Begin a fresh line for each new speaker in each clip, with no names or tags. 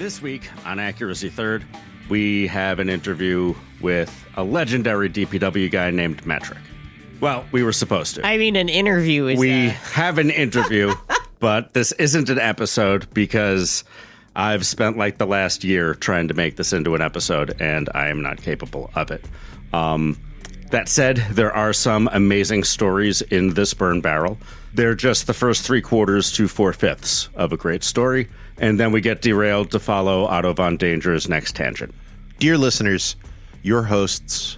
This week on Accuracy Third, we have an interview with a legendary DPW guy named Metric. Well, we were supposed to.
I mean, an interview is...
We have an interview, but this isn't an episode because I've spent like the last year trying to make this into an episode, and I am not capable of it. That said, there are some amazing stories in this burn barrel. They're just the first 3/4 to 4/5 of a great story, and then we get derailed to follow Otto von Danger's next tangent.
Dear listeners, your hosts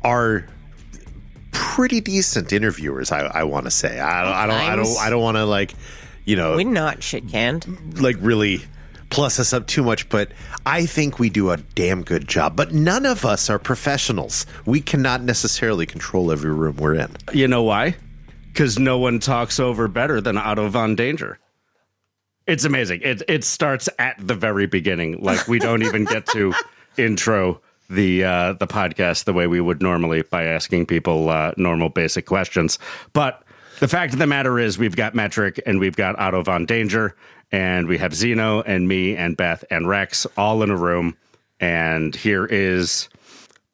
are pretty decent interviewers. I want to say. I don't want to
We're not shit canned.
Really plus us up too much, but I think we do a damn good job. But none of us are professionals. We cannot necessarily control every room we're in.
You know why? Because no one talks over better than Otto von Danger. It's amazing. It starts at the very beginning. Like, we don't even get to intro the podcast the way we would normally by asking people normal basic questions. But the fact of the matter is we've got Metric and we've got Otto von Danger and we have Xeno and me and Beth and Rex all in a room. And here is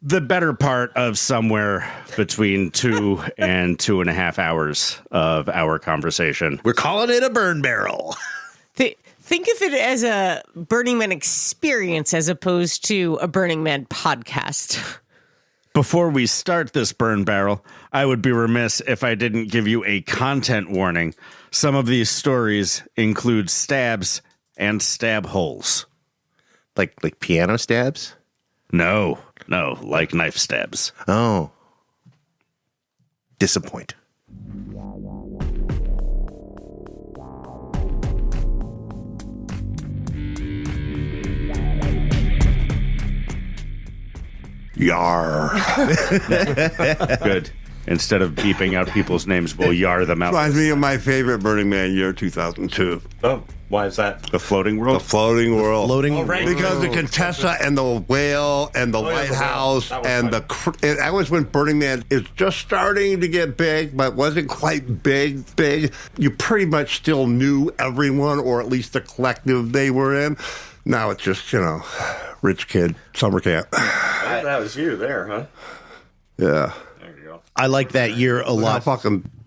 the better part of somewhere between 2 and 2.5 hours of our conversation.
We're calling it a burn barrel.
Think of it as a Burning Man experience as opposed to a Burning Man podcast.
Before we start this burn barrel, I would be remiss if I didn't give you a content warning. Some of these stories include stabs and stab holes.
Like piano stabs?
No, like knife stabs.
Oh. Disappoint.
Yar.
Good. Instead of beeping out people's names, we'll yar them out.
Reminds me of my favorite Burning Man year, 2002.
Oh, why is that?
The floating world?
The floating world.
Right.
Because the Contessa and the whale and the lighthouse and that was when Burning Man is just starting to get big, but wasn't quite big. You pretty much still knew everyone, or at least the collective they were in. Now it's just, rich kid summer camp.
That was you there, huh?
Yeah.
There you go.
I like that year a lot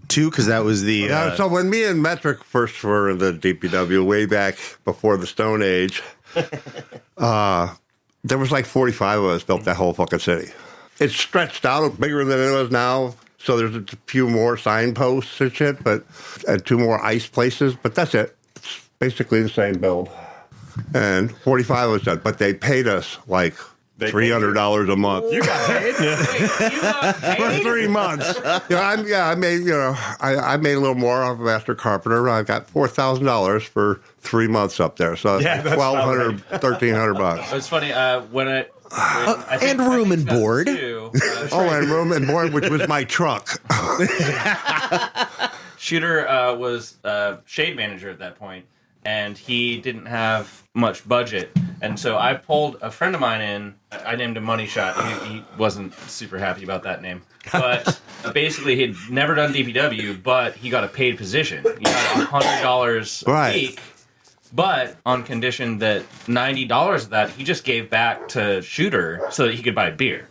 too, because that was the...
So when me and Metric first were in the DPW way back before the Stone Age, there was like 45 of us built that whole fucking city. It's stretched out bigger than it is now, so there's a few more signposts and shit, and 2 more ice places, but that's it. It's basically the same build. And 45 was done, but they paid us like $300 a month.
You got paid?
For 3 months. I made I made a little more off of Master Carpenter. I got $4,000 for 3 months up there. So $1,200, $1,300.
It's funny when I
and room and board.
And room and board, which was my truck.
Shooter was shade manager at that point, and he didn't have much budget. And so I pulled a friend of mine in. I named him Money Shot. He wasn't super happy about that name. But basically, he'd never done DPW, but he got a paid position. He got $100 a week, but on condition that $90 of that he just gave back to Shooter so that he could buy beer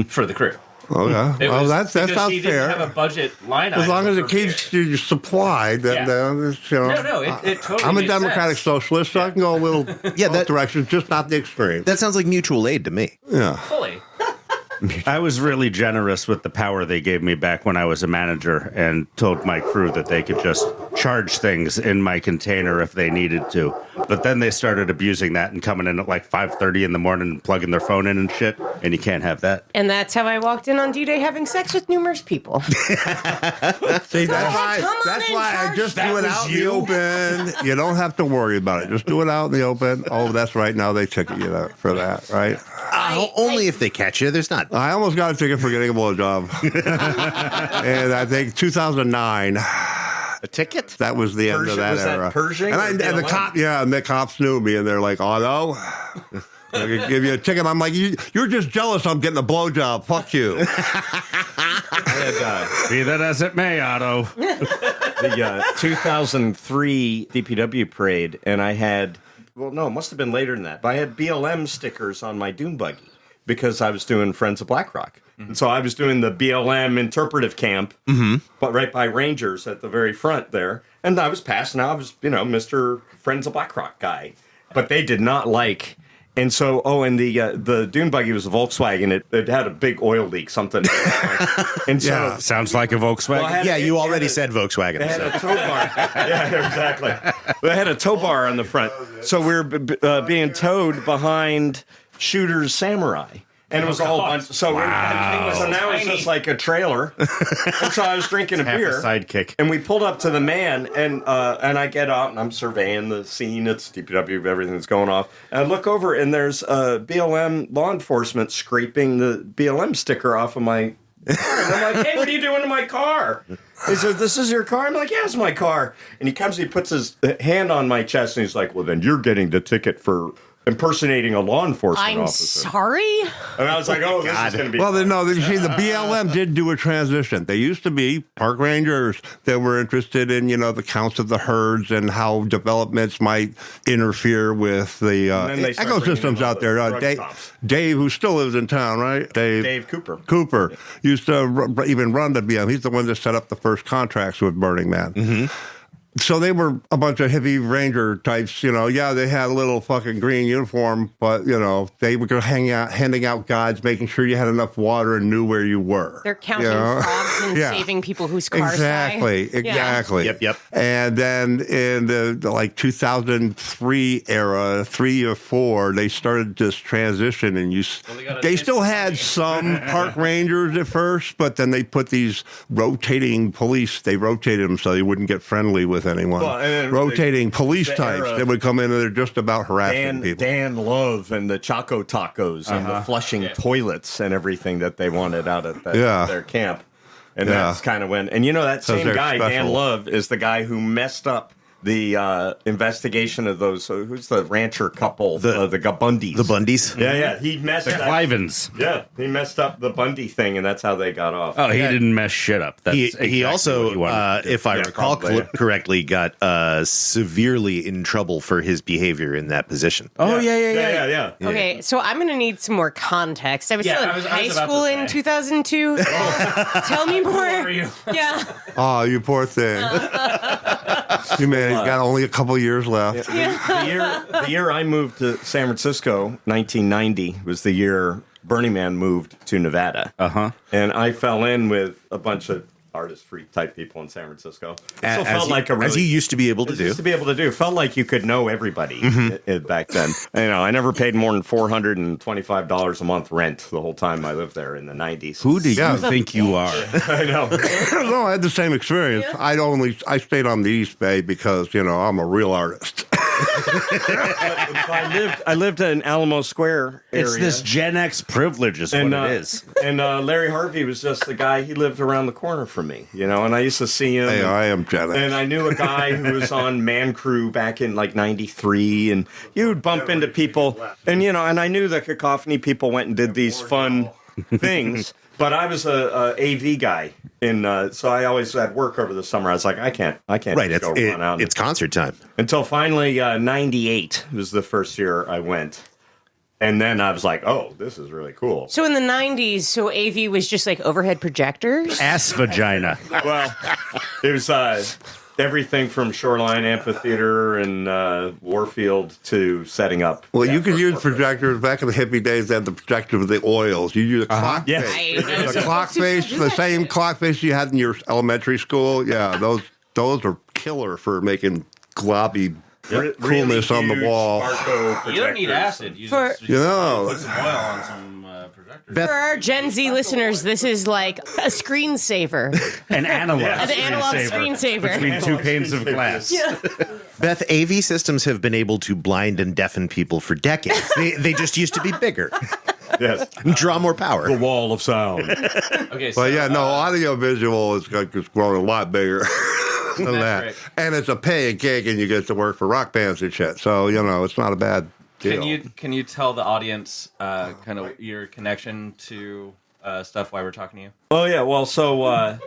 for the crew.
Oh, yeah. That sounds
he
fair.
Didn't have a budget line
as long as it
for
keeps you supplied, then,
it totally
I'm a
made
democratic
sense.
socialist, so I can go a little both directions, just not the extreme.
That sounds like mutual aid to me.
Yeah.
Fully.
I was really generous with the power they gave me back when I was a manager and told my crew that they could just charge things in my container if they needed to. But then they started abusing that and coming in at like 5:30 in the morning and plugging their phone in and shit, and you can't have that.
And that's how I walked in on D-Day having sex with numerous people.
See, that's why I just do it out in the open. You don't have to worry about it. Just do it out in the open. Oh, that's right. Now they ticket you for that, right?
Only if they catch you. There's not...
I almost got a ticket for getting a blowjob. And I think 2009.
A ticket?
That was the end of that era.
That Pershing?
And the cops knew me, and they're like, Otto, I could give you a ticket. I'm like, you're just jealous I'm getting a blowjob. Fuck you.
Be that as it may, Otto.
The 2003 DPW parade, and I had well, no, it must have been later than that. But I had BLM stickers on my dune buggy because I was doing Friends of Black Rock. And so I was doing the BLM interpretive camp, but right by Rangers at the very front there. And I was passing out. I was, Mr. Friends of Black Rock guy. But they did not like. And so, and the dune buggy was a Volkswagen. It had a big oil leak, something. And so,
Sounds like a Volkswagen.
You already said Volkswagen.
they had
So.
a tow bar. Yeah, exactly. They had a tow bar on the front. So we were being towed behind Shooter's Samurai. And it was all bunch. So, so now it's just like a trailer. And so I was drinking a
Half
beer.
a sidekick.
And we pulled up to the man, and I get out, and I'm surveying the scene. It's DPW, everything's going off. And I look over, and there's BLM law enforcement scraping the BLM sticker off of my car. And I'm like, hey, what are you doing to my car? He says, this is your car? I'm like, yeah, it's my car. And he comes, he puts his hand on my chest, and he's like, well, then you're getting the ticket for impersonating a law enforcement
I'm
officer.
sorry.
And I was like, oh, this is going to be
Well,
fun.
you see, the BLM did do a transition. They used to be park rangers that were interested in, the counts of the herds and how developments might interfere with the
then they start bringing
ecosystems
in
out there.
drug cops.
Dave, who still lives in town, right?
Dave Cooper.
Cooper used to even run the BLM. He's the one that set up the first contracts with Burning Man. Mm-hmm. So they were a bunch of hippie ranger types, Yeah, they had a little fucking green uniform, but, they were handing out guides, making sure you had enough water and knew where you were.
They're counting frogs and
Yeah.
saving people whose cars
Exactly.
die.
Exactly.
Yep.
And then in the 2003 era, 3 or 4, they started this transition, and they still had some park rangers at first, but then they put these rotating police. They rotated them so they wouldn't get friendly with anyone.
Well, and then
rotating police
the
types
era
that would come in and they're just about harassing people.
Dan Love and the Choco Tacos and the flushing toilets and everything that they wanted out of their camp. And that's kind of when... And that same
they're
guy, Dan
special.
Love, is the guy who messed up the investigation of those... who's the rancher couple? The Bundys.
The Bundys?
Yeah. He messed
The
up...
Clivens.
Yeah, he messed up the Bundy thing, and that's how they got off.
Oh, he didn't mess shit up. That's
He
exactly
also,
what he wanted to do.
if I recall
probably.
correctly, got severely in trouble for his behavior in that position.
Oh, yeah.
Okay, so I'm going to need some more context. I was still in
I was
high
about
school
to
in
say.
2002. Tell me more.
are you?
Yeah.
Oh, you poor thing. You man, he's got only a couple years left.
The year I moved to San Francisco, 1990, was the year Burning Man moved to Nevada. And I fell in with a bunch of artist-free type people in San Francisco. It still felt like
as he used to be able to do.
used to be able to do. Felt like you could know everybody back then. I never paid more than $425 a month rent the whole time I lived there in the 90s.
Who do you
Yeah.
think you are?
I know.
No, I had the same experience. I stayed on the East Bay because, I'm a real artist.
I lived in Alamo Square area.
It's this Gen X privilege is what it is.
And Larry Harvey was just the guy. He lived around the corner from me, and I used to see him.
Hey, I am Gen X.
And I knew a guy who was on Man Crew back in like '93, and you would bump into people, and and I knew the Cacophony people went and did these fun things. But I was a AV guy, so I always had work over the summer. I was like, I can't
Right,
just go run out.
it's concert time.
Until finally, '98 was the first year I went. And then I was like, oh, this is really cool.
So in the 90s, AV was just like overhead projectors?
Ass vagina.
Well, it was everything from Shoreline Amphitheater and Warfield to setting up.
Well, you could use projectors. Back in the hippie days, they had the projector with the oils. You use a clock
Yes.
face. The clock face, the same clock face you had in your elementary school. Yeah, those are killer for making globby coolness on the
huge
wall.
Barco
You don't need
projectors.
acid. You
For-
just
You know.
put some oil on some projectors.
For our Gen Z listeners, this is like a screensaver,
An analog.
an analog screensaver.
Between two panes of glass.
Beth, AV systems have been able to blind and deafen people for decades. They just used to be bigger,
Yes.
draw more power.
The wall of sound.
Okay, so
But yeah, no, audio visual is growing a lot bigger than that.
right.
And it's a paying gig, and you get to work for rock bands and shit. So, it's not a bad deal.
can you tell the audience kind of your connection to stuff while we're talking to you?
Oh yeah, well, so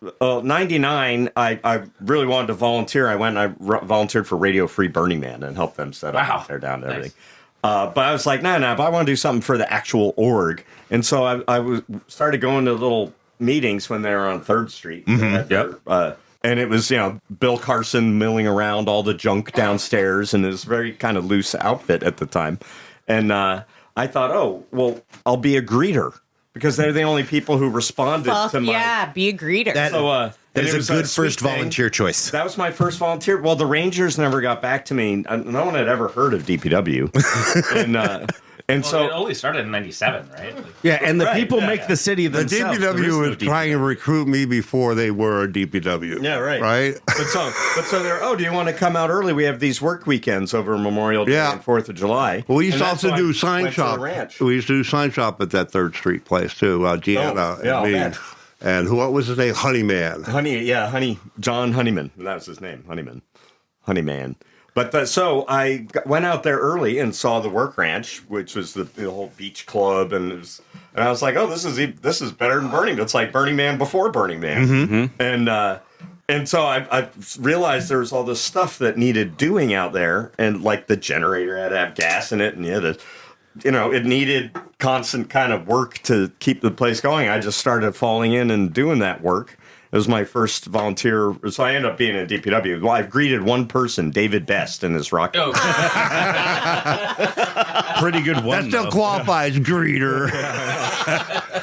'99, I really wanted to volunteer. I went and volunteered for Radio Free Burning Man and helped them set up and tear down everything. But I was like, no, but I want to do something for the actual org. And so I started going to little meetings when they were on 3rd Street. And it was, Bill Carson milling around all the junk downstairs, and it was a very kind of loose outfit at the time. And I thought, oh, well, I'll be a greeter because they're the only people who responded to my...
Yeah, be a greeter.
That is a good first volunteer choice.
That was my first volunteer. Well, the Rangers never got back to me. No one had ever heard of DPW. And so
it only started in '97, right?
Yeah, and the people make the city
The
themselves.
DPW was trying to recruit me before they were a DPW.
Yeah, right.
Right?
But so they're, do you want to come out early? We have these work weekends over Memorial Day and 4th of July.
Well, we used
And
to
that's
also
why
do
I
sign
went to the
shop.
ranch.
We used to do sign shop at that 3rd Street place, too. Gianna and me.
man.
And what was his name? Honeyman.
John Honeyman. That was his name, Honeyman. But so I went out there early and saw the work ranch, which was the whole beach club, and I was like, oh, this is better than Burning Man. It's like Burning Man before Burning Man, and so I realized there was all this stuff that needed doing out there, and like the generator had to have gas in it, and it needed constant kind of work to keep the place going. I just started falling in and doing that work. It was my first volunteer, so I ended up being in DPW. Well, I've greeted one person, David Best, in his rock.
Oh,
Pretty good one.
That still qualifies greeter.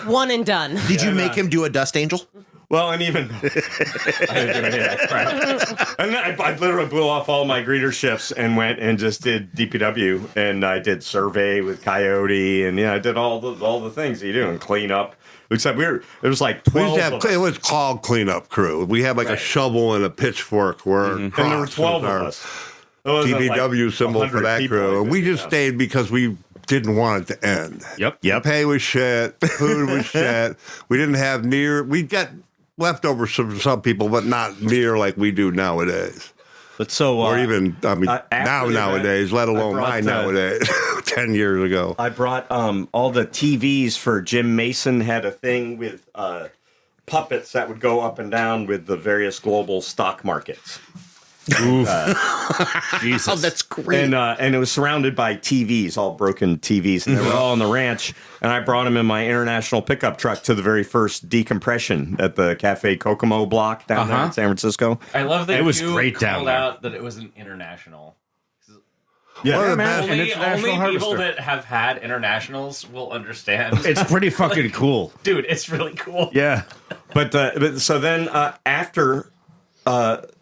One and done.
Did you make him do a dust angel?
Well, and even I didn't do any of that crap. And then I literally blew off all my greeter shifts and went and just did DPW, and I did survey with Coyote, and I did all the things you do and clean up. Except it was like 12
it was called cleanup crew. We had like a shovel and a pitchfork
and there were 12 of us.
DPW symbol for that crew. And we just stayed because we didn't want it to end.
Yep.
Pay was shit. Food was shit. We didn't have we got leftovers from some people, but not near like we do nowadays.
But so,
or even, nowadays, let alone mine nowadays, 10 years ago.
I brought all the TVs for Jim Mason had a thing with puppets that would go up and down with the various global stock markets.
Jesus.
Oh, that's great.
And it was surrounded by TVs, all broken TVs, and they were all on the ranch. And I brought them in my international pickup truck to the very first decompression at the Cafe Kokomo block down there in San Francisco.
I love that
it was
you
great down
called
there.
out that it was an international.
Yeah,
man.
Only
international
people
harvester.
that have had internationals will understand.
It's pretty fucking cool.
Dude, it's really cool.
Yeah.
But so then after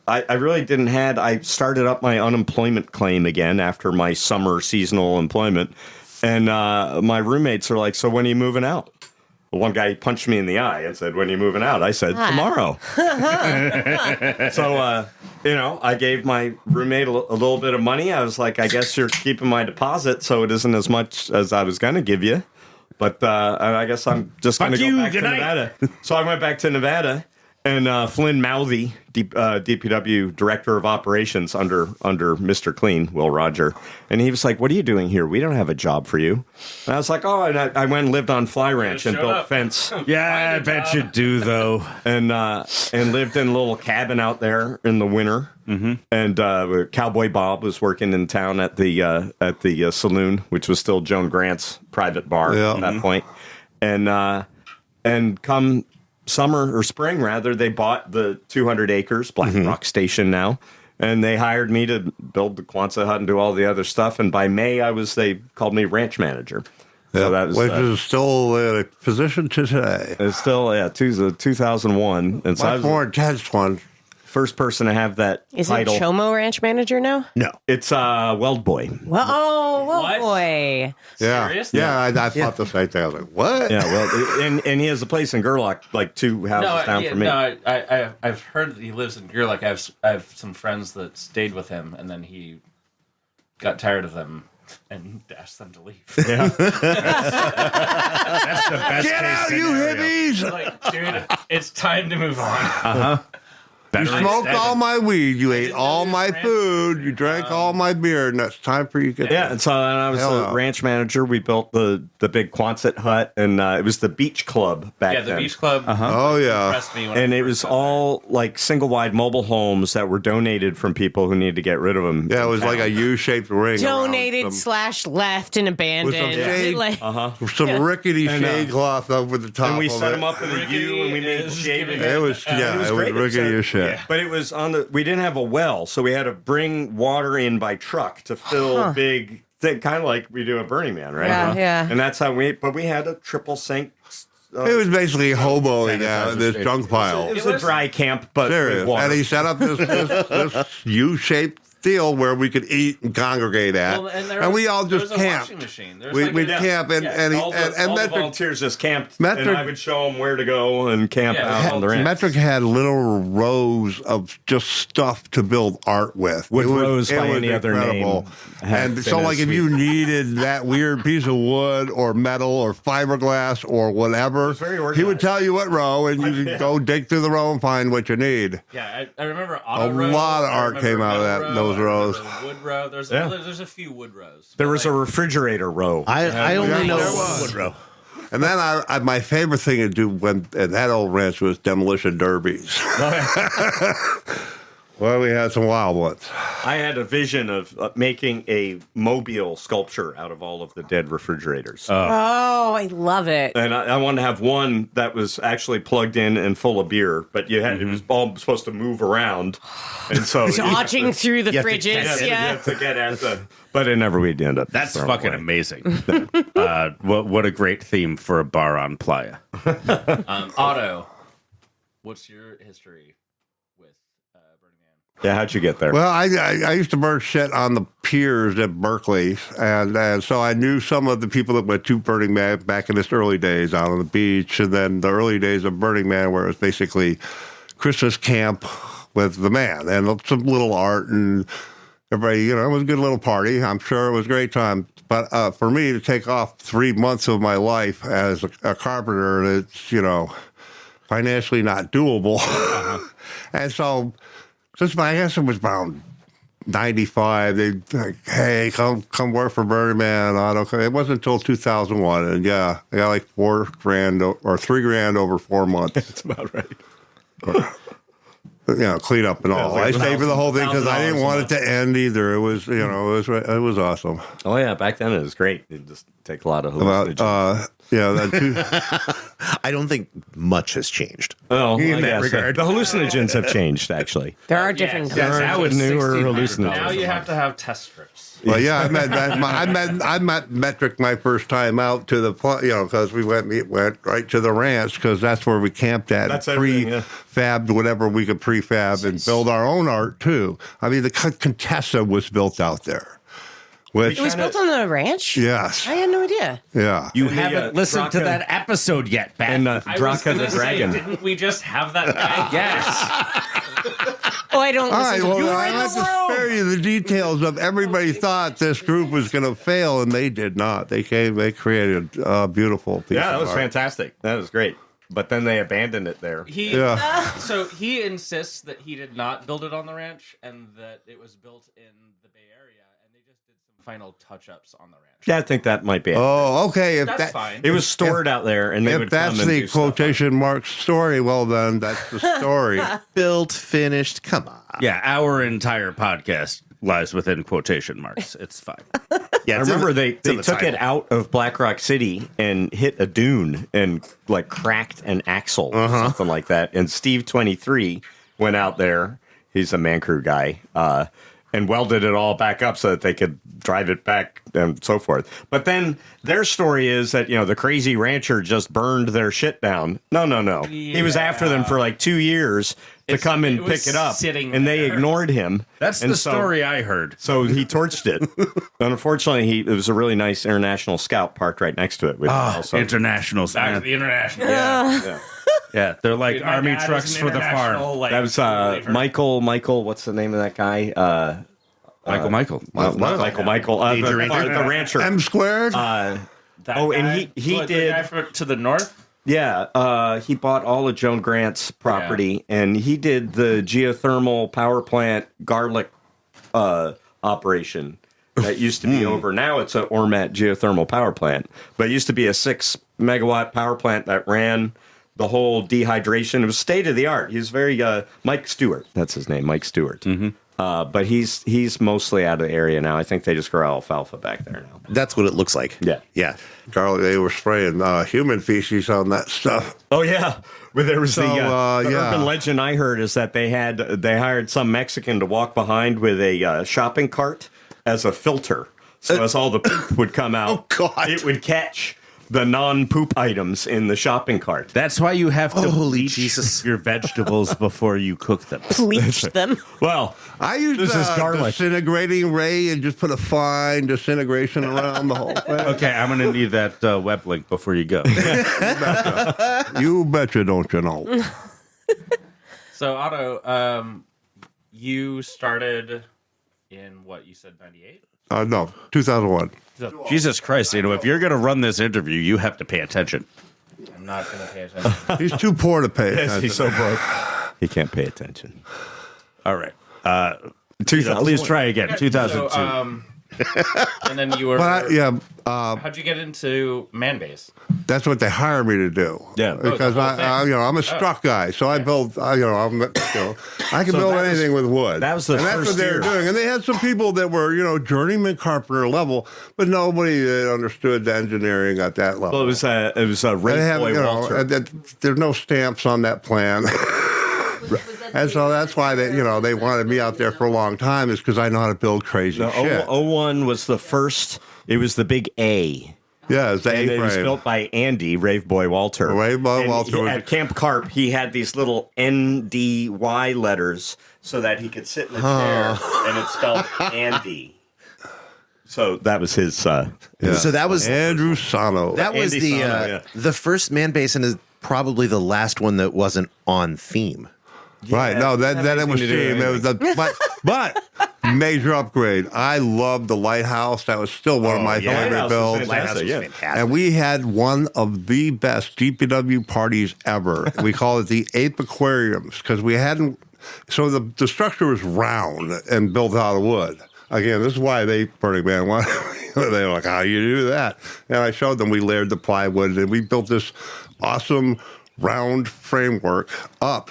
I really didn't I started up my unemployment claim again after my summer seasonal employment, and my roommates are like, so when are you moving out? Well, one guy punched me in the eye and said, when are you moving out? I said, tomorrow. So, I gave my roommate a little bit of money. I was like, I guess you're keeping my deposit, so it isn't as much as I was going to give you. But I guess I'm just going to go back to Nevada. So I went back to Nevada. And Flynn Mouthy, DPW Director of Operations under Mr. Clean, Will Roger. And he was like, what are you doing here? We don't have a job for you. And I was like, and I went and lived on Fly Ranch and built fence.
Yeah, I bet you do, though.
And lived in a little cabin out there in the winter. Mm-hmm. And Cowboy Bob was working in town at the saloon, which was still Joan Grant's private bar at that point. And come summer or spring rather, they bought the 200 acres Black Rock Station now, and they hired me to build the Quonset hut and do all the other stuff. And by May, they called me ranch manager. So that was,
which is still a position to today.
It's still 2001, and so I
Much
was
more intense one.
first person to have that
Is
title.
it Chomo Ranch Manager now?
No.
It's Weld Boy.
Well,
What?
boy.
Yeah,
Serious?
yeah. I thought the same thing. I was like, what?
Yeah, well, and he has a place in Gerlach, like 2 houses down from me.
No, I've heard that he lives in Gerlach. I have some friends that stayed with him, and then he got tired of them and asked them to leave.
Yeah.
That's the best
Get
case
out, you
scenario.
hippies!
Like, dude, it's time to move on.
Better
You smoked
instead.
all my weed. You ate
didn't
all
do
my
ranch
food.
manager.
You drank all my beer, and it's time for you to get
Yeah, and so I was
Hell
the
no.
ranch manager. We built the big Quonset hut, and it was the beach club back
Yeah, the
then.
beach club.
Oh, yeah.
Impressed me when
And
I
it
first
was
got
all like single wide mobile homes that were donated from people who needed to get rid of them.
Yeah, it was like a U-shaped ring.
Donated
around
/ left and abandoned.
some shade.
Like-
some rickety shade cloth over the top.
And we
of
set
it.
them up in a
Rickety
U, and we made
is
shaving.
giving
It was
it was great.
rickety as shit.
But it was on the. We didn't have a well, so we had to bring water in by truck to fill big thing, kind of like we do at Burning Man, right?
Yeah, yeah.
And that's how we. But we had a triple sink.
It was basically hoboing out this junk pile.
It was a dry camp, but
Serious.
with water.
And he set up this U-shaped deal where we could eat and congregate at.
Well, and there
and
was-
we all
there
just
was a
camped.
washing machine. There was
We,
like
we'd
a-
camp and, and, he,
all the,
and
all the
Metric,
volunteers just camped,
Metric-
and I would show them where to go and camp
Yeah,
out on the ranch.
Metric had little rows of just stuff to build art with.
Wood
It was-
rows
it
by
was
any other
incredible.
name have
And
been
so,
as
like, if
sweet.
you needed that weird piece of wood or metal or fiberglass or whatever,
very
he would
organized.
tell you what row, and you could go dig through the row and find what you need.
Yeah, I remember Otto
A
row,
lot of
I
art
remember
came out of
metal
that- those
I
rows.
remember Wood row. There's a few wood rows.
There
but,
was a refrigerator row.
I only know
there was.
Woodrow.
And then my favorite thing to do when at that old ranch was demolition derbies. Well, we had some wild ones.
I had a vision of making a mobile sculpture out of all of the dead refrigerators.
Oh, I love it.
And I wanted to have one that was actually plugged in and full of beer, but you had it was all supposed to move around, and so
Dodging through the
You have to
fridges.
catch it.
you
Yeah.
have to get at the. But it never would end up.
That's
thrown
fucking
away.
amazing. What a great theme for a bar on Playa.
Otto, what's your history with Burning Man?
Yeah, how'd you get there?
Well, I used to burn shit on the piers at Berkeley, and so I knew some of the people that went to Burning Man back in its early days out on the beach, and then the early days of Burning Man where it was basically Christmas camp with the man and some little art and everybody, it was a good little party. I'm sure it was a great time. But for me to take off 3 months of my life as a carpenter, it's, financially not doable. And so, since I guess it was around 95, they'd like, hey, come work for Burning Man, Otto. It wasn't until 2001. And yeah, I got like $4,000 or $3,000 over 4 months.
That's about right.
Clean up and all.
like
I stayed for the whole thing because I didn't
$1,000
want it to end either. It was, it was awesome.
Oh yeah, back then it was great. It just take a lot of
About,
hallucinogens.
I don't think much has changed.
Oh,
in
I
that
guess,
regard.
The hallucinogens have changed actually.
There are different
Yes.
kinds.
Now it's
newer
$1,600.
hallucinogens.
Now you have to have test strips.
well, yeah, I met Metric my first time out to the, because we went right to the ranch because that's where we camped at.
That's everything, yeah.
Prefabbed whatever we could prefab and build our own art too. I mean, the Contessa was built out there. Which,
It was built on the ranch?
yes,
I had no idea.
yeah.
You
And the,
haven't listened to
Draka-
that episode yet, Beth.
And
I was
Draka
gonna
the
say,
Dragon.
didn't we just have that guy?
yes.
Oh, I don't
All
listen
right,
to
well,
you.
I have to spare you the details of everybody thought this group was going to fail, and they did not. They created a beautiful piece
Yeah, that
of
was
art.
fantastic. That was great. But then they abandoned it there.
So he insists that he did not build it on the ranch and that it was built in the Bay Area, and they just did some final touch-ups on the ranch.
Yeah, I think that might be it.
Oh, okay. If
That's fine.
It was stored out there, and they
If
would come
that's
and
the
do stuff on it.
quotation mark story, well, then that's the story.
Built, finished. Come on.
Yeah, our entire podcast lies within quotation marks. It's fine.
Yeah,
I
it's in
remember
the- it's
they
in the
took it
title.
out of Black Rock City and hit a dune and like cracked an axle or something like that. And Steve 23 went out there. He's a man crew guy. And welded it all back up so that they could drive it back and so forth. But then their story is that, the crazy rancher just burned their shit down. No. He was after them for like 2 years to come and
it was
pick it up.
sitting
And they
there.
ignored him.
That's
And
the
so-
story I heard.
So he torched it. And unfortunately, it was a really nice International Scout parked right next to it. With also,
Internationals.
Back to
Man.
the international.
Yeah, they're like
My
army
dad is
trucks
an
for the farm.
international, like,
that was
believer.
Michael. What's the name of that guy?
Michael.
Not Michael. The rancher.
M squared?
That
Oh, and
guy-
he
what, the
did-
guy to the north.
Yeah, he bought all of Joan Grant's property, and he did the geothermal power plant garlic operation that used to be over. Now it's an Ormat geothermal power plant, but it used to be a 6-megawatt power plant that ran the whole dehydration. It was state of the art. He's very Mike Stewart. That's his name, Mike Stewart. Mm-hmm. But he's mostly out of the area now. I think they just grow alfalfa back there now.
That's what it looks like.
Yeah.
Yeah.
Garlic, they were spraying human feces on that stuff.
Oh yeah, well, there was the
yeah.
urban legend I heard is that they hired some Mexican to walk behind with a shopping cart as a filter, so as all the poop would come out, it would catch the non-poop items in the shopping cart.
That's why you have to
Holy
bleach
Jesus.
your vegetables before you cook them.
Bleach them.
Well,
I used
this is garlic.
disintegrating ray and just put a fine disintegration around the whole thing.
Okay, I'm going to need that web link before you go.
You betcha, don't you know?
So Otto, you started in what you said, 98?
No, 2001.
Jesus Christ, if you're going to run this interview, you have to pay attention.
I'm not going to pay attention.
He's too poor to pay attention.
he's so broke. He can't pay attention.
All right. Please try again. 2002.
So, and then you were.
But
how'd you get into man base?
that's what they hire me to do.
Yeah.
because
the whole thing.
I'm a struck guy, so I build. I can build anything with wood.
that was the
and that's
first
what they were
year.
doing. And they had some people that were journeyman carpenter level, but nobody that understood the engineering at that level.
Well, it was a
They
Ray
have,
Boy Walter.
there's no stamps on that plan. And so that's why they wanted me out there for a long time, is because I know how to build crazy shit.
01 was the first. It was the big A.
Yeah, it's the
And it was
A-frame.
built by Andy, Rave Boy Walter.
Rave Boy
And
Walter was-
at Camp Carp, he had these little NDY letters so that he could sit in a chair, and it spelled Andy. So that was his.
So that was
Andrew Sano.
that was
Andy Sano,
the first man base and is probably the last one that wasn't on theme.
Right. No, then it was
anything to do
team. It was but major upgrade. I loved the lighthouse. That was still one of my favorite builds. And we had one of the best DPW parties ever. We call it the Ape Aquariums because we hadn't. So the structure was round and built out of wood. Again, this is why Burning Man wanted. They were like, "How do you do that?" And I showed them. We layered the plywood and we built this awesome round framework up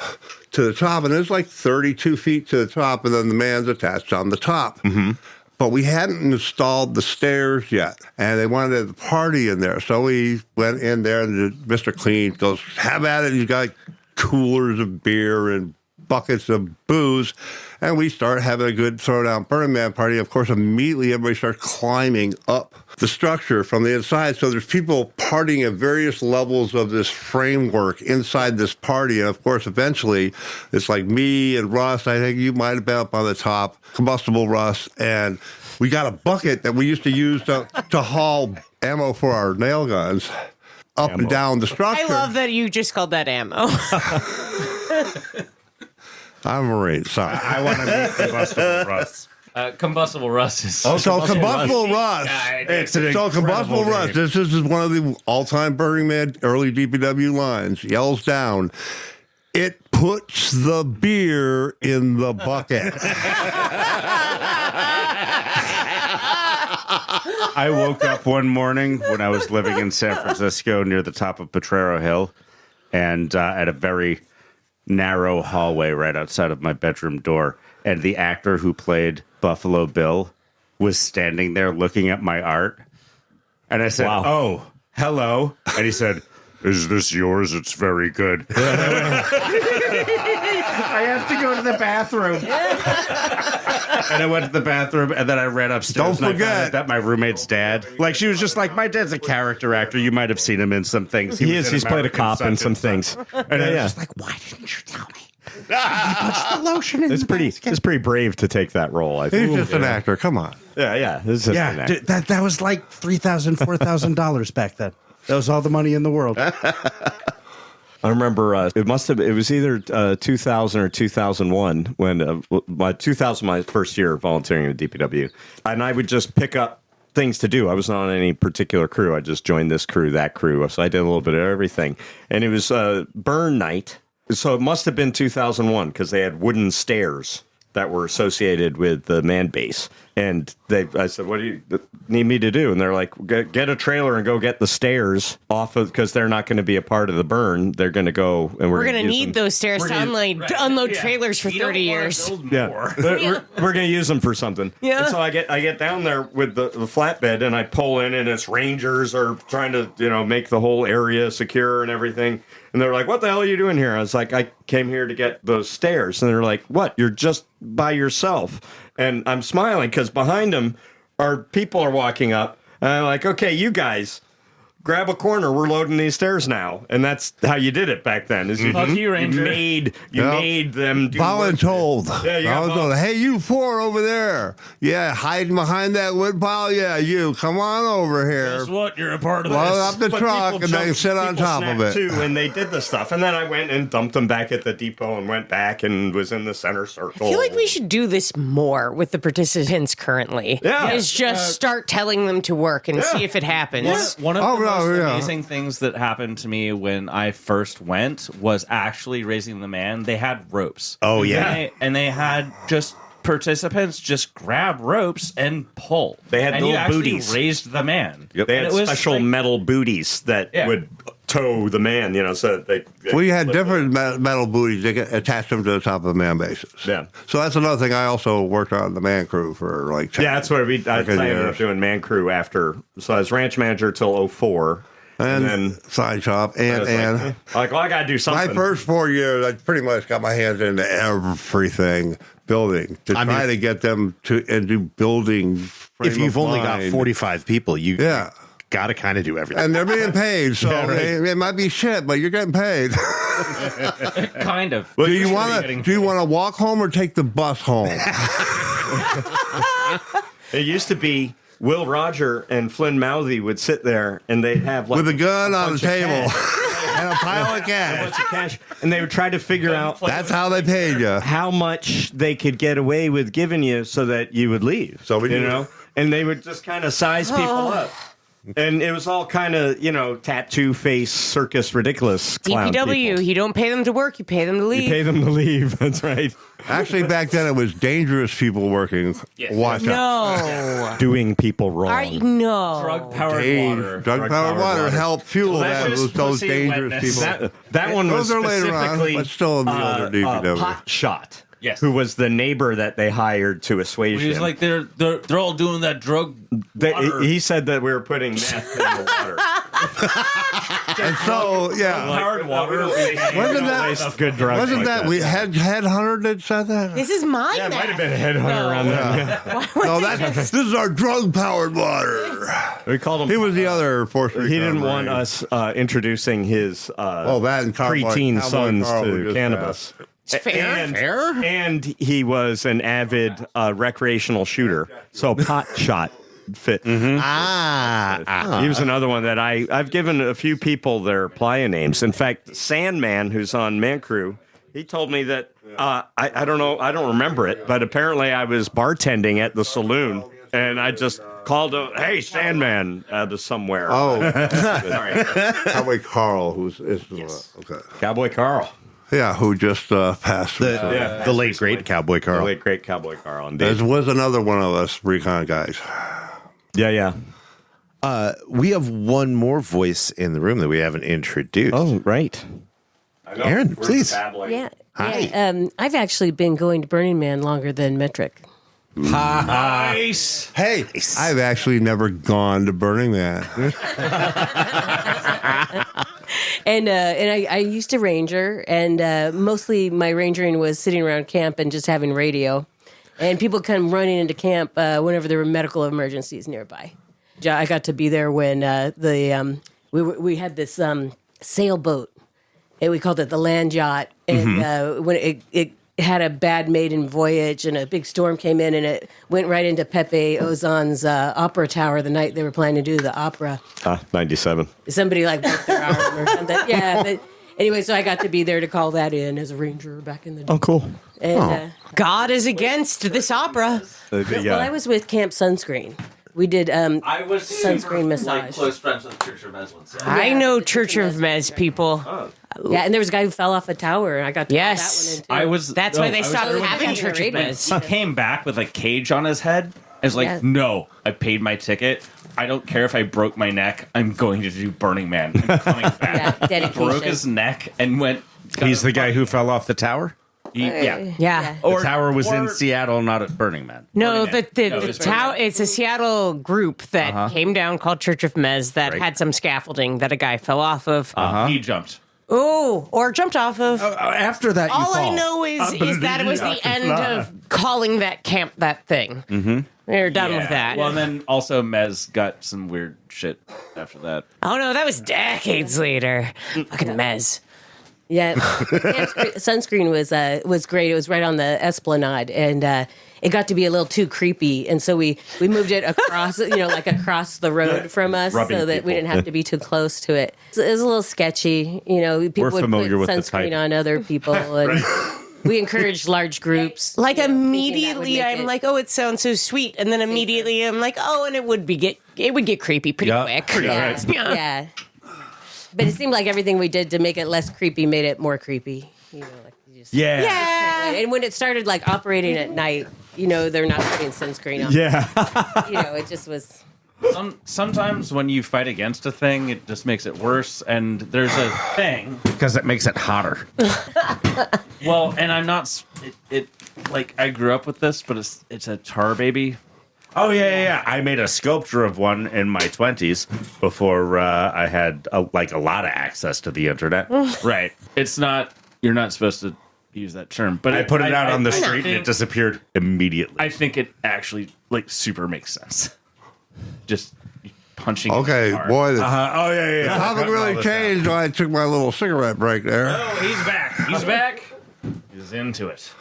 to the top, and it's like 32 feet to the top, and then the man's attached on the top. Mm-hmm. But we hadn't installed the stairs yet, and they wanted a party in there. So we went in there, and Mr. Clean goes, "Have at it." He's got coolers of beer and buckets of booze, and we start having a good throwdown Burning Man party. Of course, immediately everybody starts climbing up the structure from the inside. So there's people partying at various levels of this framework inside this party. And of course, eventually, it's like me and Russ. I think you might have been up on the top, Combustible Russ, and we got a bucket that we used to use to haul ammo for our nail guns up and down the structure.
I love that you just called that ammo.
I'm a Marine, sorry.
I want to meet Combustible Russ.
Combustible Russ is.
So Combustible Russ.
It's an
So Combustible
incredible
Russ.
name.
This is one of the all-time Burning Man early DPW lines. Yells down, "It puts the beer in the bucket."
I woke up one morning when I was living in San Francisco near the top of Potrero Hill, and at a very narrow hallway right outside of my bedroom door. And the actor who played Buffalo Bill was standing there looking at my art. And I said,
Wow.
"Oh, hello." And he said, "Is this yours? It's very good." I have to go to the bathroom. And I went to the bathroom, and then I ran upstairs.
Don't
and I found
forget.
out that my roommate's dad. Like, she was just like, "My dad's a character actor. You might have seen him in some things."
He
was
is.
in
He's played a
American
cop in
Son
some
and stuff.
things.
And I was
Yeah.
just like, "Why didn't you tell me?" He puts the lotion in
It's
the
pretty.
basket.
It's pretty brave to take that role. I think.
He's just an actor. Come on.
Yeah. This is just an
Yeah,
actor.
dude, that was like $3,000, $4,000 back then. That was all the money in the world.
I remember it was either 2000 or 2001 when my 2000 my first year volunteering at DPW, and I would just pick up things to do. I wasn't on any particular crew. I just joined this crew, that crew. So I did a little bit of everything. And it was burn night. So it must have been 2001 because they had wooden stairs that were associated with the man base. And I said, what do you need me to do? And they're like, get a trailer and go get the stairs off of, because they're not going to be a part of the burn. They're going to go, and we're going to
need those stairs to unload trailers for 30 years.
Yeah, we're going to use them for something. Yeah. And so I get down there with the flatbed, and I pull in, and it's Rangers are trying to, make the whole area secure and everything. And they're like, what the hell are you doing here? I was like, I came here to get those stairs. And they're like, what? You're just by yourself. And I'm smiling because behind them people are walking up. And I'm like, okay, you guys, grab a corner. We're loading these stairs now. And that's how you did it back then. Is you made them do
voluntold.
Yeah, you
voluntold. Hey, you four over there. Yeah, hiding behind that wood pile. Yeah, you. Come on over here.
Guess what? You're a part of
Load
this.
up the truck and they sit on top of it.
Too, and they did the stuff. And then I went and dumped them back at the depot and went back and was in the center circle.
I feel like we should do this more with the participants currently.
Yeah.
Is just start telling them to work and see if it happens.
One of the most amazing things that happened to me when I first went was actually raising the man. They had ropes.
Oh, yeah.
And they had just participants just grab ropes and pull.
They had
and
little
you
booties.
Raised the man.
Yep. They had special metal booties that would tow the man, so that they...
We had different metal booties. They could attach them to the top of the man bases.
Yeah.
So that's another thing. I also worked on the man crew for
that's what I ended up doing man crew after. So I was ranch manager till 04. And then
side shop and
I got to do something.
My first 4 years, I pretty much got my hands into everything building to try to get them to do building.
If you've only got 45 people, you got to kind of do everything.
And they're being paid, so it might be shit, but you're getting paid.
Kind of.
Well, do you want to walk home or take the bus home?
It used to be Will Roger and Flynn Mouthy would sit there and they'd have
with a gun on the table and a pile of cash.
A bunch of cash. And they would try to figure out
that's how they paid you.
How much they could get away with giving you so that you would leave.
So
and they would just kind of size people up. And it was all kind of, tattoo face, circus, ridiculous clown
DPW,
people.
you don't pay them to work, you pay them to leave.
You pay them to leave, that's right.
Actually, back then it was dangerous people working. Yes. Watch out.
Doing people wrong.
Drug-powered water.
Drug-powered water helped fuel those dangerous people.
That one was
those are
specifically
later on, but still in the older DPW.
Pot Shot.
Yes.
Who was the neighbor that they hired to assuage him.
He's like, they're all doing that drug water.
He said that we were putting meth in the water.
And so,
Powered water.
Wasn't that
good drugs?
Wasn't that we had Headhunter that said that?
This is mine.
Yeah, it might have been a Headhunter around then.
No, this is our drug-powered water.
We called him.
He was the other force.
He didn't want us introducing his
that and
preteen sons to cannabis.
Fair.
And he was an avid recreational shooter, so Pot Shot fit.
Mm-hmm.
He was another one that I've given a few people their playa names. In fact, Sandman, who's on Man Crew, he told me that I don't know, I don't remember it, but apparently I was bartending at the saloon. And I just called him, hey, Sandman, out of somewhere.
Oh, sorry. Cowboy Carl, okay.
Cowboy Carl.
Yeah, who just passed.
The late, great Cowboy Carl.
The late, great Cowboy Carl.
Indeed. There was another one of us recon guys.
Yeah.
We have one more voice in the room that we haven't introduced.
Oh, right.
Erin, please.
Yeah.
Hi.
Yeah, I've actually been going to Burning Man longer than Metric.
Nice.
Hey, I've actually never gone to Burning Man.
And I used to ranger, and mostly my rangering was sitting around camp and just having radio. And people come running into camp whenever there were medical emergencies nearby. I got to be there when we had this sailboat, and we called it the Land Yacht. And when it had a bad maiden voyage, and a big storm came in, and it went right into Pepe Ozan's opera tower the night they were planning to do the opera.
97.
Somebody broke their arm or something. Yeah, but anyway, so I got to be there to call that in as a ranger back in the day.
Oh, cool.
And,
God is against this opera.
Well, I was with Camp Sunscreen. We did
I was
sunscreen massage.
Like close friends with Church of Mez once.
I
Yeah,
know
the
Church of Mez people.
Yeah, and there was a guy who fell off a tower, and I got to
Yes.
that one in too.
That's why they stopped
early
having
on
Church of
the radio.
Mez.
He came back with a cage on his head. I was like,
Yeah.
no, I paid my ticket. I don't care if I broke my neck. I'm going to do Burning Man. I'm coming back.
Yeah, dedication.
Broke his neck and went.
He's the guy who fell off the tower?
Yeah.
Yeah.
The tower was in Seattle, not at Burning Man.
No,
Burning
the
Man. No, it was Burning
tower.
Man.
It's a Seattle group that came down called Church of Mez that
Right.
had some scaffolding that a guy fell off of.
He jumped.
Oh, or jumped off of.
After that, you
All I
fall.
know is that it was the end of calling that camp that thing. Mm-hmm. They're done with that.
Well, and then also Mez got some weird shit after that.
Oh no, that was decades later. Fucking Mez.
Yeah, sunscreen was great. It was right on the Esplanade, and it got to be a little too creepy, and so we moved it across, like across the road from us,
rubbing
so that
people.
we didn't have to be too close to it. It was a little sketchy, people would
familiar
put
with the
sunscreen
type.
on other people, and we encouraged large groups.
Like
thinking that would
immediately,
make
I'm
it-
like, oh, it sounds so sweet, and then immediately I'm like, oh, and it would get creepy pretty quick.
yeah, yeah. But it seemed like everything we did to make it less creepy made it more creepy. Like you just
Yeah.
And when it started like operating at night, they're not putting sunscreen on.
Yeah.
It just was.
Sometimes when you fight against a thing, it just makes it worse. And there's a thing.
Because it makes it hotter.
Well, and I'm not. Like I grew up with this, but it's a tar baby.
Oh, yeah. I made a sculpture of one in my 20s before I had a lot of access to the internet.
Right. It's not. You're not supposed to use that term. But
I put it out on the street and
think-
it disappeared immediately.
I think it actually super makes sense. Just punching.
Okay,
tar.
boy, the
Oh, yeah.
the topic really changed when I took my little cigarette break there.
Oh, he's back. He's back. He's into it.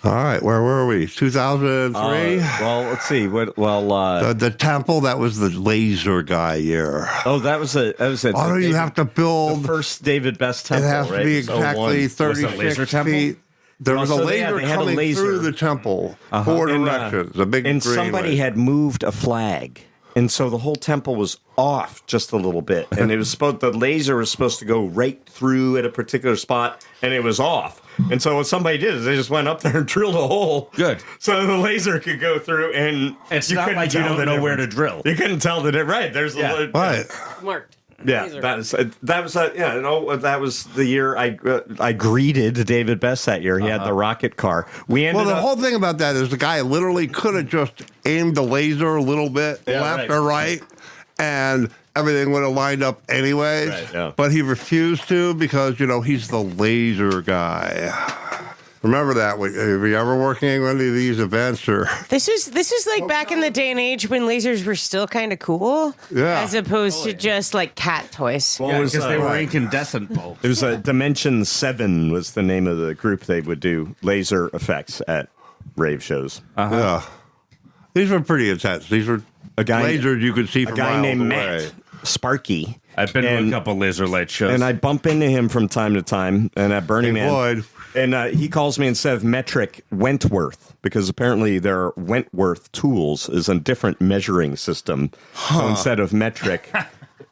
All right, where were we? 2003?
Well, let's see.
The temple, that was the laser guy year.
That was a.
Although you have to
the
build,
first David Best
it
temple.
has to
right?
be
It was
exactly
01.
36
temple?
feet. There was a
so
laser
they had a
coming
laser.
through the temple, 4
And,
directions, a big
and
green
somebody
light.
had moved a flag, and so the whole temple was off just a little bit, and the laser was supposed to go right through at a particular spot, and it was off. And so what somebody did is they just went up there and drilled a hole.
Good.
So the laser could go through, and
It's
you
not
couldn't
like you
tell
don't
the
know where to
difference.
drill.
You couldn't tell that right. There's
Right.
Marked.
yeah,
Laser.
that was the year I greeted David Best that year. He had the rocket car. We ended
Well, the
up,
whole thing about that is the guy literally could have just aimed the laser a little bit left
right.
or right, and everything would have lined up anyways.
Right, yeah.
But he refused to because, he's the laser guy. Remember that? Have you ever working at any of these events? Or
This was like back in the day and age when lasers were still kind of cool,
Yeah.
as opposed to just like cat toys.
Yeah,
was,
because they were
right.
incandescent bulbs.
it was a Dimension 7 was the name of the group. They would do laser effects at rave shows.
yeah, these were pretty intense. These were
A guy-
lasers you could see
A
from
guy
miles
named
away.
Matt Sparky.
I've been to
And-
a couple laser light shows.
And I bump into him from time to time, and at Burning
Hey,
Man.
Floyd.
And he calls me instead of metric, Wentworth, because apparently their Wentworth tools is a different measuring system. So instead of metric,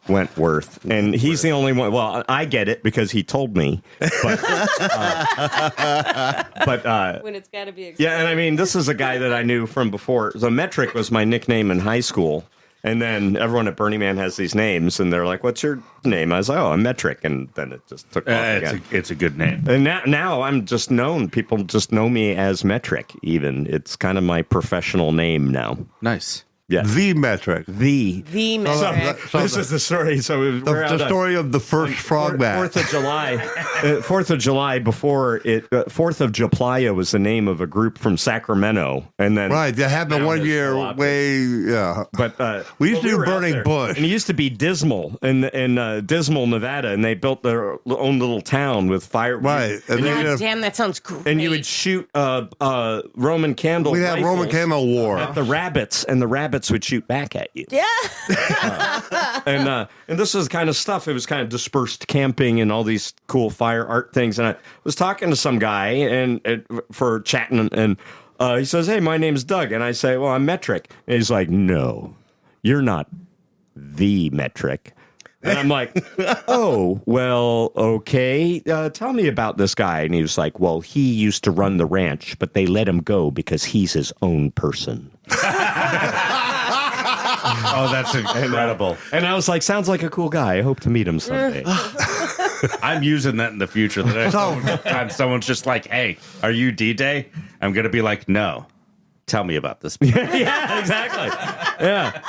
Wentworth. And he's the only one. Well, I get it because he told me. But,
When it's got to be.
yeah, and I mean, this is a guy that I knew from before. So metric was my nickname in high school. And then everyone at Burning Man has these names, and they're like, "What's your name?" I was like, "Oh, I'm Metric," and then it just took off again.
it's a good name.
And now I'm just known. People just know me as Metric. Even it's kind of my professional name now.
Nice.
Yeah,
The metric.
the.
The metric.
This is the story. So we're
The story of the first frog match.
4th of July. 4th of July before it. 4th of Juplaya was the name of a group from Sacramento, and then
Right, that happened
Now
one
there's
year
Galactic.
way, yeah.
But
We used to do
were out
Burning
there.
Bush.
and it used to be Dismal in Dismal, Nevada, and they built their own little town with fire.
Right. And then
God damn, that sounds great.
And you would shoot Roman candle.
we had Roman
rifles
Camo War.
at the rabbits, and the rabbits would shoot back at you.
yeah.
And this was kind of stuff. It was kind of dispersed camping and all these cool fire art things. And I was talking to some guy and for chatting, and he says, "Hey, my name's Doug," and I say, "Well, I'm Metric," and he's like, "No." you're not the metric. And I'm like, oh, well, okay. Tell me about this guy. And he was like, well, he used to run the ranch, but they let him go because he's his own person.
Oh, that's incredible.
And I was like, sounds like a cool guy. I hope to meet him someday.
I'm using that in the future. The next time someone's just like, hey, are you D-Day? I'm going to be like, no. Tell me about this.
Yeah, exactly. Yeah.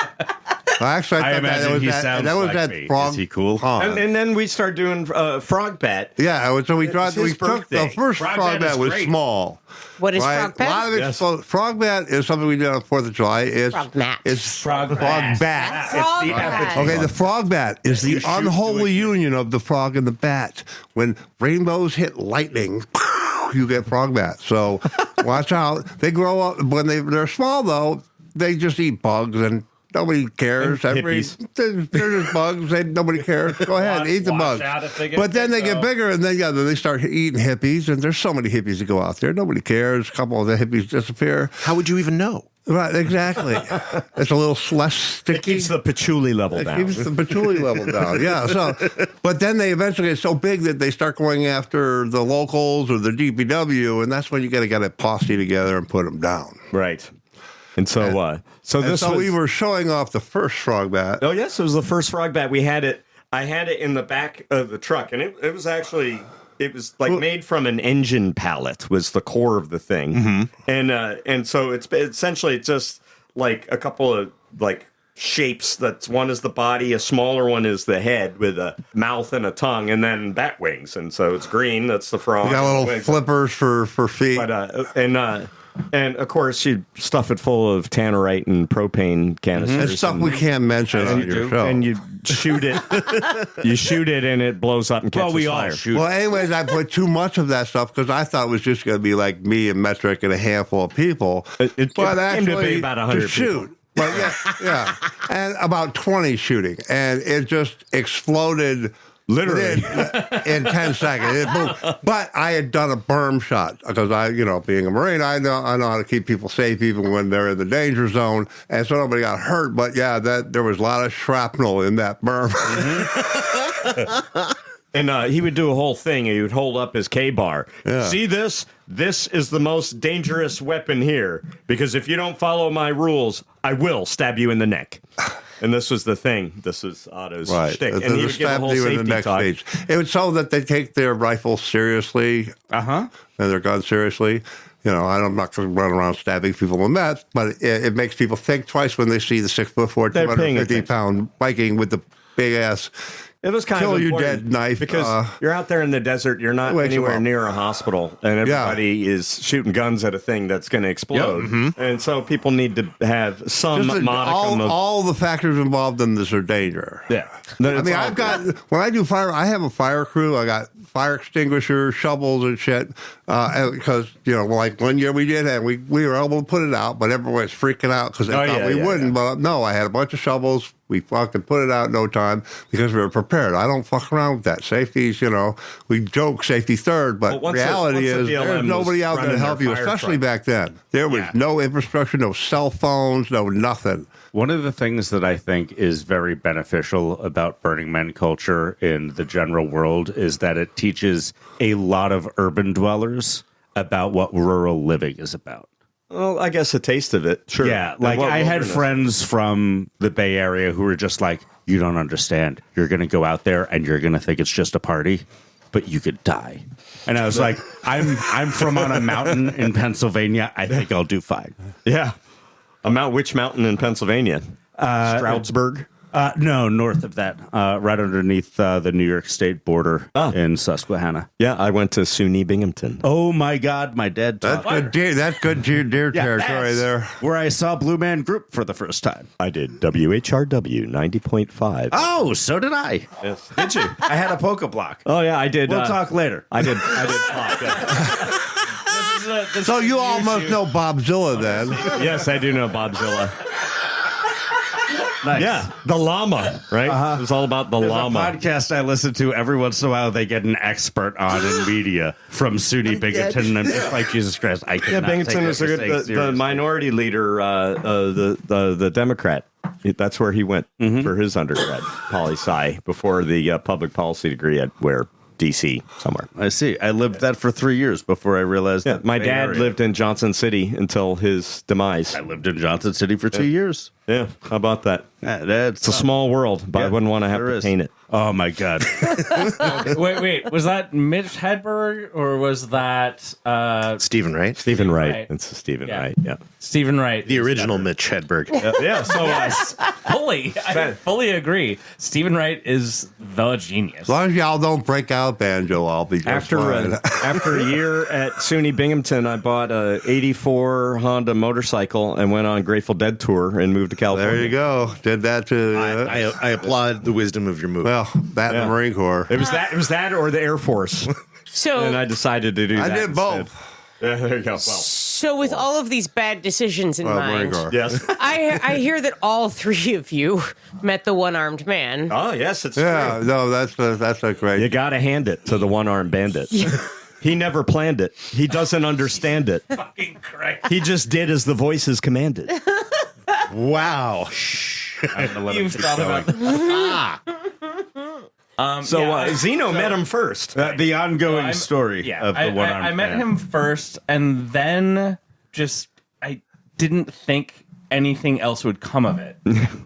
Well, actually,
I imagine he sounds like
that
me.
frog.
Is he cool?
pond.
And then we start doing frog bat.
Yeah, so we took the
birthday.
first
Frog
frog
bat
bat
is
was
great.
small.
What is
Right?
frog
A lot
bat?
of it, so frog bat is something we did on the 4th of July. It's
Frog mat.
It's
Frog
bat.
bat.
Frog
It's the
bat.
Okay, the frog bat is the
You shoot
unholy
to
union of the frog and the bat. When rainbows hit lightning, you get frog bat. So watch out. They grow up when they're small though. They just eat bugs and nobody cares.
And
They're just bugs. Nobody cares. Go ahead, eat the
Watch
bugs.
out if they get
But then they
big,
get
though.
bigger, and then they start eating hippies. And there's so many hippies that go out there. Nobody cares. A couple of the hippies disappear.
How would you even know?
Right, exactly. It's a little less sticky.
It keeps the patchouli level
It
down.
keeps the patchouli level down. Yeah. So, but then they eventually get so big that they start going after the locals or the DPW, and that's when you got to get a posse together and put them down.
Right. And so,
We were showing off the first frog bat.
Oh yes, it was the first frog bat. We had it. I had it in the back of the truck, and it was actually. It was like made from an engine pallet was the core of the thing, and so it's essentially just like a couple of like shapes. That's one is the body, a smaller one is the head with a mouth and a tongue, and then bat wings. And so it's green. That's the frog.
We got little
Wings.
flippers for feet.
But and of course you stuff it full of tannerite and propane canisters.
It's stuff we can't mention on your show.
And you shoot it. You shoot it, and it blows up and catches
Well, we all
fire.
shoot.
Well, anyways, I put too much of that stuff because I thought it was just going to be like me and Metric and a handful of people.
It
but
came to be
actually,
about 100
to shoot. But yeah, and about 20 shooting, and it just exploded.
Literally.
In 10 seconds. It boom. But I had done a berm shot because being a Marine, I know how to keep people safe even when they're in the danger zone. And so nobody got hurt. But yeah, there was a lot of shrapnel in that berm.
And he would do a whole thing. He would hold up his K-bar.
Yeah.
See this? This is the most dangerous weapon here. Because if you don't follow my rules, I will stab you in the neck. And this was the thing. This was Otto's shtick. And he would give a whole safety talk.
Stage. It was so that they take their rifles seriously and their guns seriously. I'm not going to run around stabbing people in that, but it makes people think twice when they see the 6'4",
They're paying
250-pound Viking with the big ass.
It was kind
Kill
of
you
important
dead knife,
because you're out there in the desert. You're not
wakes you
anywhere
up.
near a hospital, and everybody is shooting guns at a thing that's going to explode. And so people need to have some modicum of
all the factors involved in this are danger.
yeah.
I mean, I've got when I do fire, I have a fire crew. I got fire extinguishers, shovels, and shit. Because like one year we did, and we were able to put it out, but everyone was freaking out because they thought we wouldn't. But no, I had a bunch of shovels. We fucking put it out in no time because we were prepared. I don't fuck around with that. Safety's, we joke safety third, but reality is there's nobody out there to help you, especially back then. There was no infrastructure, no cell phones, no nothing.
One of the things that I think is very beneficial about Burning Man culture in the general world is that it teaches a lot of urban dwellers about what rural living is about.
Well, I guess a taste of it. Sure.
Yeah, like I had friends from the Bay Area who were just like, you don't understand. You're going to go out there and you're going to think it's just a party, but you could die. And I was like, I'm from on a mountain in Pennsylvania. I think I'll do fine.
Yeah. Which mountain in Pennsylvania? Stroudsburg?
No, north of that, right underneath the New York State border in Susquehanna.
Yeah, I went to SUNY Binghamton.
Oh my God, my dad taught
That's good deer territory there.
where I saw Blue Man Group for the first time.
I did WHRW 90.5.
Oh, so did I.
Yes.
Did you? I had a polka block.
Oh, yeah, I did.
We'll talk later.
I did talk. Yeah.
So you all must know Bobzilla then.
Yes, I do know Bobzilla.
Nice.
Yeah, the llama, right? It was all about the
There's
llama.
a podcast I listen to every once in a while. They get an expert on in media from SUNY Binghamton, and I'm just like, Jesus Christ, I cannot
Binghamton
take
was
what you're
the
saying seriously.
minority leader, the Democrat. That's where he went for his undergrad, poli-sci, before the public policy degree at D.C. somewhere.
I see. I lived that for 3 years before I realized that.
My
Bay
dad
Area.
lived in Johnson City until his demise.
I lived in Johnson City for 2 years.
Yeah, how about that?
That's
It's a small world, but I wouldn't want to have to paint it.
Oh my God.
Wait. Was that Mitch Hedberg or was that
Stephen Wright,
Stephen Wright.
Wright.
It's Stephen
Yeah.
Wright, yeah.
Stephen Wright?
the original Mitch Hedberg.
Yeah, so
Yes, I fully agree. Stephen Wright is the genius.
As long as y'all don't break out banjo, I'll be just
after
fine.
after a year at SUNY Binghamton, I bought a 84 Honda motorcycle and went on Grateful Dead tour and moved to California.
There you go. Did that too.
I applaud the wisdom of your move.
well, that and the Marine Corps.
It was that or the Air Force.
So,
And I decided to do that.
I did both.
instead. Yeah, there you go. Well,
so with all of these bad decisions in
Marine
mind,
Corps.
yes.
I hear that all three of you met the one-armed man.
Oh, yes, it's
Yeah,
true.
no, that's a great.
You got to hand it to the one-armed bandit. He never planned it. He doesn't understand it.
Fucking correct.
He just did as the voices commanded.
Wow.
You've thought about that.
So Xeno met him first.
The ongoing
I'm-
story of the one-armed
I met
man.
him first, and then I didn't think anything else would come of it.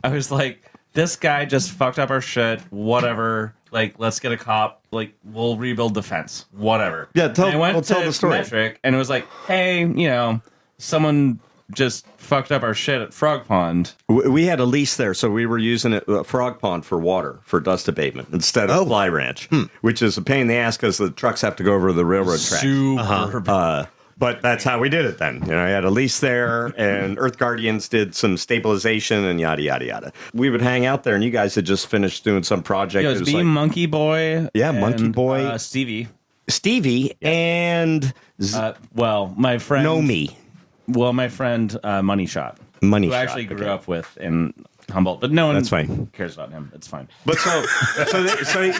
I was like, this guy just fucked up our shit. Whatever. Like, let's get a cop. Like, we'll rebuild the fence. Whatever.
Yeah, tell-
And I went
well,
to
tell the story.
Metric, and it was like, hey, someone just fucked up our shit at Frog Pond.
We had a lease there, so we were using it, a frog pond for water, for dust abatement, instead of Fly Ranch, which is a pain in the ass because the trucks have to go over the railroad tracks.
Super.
But that's how we did it then. I had a lease there, and Earth Guardians did some stabilization and yada, yada, yada. We would hang out there, and you guys had just finished doing some project.
It was me, Monkey Boy.
Yeah,
and,
Monkey Boy.
Stevie.
Stevie and
My friend.
Nomi.
Well, my friend Money Shot.
Money
who I
Shot,
actually grew
okay.
up with in Humboldt, but no one
That's fine.
cares about him. It's fine.
But so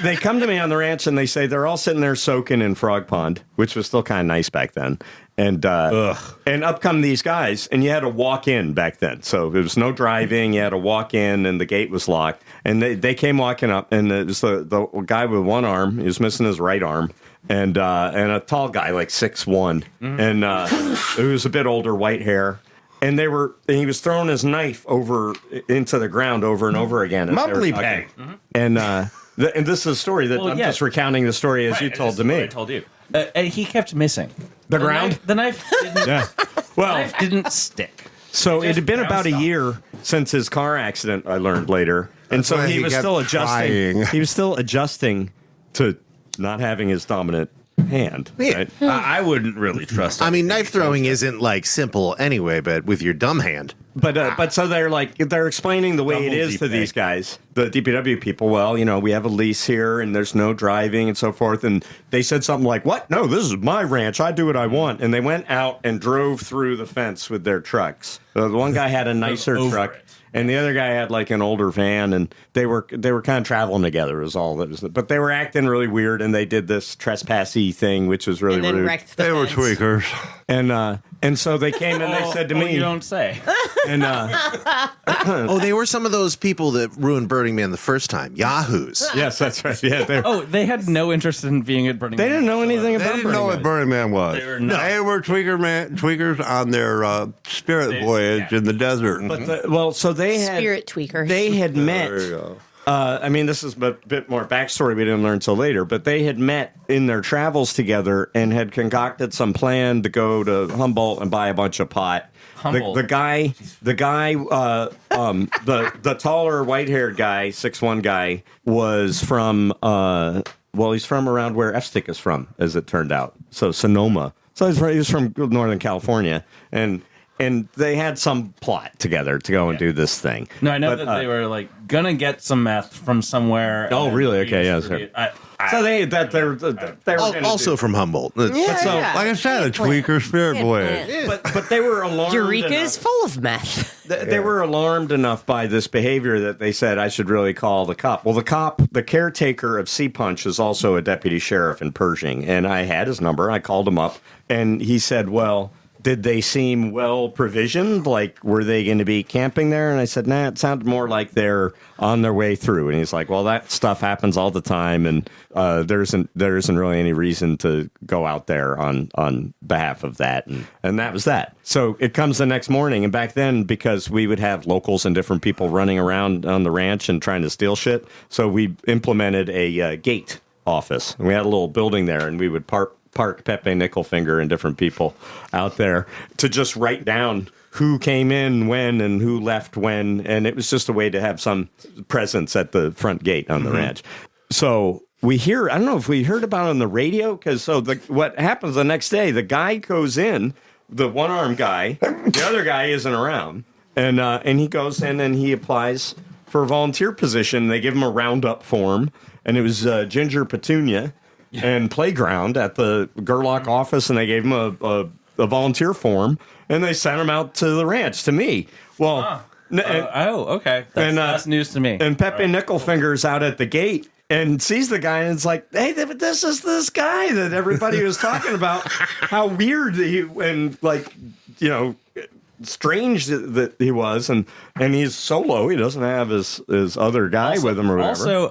they come to me on the ranch and they say they're all sitting there soaking in Frog Pond, which was still kind of nice back then. And up come these guys, and you had to walk in back then. So there was no driving. You had to walk in, and the gate was locked. And they came walking up, and it was the guy with one arm. He was missing his right arm. And a tall guy, like 6'1", and who was a bit older, white hair. And he was throwing his knife over into the ground over and over again. as they were
Mumbly
talking.
peg.
And and this is a story that I'm just recounting the story as you told to me.
I told you. He kept missing
The ground?
The knife didn't.
Yeah. Well,
knife didn't stick.
so it had been
Just
about a
bounced
year since his car accident, I learned later. And so
why
he
he
was
kept
still adjusting.
trying.
He was still adjusting to not having his dominant hand.
Yeah.
Right?
I wouldn't really trust
I mean,
anything
knife throwing isn't like simple anyway, but with your dumb hand.
But so they're explaining the way it
Double
is to
DP.
these guys, the DPW people. Well, we have a lease here, and there's no driving and so forth. And they said something like, "What? No, this is my ranch. I do what I want." And they went out and drove through the fence with their trucks. The one guy had a nicer
over
truck.
it.
And the other guy had like an older van, and they were kind of traveling together. Is all that was. But they were acting really weird, and they did this trespassy thing, which was really
And then
rude.
wrecked the
They were
fence.
tweakers.
And so they came and they said to me,
You don't say.
and
Oh, they were some of those people that ruined Burning Man the first time. Yahoos.
yes, that's right. Yeah, they
Oh, they had no interest in being at Burning
They
Man.
didn't know anything
They
about
didn't know
Burning
what
Man.
Burning Man was.
They were not.
They were tweakers on their spirit voyage in the desert.
But so they had
Spirit tweakers.
They had met.
There you go.
I mean, this is a bit more backstory we didn't learn until later, but they had met in their travels together and had concocted some plan to go to Humboldt and buy a bunch of pot.
Humboldt.
The guy, the taller white-haired guy, 6'1" guy, was from, he's from around where F-Stick is from, as it turned out. So Sonoma. So he was from Northern California, and they had some plot together to go and do this thing.
No, I know
But,
that they were like gonna get some meth from somewhere.
Oh,
and
really? Okay, yeah,
redistribute-
So they were gonna
Also
do-
from Humboldt.
so,
Like I said, a tweaker spirit voyage.
but they were alarmed.
Eureka
enough-
is full of meth.
They were alarmed enough by this behavior that they said I should really call the cop. Well, the caretaker of Sea Punch, is also a deputy sheriff in Pershing, and I had his number. I called him up, and he said, "Well, did they seem well provisioned? Like, were they going to be camping there? And I said, nah, it sounded more like they're on their way through. And he's like, well, that stuff happens all the time, and there isn't really any reason to go out there on behalf of that. And that was that. So it comes the next morning, and back then, because we would have locals and different people running around on the ranch and trying to steal shit, so we implemented a gate office. And we had a little building there, and we would park Pepe Nickelfinger and different people out there to just write down who came in when and who left when. And it was just a way to have some presence at the front gate on the ranch. So we hear, I don't know if we heard about it on the radio, because what happens the next day, the guy goes in, the one-armed guy, the other guy isn't around, and he goes in and he applies for a volunteer position. They give him a roundup form, and it was Ginger Petunia and Playground at the Gerlach office, and they gave him a volunteer form, and they sent him out to the ranch to me. Well,
okay. That's news to me.
And Pepe Nickelfinger's out at the gate and sees the guy, and it's like, hey, this is this guy that everybody was talking about. How weird strange that he was, and he's solo. He doesn't have his other guy with him or whatever.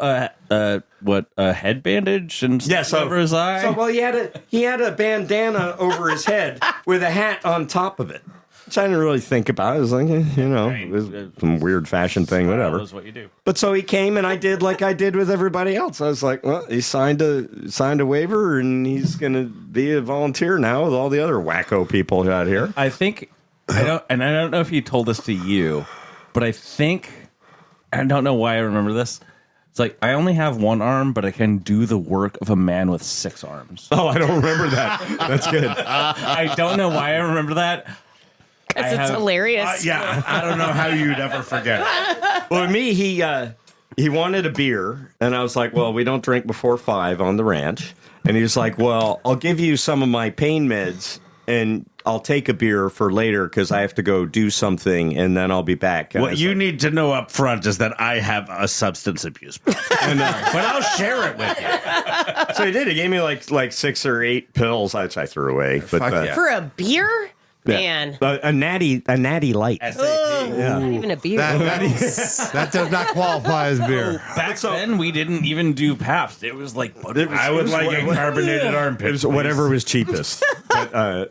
Also, a head bandage and stuff over his eye.
So he had a bandana over his head with a hat on top of it, which I didn't really think about. It was like, it was some weird fashion thing, whatever.
That's what you do.
But so he came, and I did like I did with everybody else. I was like, well, he signed a waiver, and he's going to be a volunteer now with all the other wacko people out here.
I think. I don't know if he told this to you, but I don't know why I remember this. It's like, I only have one arm, but I can do the work of a man with 6 arms.
Oh, I don't remember that. That's good.
I don't know why I remember that.
Because it's hilarious.
Yeah, I don't know how you'd ever forget it.
Well, me, he wanted a beer, and I was like, well, we don't drink before 5 on the ranch. And he was like, well, I'll give you some of my pain meds, and I'll take a beer for later because I have to go do something, and then I'll be back.
What you need to know up front is that I have a substance abuse problem. But I'll share it with you.
So he did. He gave me like 6 or 8 pills, which I threw away. But
For a beer? Man.
a natty light.
Not even a beer.
That does not qualify as beer.
Back then, we didn't even do Pabst. It was like
I would like a carbonated armpit.
It was whatever was cheapest.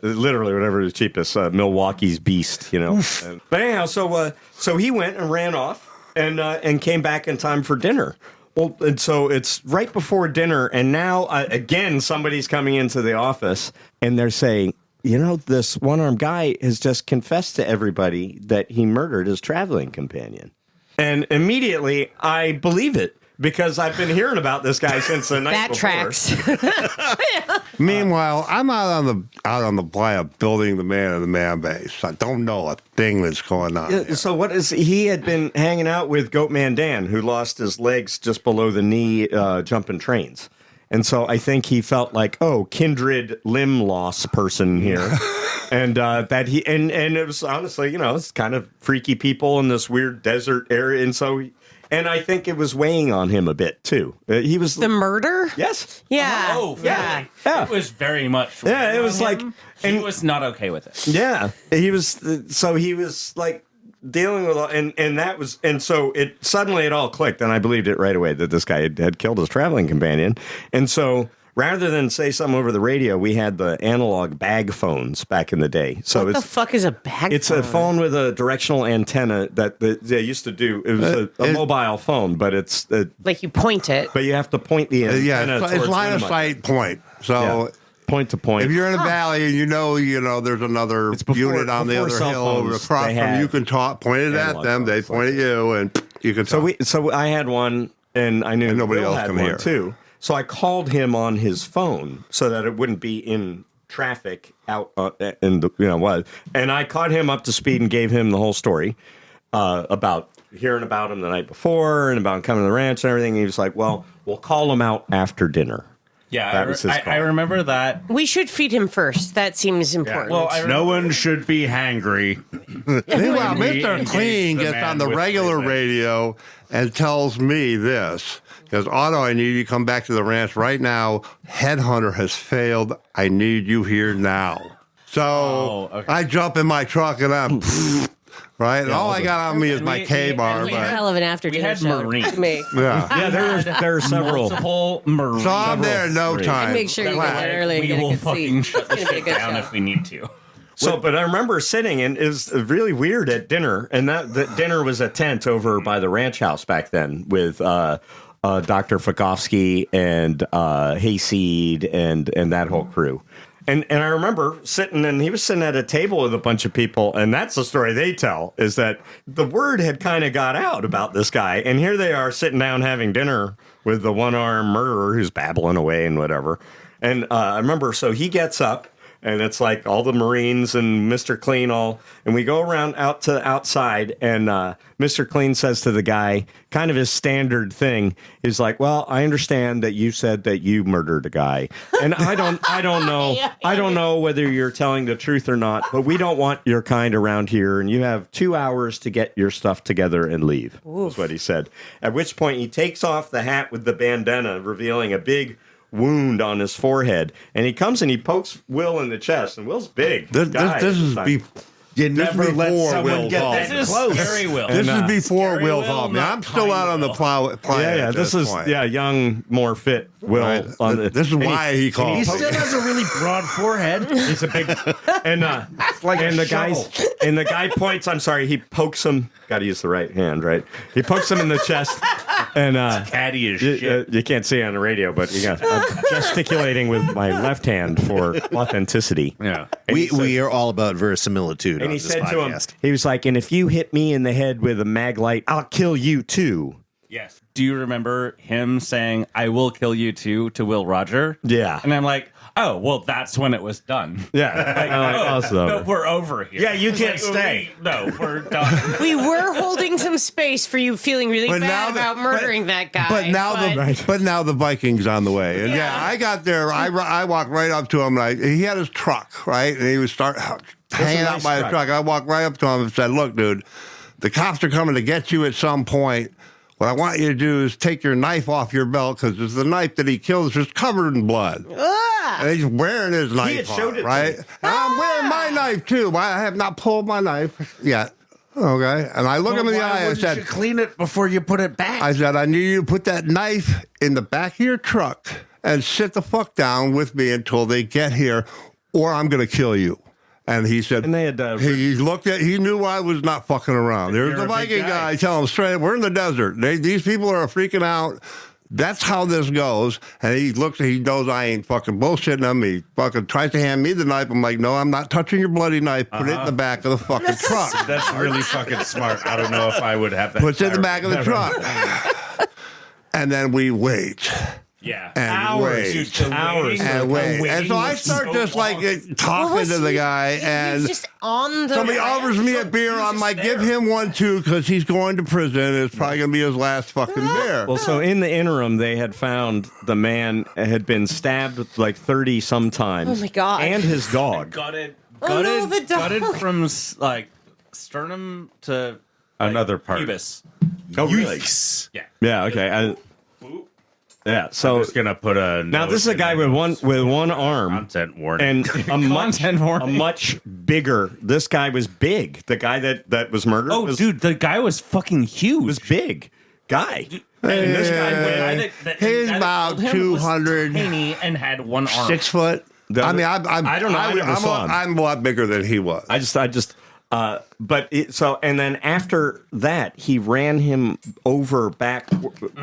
Literally whatever was cheapest. Milwaukee's Beast, But anyhow, so he went and ran off and came back in time for dinner. Well, and so it's right before dinner, and now again somebody's coming into the office, and they're saying, this one-armed guy has just confessed to everybody that he murdered his traveling companion. And immediately, I believe it, because I've been hearing about this guy since the night before.
That tracks.
Meanwhile, I'm out on the playa building the man in the man base. I don't know a thing that's going on.
Yeah, so he had been hanging out with Goatman Dan, who lost his legs just below the knee jumping trains. And so I think he felt like, kindred limb loss person here. And that he and it was honestly, it's kind of freaky people in this weird desert area. And so and I think it was weighing on him a bit too. He was
The murder?
Yes.
Yeah.
Oh,
yeah.
Yeah.
It was very much.
Yeah, it was
on
like
him. He was not okay with it.
Yeah. He was like dealing with and that was and so it suddenly it all clicked, and I believed it right away that this guy had killed his traveling companion. And so rather than say something over the radio, we had the analog bag phones back in the day. So
What the fuck is a bag
it's
phone?
a phone with a directional antenna that they used to do. It was a mobile phone, but it's
Like you point it.
but you have to point the antenna
it's
towards
line of
Winnemucca.
sight point. So
Yeah. Point to point.
if you're in a valley and you know there's another
It's before-
unit on the
before
other
cell
hill
phones,
across
they
from
had
you can point it at
analog
them. They
phones
point at you, and you can talk.
So I had one, and I knew
And nobody
Bill
else
had
can
one
hear.
too. So I called him on his phone so that it wouldn't be in traffic out in the what. And I caught him up to speed and gave him the whole story about hearing about him the night before and about coming to the ranch and everything. And he was like, "Well, we'll call him out after dinner."
Yeah,
That was his
I
call.
remember that.
We should feed him first. That seems important.
Well, I
No one should be hangry.
Meanwhile,
We
Mr.
engage
Clean
the
gets
man
on the
with
regular
everything.
radio and tells me this. Because, Otto, I need you to come back to the ranch right now. Headhunter has failed. I need you here now. So
okay.
I jump in my truck and I'm right. And all I got on me is my K-bar.
It's a
But
hell of an after
We
dinner
had
show
Marines.
to me.
yeah.
Yeah, there are several.
Multiple Marines.
So I'm there in no time.
Make sure you get there early and
We
get a
will
good
fucking
seat.
shut the
It's gonna be a
shit
good
down
show.
if we need to.
So, but I remember sitting, and it was really weird at dinner. And the dinner was a tent over by the ranch house back then with Dr. Fakofsky and Hayseed and that whole crew. And I remember sitting, and he was sitting at a table with a bunch of people, and that's the story they tell, is that the word had kind of got out about this guy. And here they are sitting down having dinner with the one-armed murderer who's babbling away and whatever. And I remember, so he gets up, and it's like all the Marines and Mr. Clean and we go around out to the outside, and Mr. Clean says to the guy, kind of his standard thing, is like, well, I understand that you said that you murdered a guy. And I don't know. I don't know whether you're telling the truth or not, but we don't want your kind around here, and you have 2 hours to get your stuff together and leave, is what he said. At which point he takes off the hat with the bandana, revealing a big wound on his forehead, and he comes and he pokes Will in the chest, and Will's big.
This is
You never let
before
someone
Will's
get
off.
that
This is
close.
scary Will.
This is before
Scary
Will's
Will,
off. Man,
not
I'm still out on the
kind
planet.
Yeah,
at
this is
point.
young, more fit Will.
Right.
On the,
This is why he
He
called.
still has a really broad forehead.
He's a big and
like
and
a
the guy points. I'm sorry, he pokes him. Got to use the right hand, right? He pokes him in the chest, and
Catty as shit.
you can't see it on the radio, but I'm gesticulating with my left hand for authenticity.
Yeah.
We are all about verisimilitude
And
on
he
this
said to him,
podcast.
he was like, "And if you hit me in the head with a mag light, I'll kill you too."
Yes. Do you remember him saying, "I will kill you too" to Will Roger?
Yeah.
And I'm like, oh, well, that's when it was done.
Yeah,
No, we're over here.
Yeah, you
It's
can't stay.
No, we're done.
We were holding some space for you feeling really
But now
bad
the-
about murdering that guy.
But now the Vikings on the way, and yeah, I got there. I walked right up to him. And he had his truck right, and he was hanging out
nice
by his truck. I walked right up to him and said, "Look, dude, the cops are coming to get you at some point. What I want you to do is take your knife off your belt, because it's the knife that he killed is just covered in blood." And he's wearing his knife
had showed
on,
it to
right?
me.
And I'm wearing my knife too. But I have not pulled my knife yet. Okay, and I look him in the eye and said,
you clean it before you put it back?
I said, "I need you to put that knife in the back of your truck and sit the fuck down with me until they get here, or I'm going to kill you." And he said,
And they had,
he looked at, he knew I was not fucking around. There's
You're
the
a big
Viking
guy.
guy. Tell him straight, we're in the desert. These people are freaking out. That's how this goes. And he looks, he knows I ain't fucking bullshitting him. He fucking tries to hand me the knife. I'm like, "No, I'm not touching your bloody knife. Put it in the back of the fucking truck."
That's really fucking smart. I don't know if I would have that.
Puts it in the back of the truck. And then we wait.
Yeah.
And
Hours.
wait.
Dude,
Hours.
And wait. And so I start just like talking to the guy,
He
and
was just on the
somebody offers me a beer. I'm like, "Give him one too, because he's going to prison. It's probably going to be his last fucking beer."
Well, so in the interim, they had found the man had been stabbed like 30 some times.
Oh, my God.
And his dog.
Gutted.
Oh, no, the dog.
Gutted from like sternum to
Another part.
pubis.
Oh, really?
Yeah.
Yeah. Okay. Yeah. So
Just gonna put a
now
note
this is a
in
guy
there.
with one arm
Content warning.
and
Content
a
warning.
much bigger. This guy was big. The guy that was murdered.
Oh,
was,
dude, the guy was fucking huge.
was big guy.
And this guy
Hey,
went.
he's about 200.
Tiny and had one arm.
6 foot.
The-
I mean,
I don't know. I never saw him.
I'm a lot bigger than he was.
But and then after that, he ran him over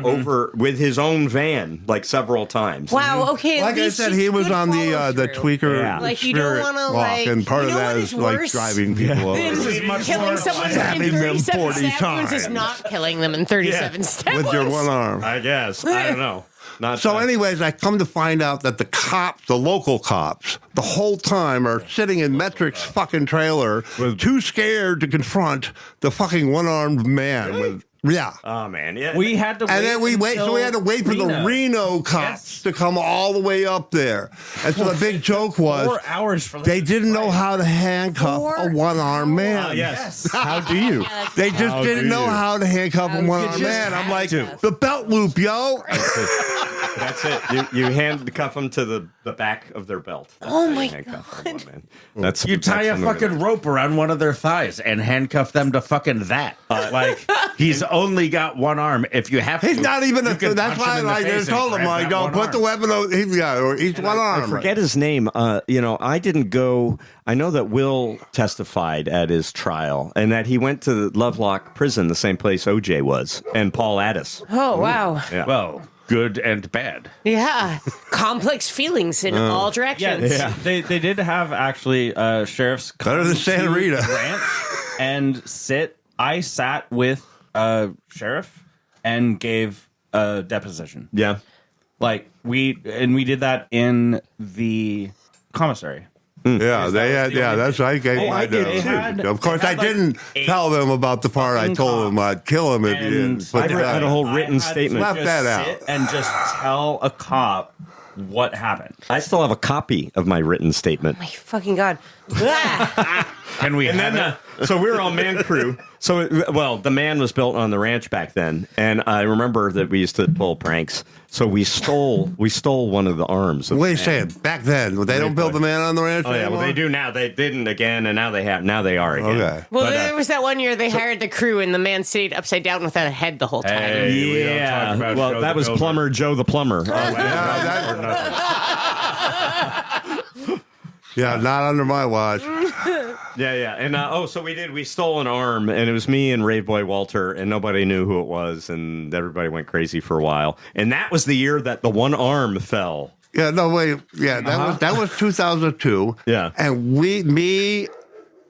over with his own van like several times.
Wow. Okay. at
Like I
least
said,
he's
he was
good
on the
follow-through.
tweaker
Yeah.
Like, you don't
spirit
wanna,
walk,
like,
and part
you
of
know
that
what
is
is
like
worse?
driving people over.
This is
much
killing
more
someone in
stabbing them
37
40
stab wounds is
times.
not killing them in 37 stab
with your
wounds.
one arm.
I guess I don't know. Not
So, anyways, I come to find out that the cops, the local cops, the whole time are sitting in Metric's fucking trailer, too scared to confront the fucking one-armed man with Yeah.
Oh man, yeah.
We had to,
And then we had to wait for the Reno cops to come all the way up there. And so the big joke was
4 hours for
they didn't know how to handcuff a one-armed man.
yes. How do you?
They just didn't know how to handcuff a one-armed man. I'm like, the belt loop, yo.
That's it. You handcuff them to the back of their belt. That's
Oh
how you
my
handcuff them, man. That's
You tie a
that's
fucking rope around one of their thighs and handcuff them to fucking that. Like he's only got one arm. If you have,
He's
to,
not even.
you can
That's
punch him
why
in the
I
face
just
and
told him,
grab
like,
that
don't
one
put the
arm.
weapon. He's one arm.
I forget his name. I didn't go. I know that Will testified at his trial, and that he went to Lovelock Prison, the same place OJ was, and Paul Addis.
Oh, wow.
Yeah.
Well, good and bad.
Yeah. Complex feelings in all directions.
Yeah, they did have actually sheriffs come
Better than Santa
to
Rita.
the ranch and sit. I sat with sheriff and gave a deposition.
Yeah.
Like we did that in the commissary.
Yeah, they had.
the
Yeah,
only-
that's right. I gave
Oh,
my
I did.
deposition.
They had-
Of course,
they
I
had, like,
didn't
8
tell them about the part I told them I'd kill him if you
And
didn't. But
I had a whole written
I had to
statement.
Slap
just
that out.
sit and just tell a cop what happened.
I still have a copy of my written statement.
My fucking God. Ah.
Can we
And
have
then,
it?
so we were all man crew. So, the man was built on the ranch back then, and I remember that we used to pull pranks. So we stole one of the arms. Of
Wait a
the man.
second. Back then, they don't build the man on the ranch
Oh yeah, well
anymore?
they do now. They didn't again, and now they have. Now they are again.
Okay.
Well,
But,
there was that one year they hired the crew and the man stayed upside down without a head the whole time.
Hey, we don't
Yeah.
talk about
Well,
Joe
that
the
was
Builder.
plumber Joe the plumber.
Yeah, that-
Or nothing.
yeah, not under my watch.
Yeah. And so we stole an arm, and it was me and Rave Boy Walter, and nobody knew who it was, and everybody went crazy for a while. And that was the year that the one arm fell.
Yeah, no, wait. Yeah, that was 2002.
Yeah.
And me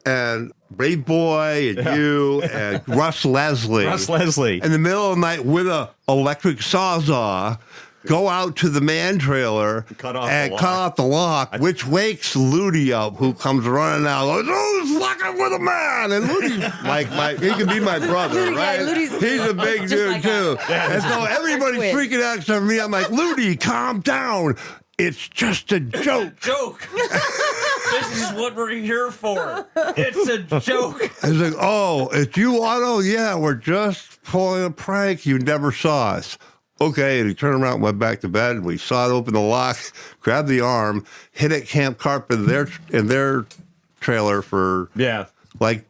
and Brave Boy and you and Russ Leslie. In the middle of the night with a electric sawzall, go out to the man trailer
Cut off
and
the
cut
lock.
off the lock, which wakes Ludi up, who comes running out. Goes, who's fucking with a man? And Ludi's he could be my brother,
Ludi, yeah,
right?
Ludi's
He's a big
just
dude
like
too. And so everybody's
twin.
freaking out except for me. I'm like, Ludi, calm down. It's just a joke.
Joke. This is what we're here for. It's a joke.
I was like, oh, it's you, Otto? Yeah, we're just pulling a prank. You never saw us. Okay, and he turned around and went back to bed. And we saw it open the lock, grabbed the arm, hid it Camp Carpet in their trailer for like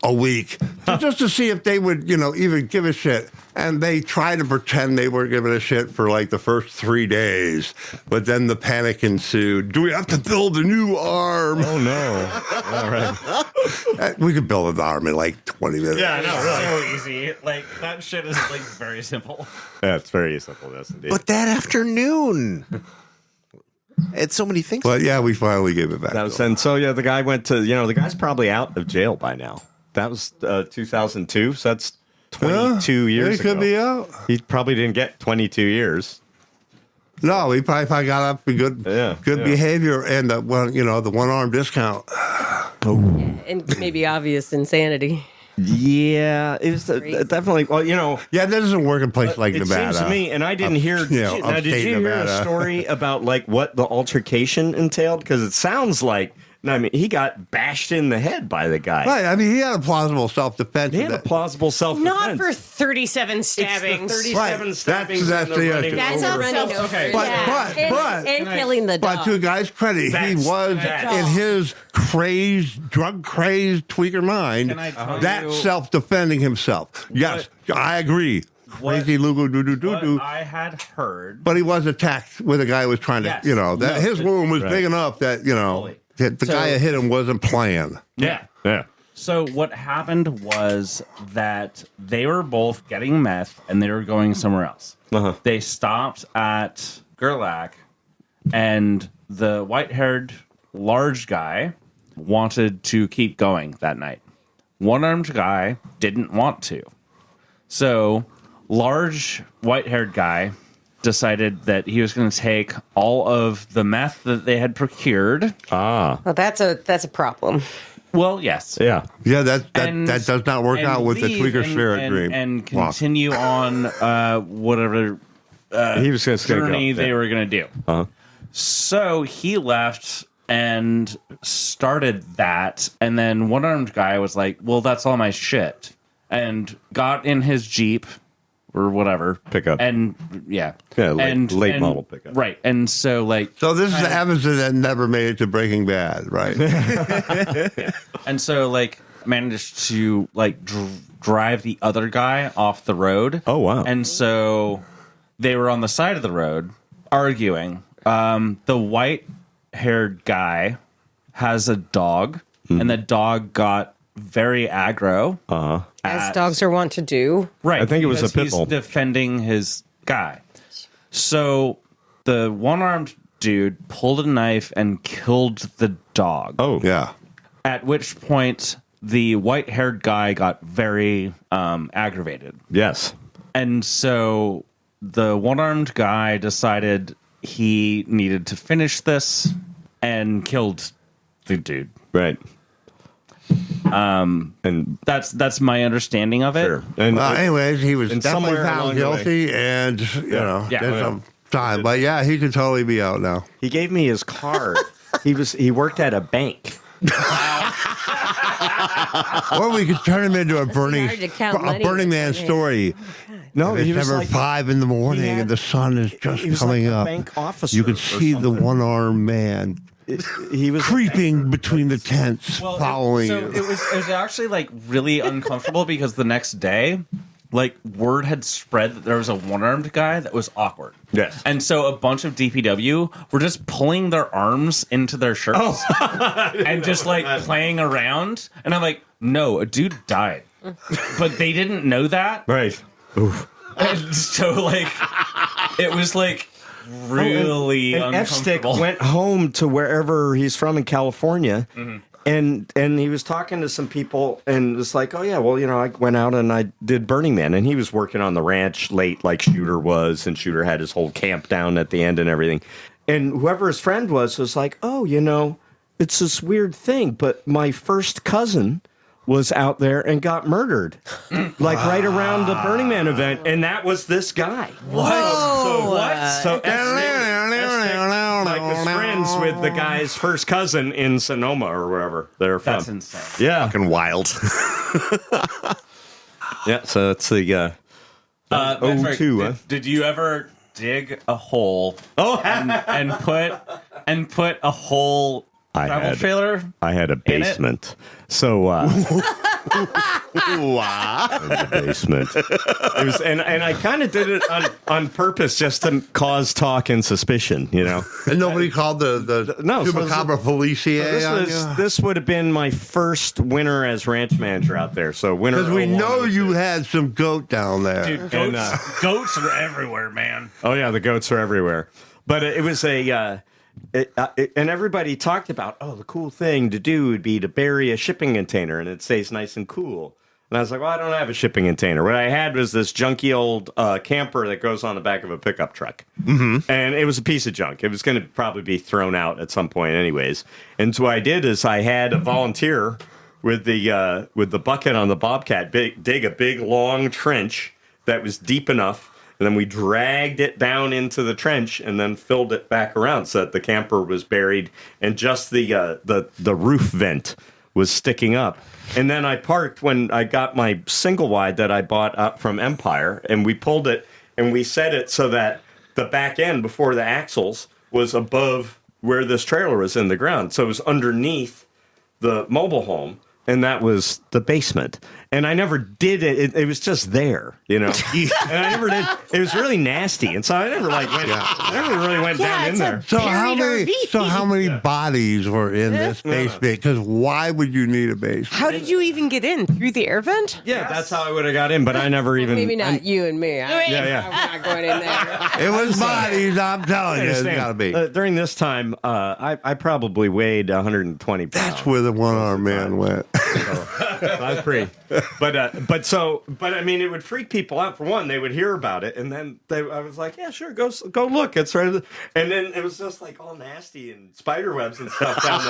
a week, just to see if they would, even give a shit. And they tried to pretend they weren't giving a shit for like the first 3 days, but then the panic ensued. Do we have to build a new arm?
Oh no! All right.
We could build an arm in like 20 minutes.
Yeah, no, really. So easy. Like that shit is like very simple.
Yeah, it's very simple. Yes, indeed.
But that afternoon, it's so many things.
But yeah, we finally gave it back.
That was, and so the guy went to the guy's probably out of jail by now. That was 2002, so that's 22 years
He could
ago.
be out.
He probably didn't get 22 years.
No, he probably got up for good behavior and the one arm discount.
And maybe obvious insanity.
Yeah, it was definitely. Well,
Yeah, that doesn't work in places like
it
Nevada.
seems to me, and I didn't hear. Now, did
upstate
you hear
Nevada.
a story about like what the altercation entailed? Because it sounds like. I mean, he got bashed in the head by the guy.
Right, I mean, he had a plausible self-defense.
He had a plausible self-defense.
Not for 37 stabbings.
It's the 37
Right.
stabbings.
That's
and the
the
running
issue.
That's
over.
also
Running over.
Okay.
But
And killing the dog.
But to a guy's credit, he
That's-
was
that's-
in his drug-crazed tweaker mind,
Can I tell
that
you-
self-defending himself. Yes, I agree. Crazy Lugo
What
doo-doo-doo-doo.
I had heard.
But he was attacked with a guy who was trying to,
Yes.
his wound was big enough that, that the guy that hit him wasn't playing.
Yeah.
Yeah.
So what happened was that they were both getting meth and they were going somewhere else.
Uh-huh.
They stopped at Gerlach, and the white-haired large guy wanted to keep going that night. One-armed guy didn't want to. So large white-haired guy decided that he was going to take all of the meth that they had procured.
Ah.
Well, that's a problem.
Well, yes.
Yeah.
Yeah, that
And-
does not work
and
out with the
leave
tweaker
and-
spirit
and,
dream.
and
Wow.
continue on whatever
He was going to
journey
go.
they were going to do.
Uh-huh.
So he left and started that, and then one-armed guy was like, well, that's all my shit, and got in his Jeep or whatever.
Pickup.
And yeah.
Yeah,
and
late model pickup.
Right. And so like
So this is the Evanston that never made it to Breaking Bad, right?
and so like managed to like drive the other guy off the road.
Oh, wow.
And so they were on the side of the road arguing. The white-haired guy has a dog, and the dog got very aggro.
As dogs are wont to do.
Right.
I think it was a
because
pit bull.
He's defending his guy. So the one-armed dude pulled a knife and killed the dog.
Oh,
Yeah.
At which point the white-haired guy got very aggravated.
yes.
And so the one-armed guy decided he needed to finish this and killed the dude.
Right. And
That's my understanding of it.
sure. And
Well, anyways, he was
and
definitely
somewhere
found
along the way-
guilty, and you know,
Yeah.
did some time. But yeah, he could totally be out now.
he gave me his card. He worked at a bank.
Or we could turn him into a Burning
hard to count money
Man
with one hand.
story.
No,
It's
he was
never
like
5 in the morning,
had-
and the sun is just
he was
coming
like a
up.
bank officer.
You could
or
see the
something.
one-armed man
He was
creeping between the tents, following
so
you.
it was actually like really uncomfortable because the next day, like word had spread that there was a one-armed guy that was awkward.
Yes.
And so a bunch of DPW were just pulling their arms into their shirts and just like playing around. And I'm like, no, a dude died. But they didn't know that.
right.
And so like it was like really
And F-Stick
uncomfortable.
went home to wherever he's from in California, and he was talking to some people, and it's like, oh yeah, well, you know, I went out and I did Burning Man, and he was working on the ranch late, like Shooter was, and Shooter had his whole camp down at the end and everything, and whoever his friend was like, oh, you know, it's this weird thing, but my first cousin was out there and got murdered, like right around the Burning Man event, and that was this guy.
So what?
So F-Stick, like was friends with the guy's first cousin in Sonoma or wherever they're from.
That's insane.
Yeah,
Fucking wild.
yeah. So it's the
Patrick,
02, huh?
did you ever dig a hole and put a whole
I
travel
had.
trailer?
I had a basement, so the basement. It was, and I kind of did it on purpose just to cause talk and suspicion, you know.
And nobody called the
No, so
Chupacabra Policia.
This would have been my first winter as ranch manager out there. So winter,
Because we
01,
know
02.
you had some goat down there.
Dude, goats,
And,
goats are everywhere, man.
Oh yeah, the goats are everywhere. But it was and everybody talked about, oh, the cool thing to do would be to bury a shipping container and it stays nice and cool. And I was like, well, I don't have a shipping container. What I had was this junky old camper that goes on the back of a pickup truck. Mm-hmm. And it was a piece of junk. It was going to probably be thrown out at some point anyways. And so what I did is I had a volunteer with the bucket on the Bobcat dig a big, long trench that was deep enough. And then we dragged it down into the trench and then filled it back around so that the camper was buried and just the roof vent was sticking up. And then I parked when I got my single wide that I bought up from Empire, and we pulled it and we set it so that the back end before the axles was above where this trailer was in the ground. So it was underneath the mobile home. And that was the basement. And I never did it. It was just there, you know. And I never did. It was really nasty. And so I never I never really went down in there.
So how
Buried
many
RV.
bodies were in this basement? Because why would you need a basement?
How did you even get in? Through the air vent?
Yeah, that's how I would have got in, but I never even.
Maybe not you and me.
Yeah.
I'm not going in there.
It was bodies, I'm telling you. It's
Understand.
got to be.
During this time, I probably weighed 120 pounds.
That's where the one-armed man went.
I was pretty. But I mean, it would freak people out. For one, they would hear about it, and then I was like, yeah, sure, go look. It's right. And then it was just like all nasty and spider webs and stuff down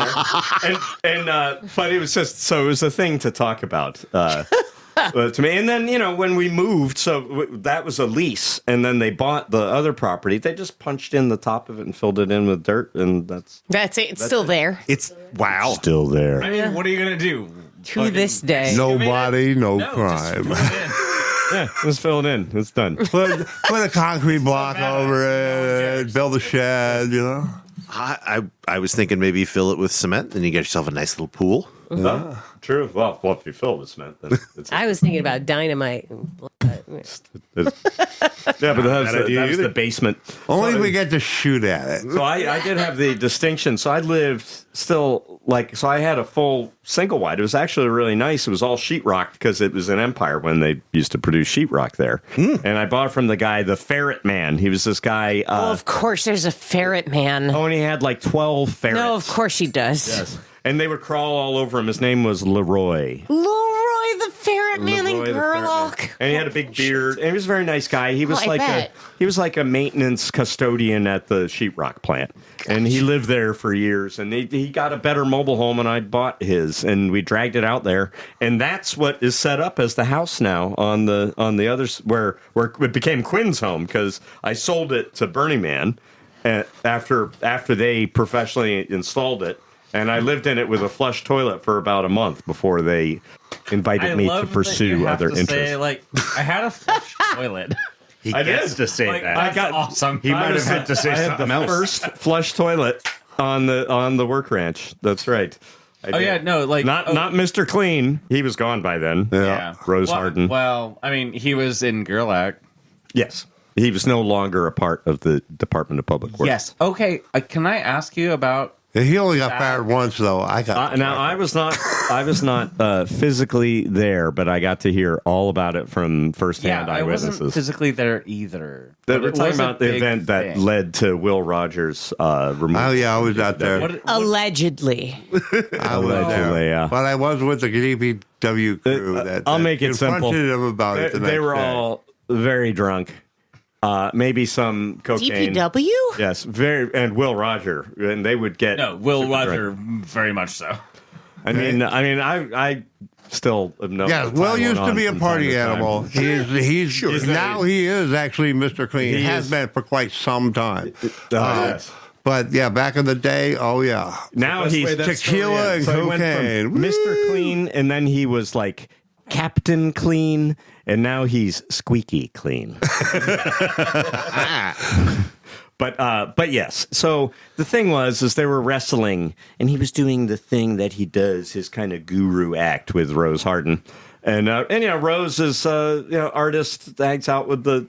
there. But it was just so it was a thing to talk about. To me, and then when we moved, so that was a lease, and then they bought the other property. They just punched in the top of it and filled it in with dirt, and that's
it. It's still there
It's wow.
still there.
I mean, what are you gonna do?
to this day.
Nobody, no
Just
crime.
fill it in.
Yeah, just fill it in. It's done.
Put a concrete block over it, build a shed,
I was thinking maybe fill it with cement, and you get yourself a nice little pool.
True. Well, if you fill it with cement, then it's
I was thinking about dynamite.
yeah, but that was the basement.
Only
So-
we get to shoot at it.
So I did have the distinction. So I lived still so I had a full single wide. It was actually really nice. It was all sheetrock because it was an Empire when they used to produce sheetrock there. And I bought it from the guy, the Ferret Man. He was this guy.
Oh, of course, there's a ferret man.
And he had like 12 ferrets.
No, of course he does.
Yes. And they would crawl all over him. His name was Leroy.
Leroy the ferret man in
Leroy the Ferret Man.
Gerlach.
And he had a big beard. And he was a very nice guy. He was
I bet.
he was like a maintenance custodian at the sheetrock plant. And he lived there for years. And he got a better mobile home, and I bought his. And we dragged it out there. And that's what is set up as the house now on the others where it became Quinn's home, because I sold it to Burning Man after they professionally installed it. And I lived in it with a flush toilet for about a month before they invited me to pursue other interests.
Say, like, I had a flush toilet.
He
I
gets
did.
to say
Like,
that.
that's
got-
awesome.
He might have had to say
I had
something
the
else.
first flush toilet on the work ranch. That's right. I
Oh
did.
yeah, no, like
Not Mr. Clean. He was gone by then.
yeah.
Rose
well,
Harden.
Well, I mean, he was in Gerlach.
Yes. He was no longer a part of the Department of Public Works.
Yes. Okay. Can I ask you about?
He only got fired once, though. I got
Now I was not physically there, but I got to hear all about it from firsthand
I wasn't
eyewitnesses.
physically there either.
We're
But it
talking
was a
about the
big
event that
thing.
led to Will Rogers' removal.
Oh, yeah, I was out there.
What,
Allegedly.
I was
Allegedly,
there.
yeah.
But I was with the KDPW crew.
I'll make it simple.
Confronted them about it the
They
next
were
day.
all very drunk. Maybe some cocaine.
DPW?
Yes, and Will Roger, and they would get
no, Will
super
Roger,
drunk.
very much so.
I still know.
Yeah, Will used to be a party animal. He is now he is actually Mr. Clean. He has been for quite some time.
Yes.
But yeah, back in the day, oh yeah,
Now he's
tequila and
So he went
cocaine.
from Mr. Clean, and then he was like Captain Clean, and now he's squeaky clean. But yes. So the thing was they were wrestling, and he was doing the thing that he does, his kind of guru act with Rose Harden. And Rose is artist that hangs out with the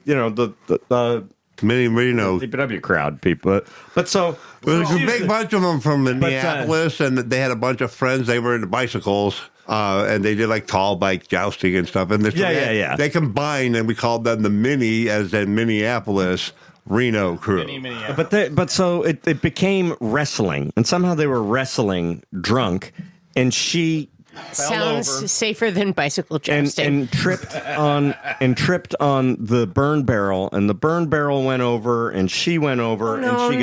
Mini Reno.
DPW crowd people. But so
There was a big bunch of them from Minneapolis, and they had a bunch of friends. They were into bicycles, and they did like tall bike jousting and stuff. And
Yeah.
They combined, and we called them the Mini, as in Minneapolis Reno crew.
But so it became wrestling, and somehow they were wrestling drunk, and she
Sounds safer than bicycle
and
jousting.
tripped on the burn barrel, and the burn barrel went over, and she went over, and she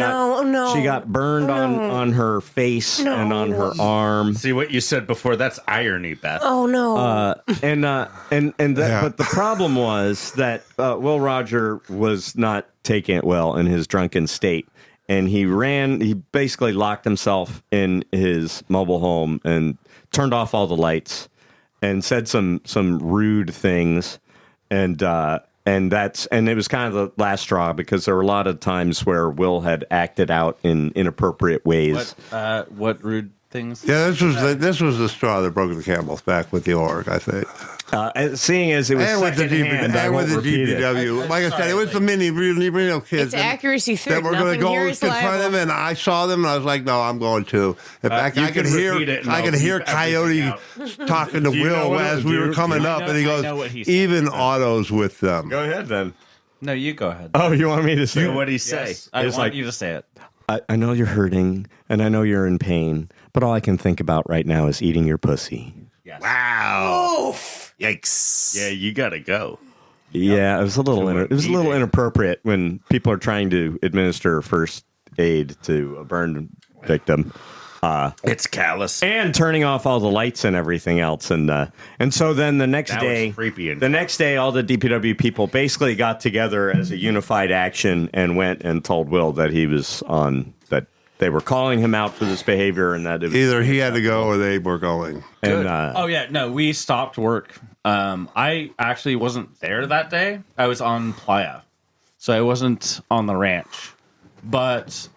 got burned on her face and on her arm.
See what you said before? That's irony, Beth.
Oh no.
But the problem was that Will Roger was not taking it well in his drunken state, and he basically locked himself in his mobile home and turned off all the lights and said some rude things, and it was kind of the last straw, because there were a lot of times where Will had acted out in inappropriate ways.
What rude things?
Yeah, this was the straw that broke the camel's back with the org, I think.
Seeing as it was
And with the
secondhand, I won't repeat it.
DPW. Like I said, it was the Mini Reno kids.
It's accuracy
that
third.
were going to
Nothing
go
here
in
is
front of
liable.
them, and I saw them, and I was like, "No, I'm going to." In fact,
You
I could
can
hear,
repeat it and
I could
I'll
hear
keep everything
Coyote talking to
you know
Will
what-
as
do
we
you-
were coming
do you
up,
know-
and he
I
goes,
know what he said.
"Even Otto's with them."
Go ahead, then.
No, you go ahead.
Oh, you want me to say?
What'd he say?
Yes, I
It's
want
like-
you to say it.
I know you're hurting, and I know you're in pain, but all I can think about right now is eating your pussy.
Yes.
Wow. Yikes.
Yeah, you got to go.
Yeah, it was a little inappropriate when people are trying to administer first aid to a burn victim.
It's callous.
And turning off all the lights and everything else, and so then the next
That
day,
was creepy.
the next day, all the DPW people basically got together as a unified action and went and told Will that he was on that they were calling him out for this behavior, and that it was,
Either he had to go or they were going.
and
Oh yeah, no, we stopped work. I actually wasn't there that day. I was on Playa, so I wasn't on the ranch, but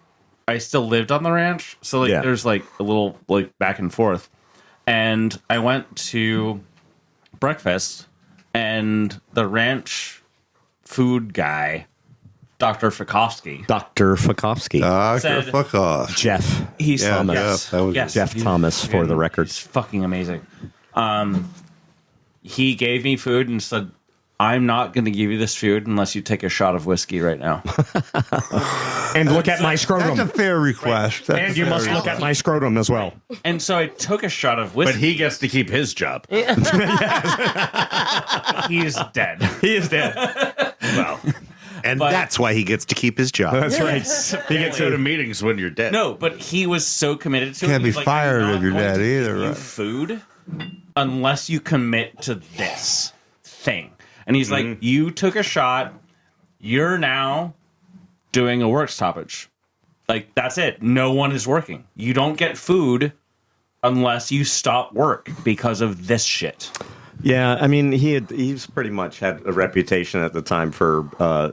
I still lived on the ranch. So like, there's like a little like back and forth, and I went to breakfast, and the ranch food guy, Dr. Fikowski,
Dr.
Fuck off.
Jeff,
he's
Yeah,
Thomas.
Jeff, that was
Yes.
Jeff Thomas for the record.
He's fucking amazing. He gave me food and said, I'm not going to give you this food unless you take a shot of whiskey right now.
And look at my
That's a
scrotum.
fair request. That's
And you
a
must
fair
look at my scrotum as well.
And so I took a shot of whiskey.
But he gets to keep his job.
He is dead.
He is dead.
Well,
And
But-
that's why he gets to keep his job.
That's right.
you get to go to meetings when you're dead.
No, but he was so committed to it.
Can't be
He's like,
fired
"I'm not
if you're
going
dead
to
either,
give you
right?"
food unless you commit to this thing. And he's like, you took a shot. You're now doing a work stoppage. Like, that's it. No one is working. You don't get food unless you stop work because of this shit.
Yeah, I mean, he's pretty much had a reputation at the time for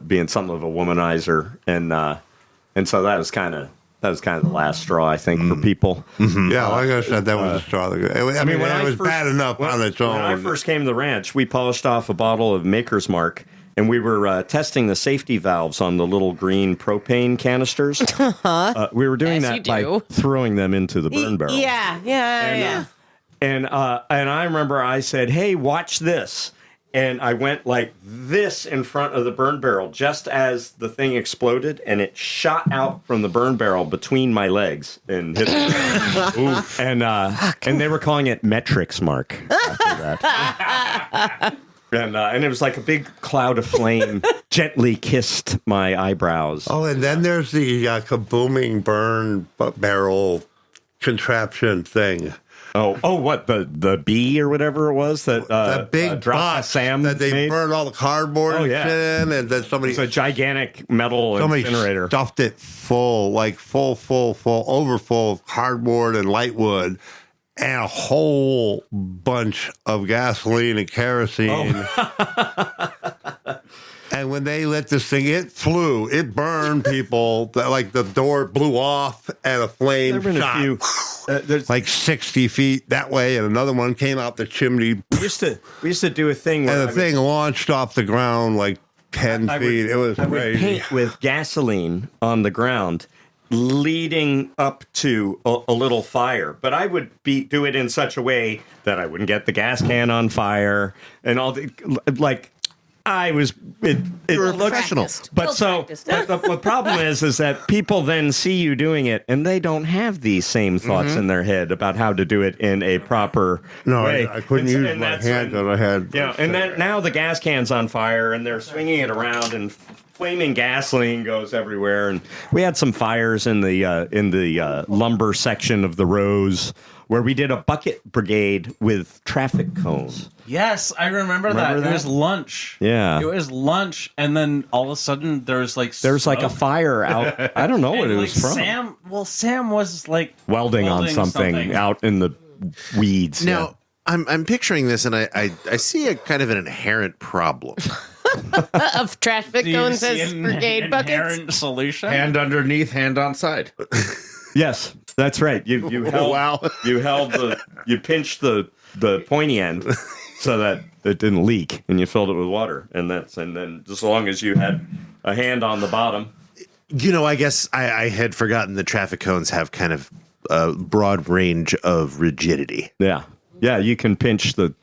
being something of a womanizer, and so that was kind of the last straw, I think, for people.
Yeah, like I said, that was a straw. I mean,
when
it
I
was
first-
bad enough on its own.
When I first came to the ranch, we polished off a bottle of Maker's Mark, and we were testing the safety valves on the little green propane canisters. We were doing
Yes, you
that by
do.
throwing them into the burn barrel.
Yeah.
And I remember I said, "Hey, watch this." And I went like this in front of the burn barrel just as the thing exploded, and it shot out from the burn barrel between my legs and hit the Oof. And they were calling it Metrics Mark after that. And it was like a big cloud of flame gently kissed my eyebrows.
Oh, and then there's the kabooming burn barrel contraption thing.
Oh, what the bee or whatever it was that
That big
Drop
box
Sam
that they
made?
burned all the cardboard
Oh,
and
yeah.
shit in, and then somebody
It's a gigantic metal incinerator.
stuffed it full, like full, overfull of cardboard and lightwood, and a whole bunch of gasoline and kerosene. And when they lit this thing, it flew. It burned people. Like the door blew off and a flame
There've been
shot
a few. There's
like 60 feet that way, and another one came out the chimney,
We used to do a thing where
and the thing launched off the ground like 10 feet. It was
I would
crazy.
paint with gasoline on the ground, leading up to a little fire. But I would do it in such a way that I wouldn't get the gas can on fire and all the like. I was. It
You're a
looked-
professional.
But the problem is that people then see you doing it, and they don't have these same thoughts in their head about how to do it in a proper
No,
way.
I couldn't
And-
use
and
my
that's
hand
when-
because I had.
Yeah, and then now the gas can's on fire, and they're swinging it around, and flaming gasoline goes everywhere. And we had some fires in the lumber section of the Rose, where we did a bucket brigade with traffic cones.
Yes, I remember that.
Remember
It
that?
was lunch.
Yeah.
It was lunch, and then all of a sudden there was like
There's like a
smoke.
fire out. I don't know what
And,
it
like,
was from.
Sam was like
Welding on something out in the weeds.
Now, I'm picturing this, and I see a kind of an inherent problem.
Of traffic
Do you
cones
see
as
an
brigade buckets.
inherent solution?
Hand underneath, hand on side.
Yes, that's right. You held, you pinched the pointy end so that it didn't leak, and you filled it with water, and then just as long as you had a hand on the bottom.
You know, I guess I had forgotten that traffic cones have kind of a broad range of rigidity.
Yeah, you can pinch the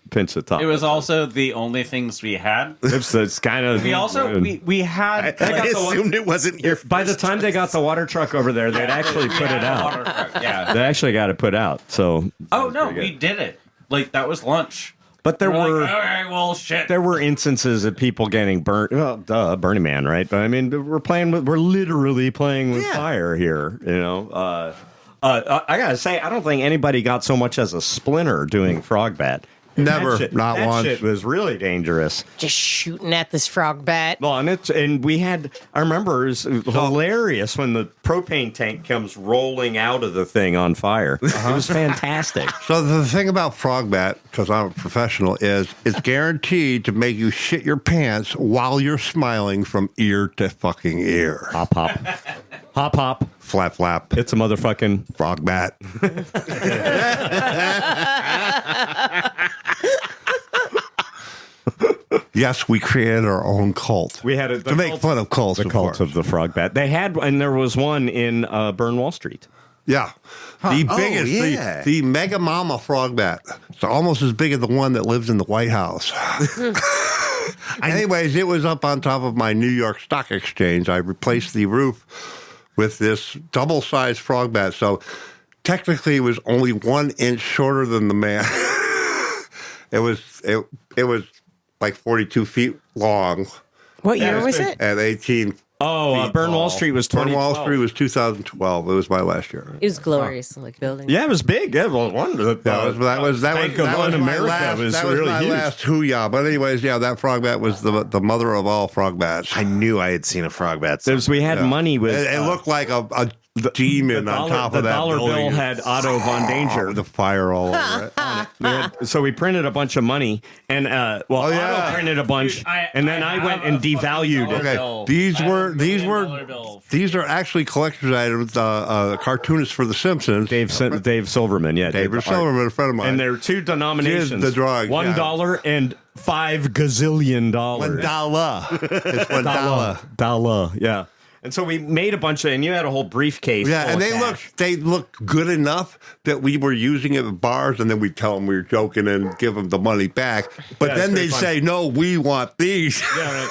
top.
It was also the only things we had.
It's kind of.
We also we had.
I assumed it wasn't your.
By the time they got the water truck over there, they'd actually put it out.
Yeah.
They actually got it put out. So.
Oh no, we did it. like that was lunch.
But there
We're
were
like, okay, well, shit.
there were instances of people getting burnt. Well, duh, Burning Man, right? But I mean, we're literally playing with fire here. You know, I gotta say, I don't think anybody got so much as a splinter doing frog bat.
Never, not
that
once.
Shit was really dangerous.
Just shooting at this frog bat.
Well, and we had. I remember it was hilarious when the propane tank comes rolling out of the thing on fire. It was fantastic.
So the thing about frog bat, because I'm a professional, is it's guaranteed to make you shit your pants while you're smiling from ear to fucking ear.
Hop, hop, hop, hop.
Flap, flap.
It's a motherfucking
Frog bat. Yes, we created our own cult.
We had
to make fun of cults.
The cult of the frog bat. They had, and there was one in Burnwall Street.
Yeah. The biggest,
yeah.
the Mega Mama frog bat. It's almost as big as the one that lives in the White House. Anyways, it was up on top of my New York Stock Exchange. I replaced the roof with this double-sized frog bat. So technically it was only 1 inch shorter than the man. It was like 42 feet long.
What year was it?
And 18
Oh, Burnwall Street was 2012.
Burnwall Street was 2012. It was my last year.
It was glorious, like building.
Yeah, it was big. Yeah, well,
That was
America
my last hoo-yah. But anyways, yeah, that frog bat was the mother of all frog bats.
I knew I had seen a frog bat.
We had money with.
It looked like a demon on top of that
dollar
building.
bill had Otto von Danger
with the fire all over it.
So we printed a bunch of money, and Otto printed a bunch, and then I went and devalued it.
Okay, these are actually collector's items. Cartoonists for The Simpsons.
Dave Silverman, yeah,
David Silverman, a friend of mine.
And there are two denominations:
the drugs,
$1 and $5 gazillion.
$1. It's $1.
Yeah. And so we made a bunch of, and you had a whole briefcase.
Yeah, and
cash.
they looked good enough that we were using it at bars, and then we'd tell them we were joking and give them the money back. But then they'd say, "No, we want these."
Yeah, right.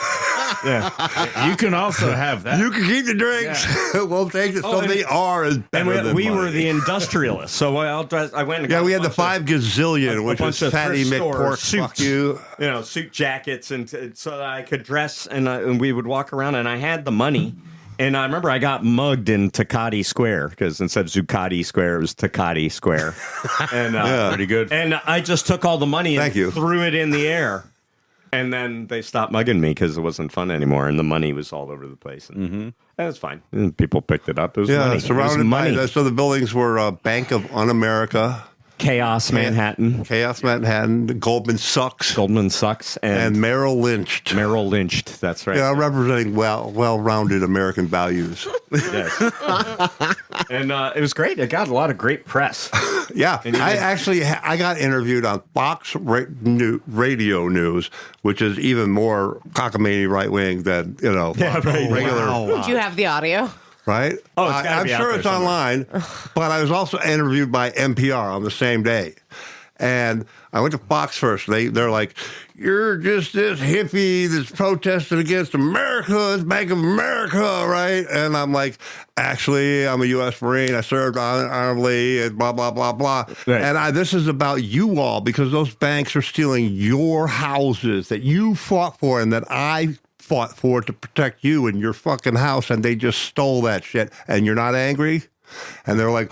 Yeah.
You can also have that.
You can keep the drinks. Yeah. We'll take it. So they are as better than
we
money.
were the industrialists. So I went and got
we had the 5 gazillion, which was Fatty McPork. Fuck you.
Suit jackets, and so that I could dress, and we would walk around, and I had the money. And I remember I got mugged in Tecate Square because instead of Zuccotti Square, it was Tecate Square. And
pretty good.
And I just took all the money and
Thank you.
threw it in the air. And then they stopped mugging me because it wasn't fun anymore, and the money was all over the place. And that's fine. And people picked it up. It was money.
Surrounded
it was money.
by so the buildings were Bank of Un-America,
Chaos Manhattan,
Goldman Sachs,
and
Merrill Lynch.
Merrill Lynched. That's right.
Yeah, representing well-rounded American values.
Yes. And it was great. It got a lot of great press.
Yeah, I got interviewed on Fox Radio News, which is even more cockamamie right wing than regular.
Did you have the audio?
Right?
Oh, it's gotta
I'm
be out
sure
there
it's
somewhere.
online, but I was also interviewed by NPR on the same day. And I went to Fox first. They're like, "You're just this hippie that's protesting against America. It's Bank of America, right?" And I'm like, "Actually, I'm a U.S. Marine. I served honorably, and blah, blah, blah, blah."
Right.
And this is about you all, because those banks are stealing your houses that you fought for and that I fought for to protect you and your fucking house, and they just stole that shit. And you're not angry? And they're like,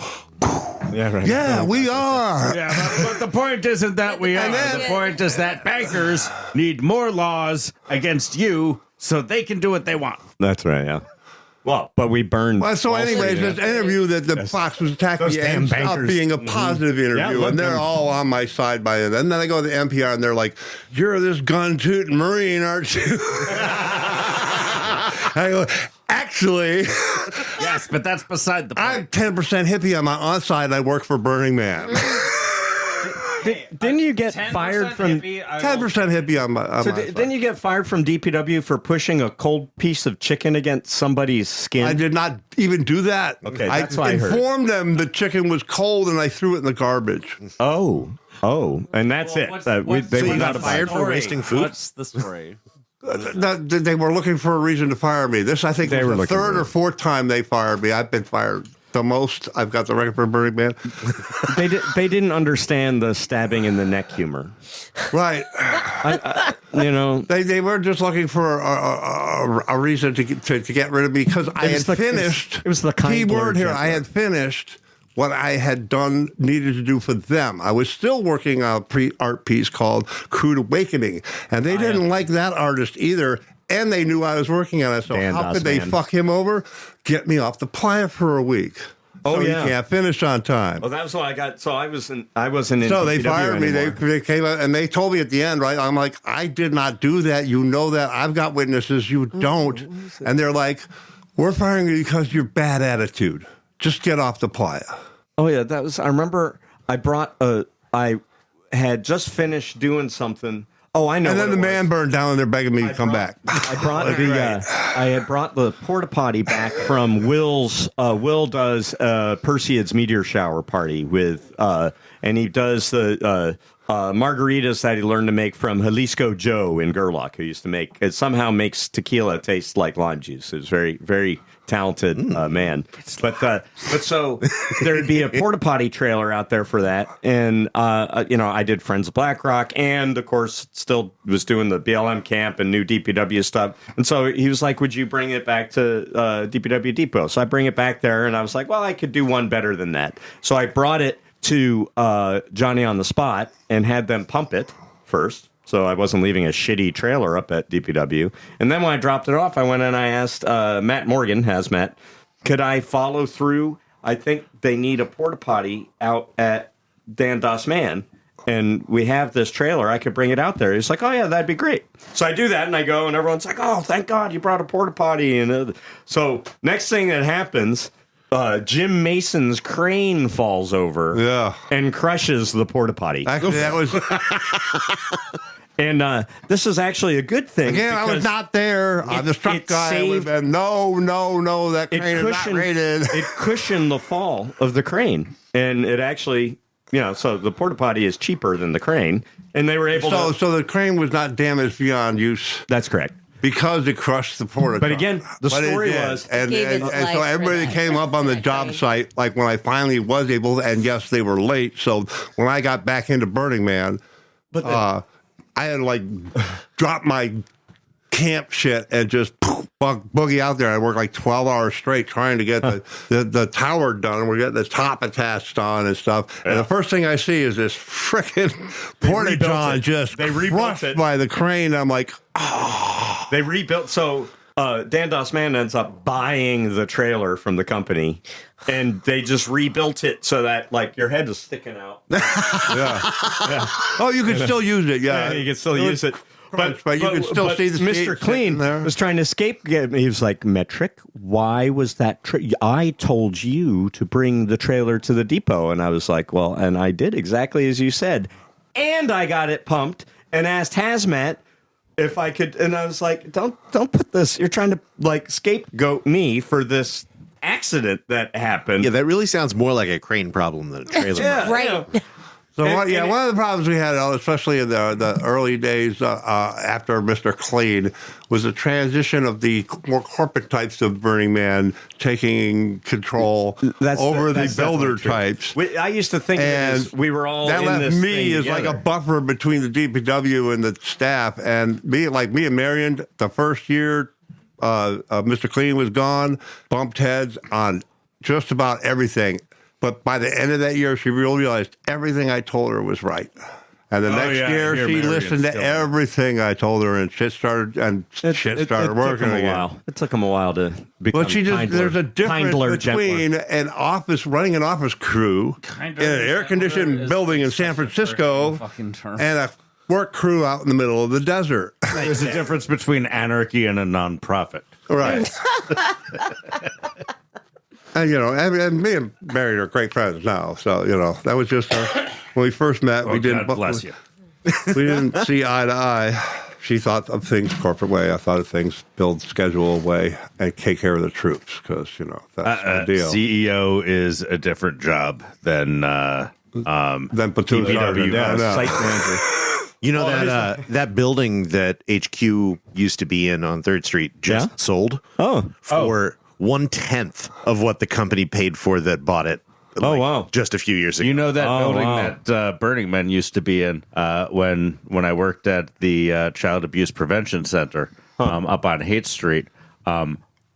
Yeah, right.
"Yeah, we are."
Yeah, but the point isn't that we are. The point is that bankers need more laws against you so they can do what they want.
That's right, yeah. Well, but we burned.
Well, so anyways, this interview that the Fox was attacking
Those
me
damn
ends up
bankers.
being a positive interview,
look,
and they're all on my side by it. And then I go to the NPR, and they're like, "You're this gun-tooting Marine, aren't you?" I go, "Actually,
Yes, but that's beside the point.
I'm 10% hippie on my on-side, and I work for Burning Man."
Didn't you get fired from?
10% hippie on my
So
side.
didn't you get fired from DPW for pushing a cold piece of chicken against somebody's skin?
I did not even do that.
Okay, that's what I heard.
informed them the chicken was cold, and I threw it in the garbage.
Oh, and that's it. They
you
went
got
out of
fired for
Story.
wasting food?
What's the story?
They were looking for a reason to fire me. This, I think,
They
was
were
the
looking
third
for
or fourth time they fired me. I've been fired the most. I've got the record for Burning Man.
They didn't understand the stabbing in the neck humor.
Right. They were just looking for a reason to get rid of me because I had finished.
It was the kind
key word here.
gentler.
I had finished what I had needed to do for them. I was still working on a pre-art piece called Crude Awakening, and they didn't like that artist either, and they knew I was working on it, so how could they fuck him over? Get me off the playa for a week. So you can't finish on time.
Well, that was what I got. So I wasn't in.
So they
DPW
fired me.
anymore.
They came out and they told me at the end, right? I'm like, I did not do that. You know that. I've got witnesses. You don't. And they're like, we're firing you because you're bad attitude. Just get off the playa.
Oh yeah, that was. I remember. I had just finished doing something. Oh, I know.
And then the man burned down, and they're begging me to come back.
I brought I had brought the porta potty back from Will's. Will does Perseids meteor shower party with, and he does the margaritas that he learned to make from Jalisco Joe in Gerlach, who used to make. It somehow makes tequila taste like lime juice. It was very, very talented man. But so there'd be a porta potty trailer out there for that, and I did Friends of BlackRock, and of course still was doing the BLM camp and new DPW stuff. And so he was like, "Would you bring it back to DPW Depot?" So I bring it back there, and I was like, "Well, I could do one better than that." So I brought it to Johnny on the Spot and had them pump it first. So I wasn't leaving a shitty trailer up at DPW. And then when I dropped it off, I went and I asked Matt Morgan, Hazmat, could I follow through? I think they need a porta potty out at Dan Das Man. And we have this trailer. I could bring it out there. He's like, oh, yeah, that'd be great. So I do that, and I go, and everyone's like, oh, thank God you brought a porta potty. And so next thing that happens, Jim Mason's crane falls over and crushes the porta potty.
Actually, that was...
And this is actually a good thing.
Again, I was not there. I'm the truck guy. And no, that crane is not rated.
It cushioned the fall of the crane. And it actually, so the porta potty is cheaper than the crane. And they were able to...
So the crane was not damaged beyond use.
That's correct.
Because it crushed the porta.
But again, the story was...
And so everybody that came up on the job site, like when I finally was able, and yes, they were late. So when I got back into Burning Man, I had to drop my camp shit and just boogie out there. I worked 12 hours straight trying to get the tower done. We're getting the top attached on and stuff. Yeah. And the first thing I see is this frickin' porta-john just crushed by the crane. I'm like, oh.
They rebuilt. So Dan Das Man ends up buying the trailer from the company, and they just rebuilt it so that your head is sticking out.
Yeah. Oh, you can still use it. Yeah,
you can still use it.
But you can still see the
Mr. Clean was trying to escape. He was like, Metric, why was that? I told you to bring the trailer to the depot. And I was like, well, and I did exactly as you said. And I got it pumped and asked Hazmat if I could. And I was like, don't put this. You're trying to scapegoat me for this accident that happened.
Yeah, that really sounds more like a crane problem than a trailer.
Yeah, right.
So one of the problems we had, especially in the early days after Mr. Clean, was the transition of the more corporate types of Burning Man taking control over the builder types.
I used to think we were all
that
in
left
this
me
thing
as
together.
like a buffer between the DPW and the staff, and me and Marion. The first year Mr. Clean was gone, bumped heads on just about everything. But by the end of that year, she really realized everything I told her was right. And the next year, she listened to everything I told her, and shit started working again.
It took him a while to become
there's a difference between running an office crew in an air-conditioned building in San Francisco and a work crew out in the middle of the desert.
There's a difference between anarchy and a nonprofit.
Right. And, and me and Mary are great friends now. So, that was just when we first met, we didn't.
God bless you.
We didn't see eye to eye. She thought of things corporate way. I thought of things build schedule way and take care of the troops because, that's the deal.
CEO is a different job than
platoon sergeant.
Site manager.
That building that HQ used to be in on 3rd Street just sold for 1/10 of what the company paid for that bought it.
Oh, wow.
Just a few years ago.
You know that building
wow.
that Burning Man used to be in when I worked at the Child Abuse Prevention Center up on Haight Street.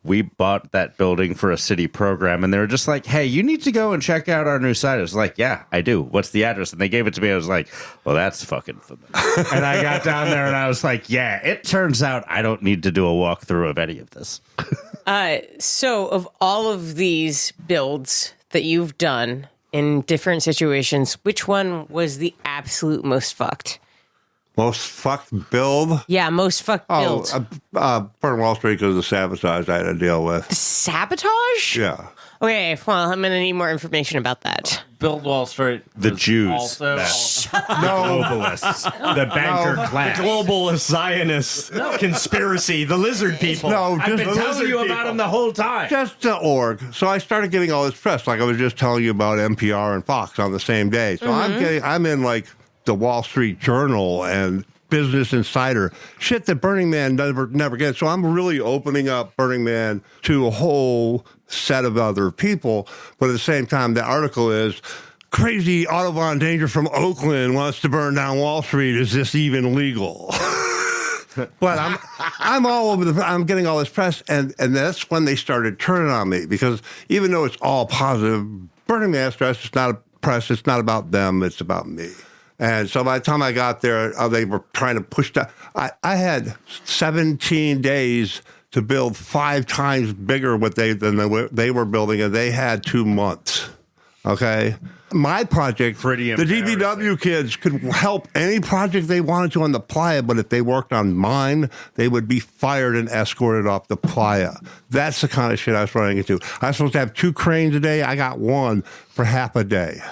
We bought that building for a city program, and they were just like, hey, you need to go and check out our new site. I was like, yeah, I do. What's the address? And they gave it to me. I was like, well, that's fucking familiar. And I got down there, and I was like, yeah, it turns out I don't need to do a walkthrough of any of this.
So, of all of these builds that you've done in different situations, which one was the absolute most fucked?
Most fucked build?
Yeah, most fucked build.
Burn Wall Street because of the sabotage I had to deal with.
Sabotage?
Yeah.
Okay, well, I'm going to need more information about that.
Build Wall Street.
The Jews.
Also,
Globalists. The banker class.
Globalist Zionist conspiracy, the lizard people.
No,
I've been
just
telling you about them the whole time.
just the org. So I started getting all this press, like I was just telling you about NPR and Fox on the same day. So I'm in like the Wall Street Journal and Business Insider, shit that Burning Man never gets. So I'm really opening up Burning Man to a whole set of other people. But at the same time, the article is crazy Otto Von Danger from Oakland wants to burn down Wall Street. Is this even legal? But I'm all over I'm getting all this press, and that's when they started turning on me, because even though it's all positive, Burning Man stress, it's not a press, it's not about them, it's about me. And so by the time I got there, they were trying to push that. I had 17 days to build 5 times bigger than they were building, and they had 2 months. Okay? My project,
Pretty
the
embarrassing.
DPW kids could help any project they wanted to on the playa, but if they worked on mine, they would be fired and escorted off the playa. That's the kind of shit I was running into. I was supposed to have 2 cranes a day. I got 1 for half a day,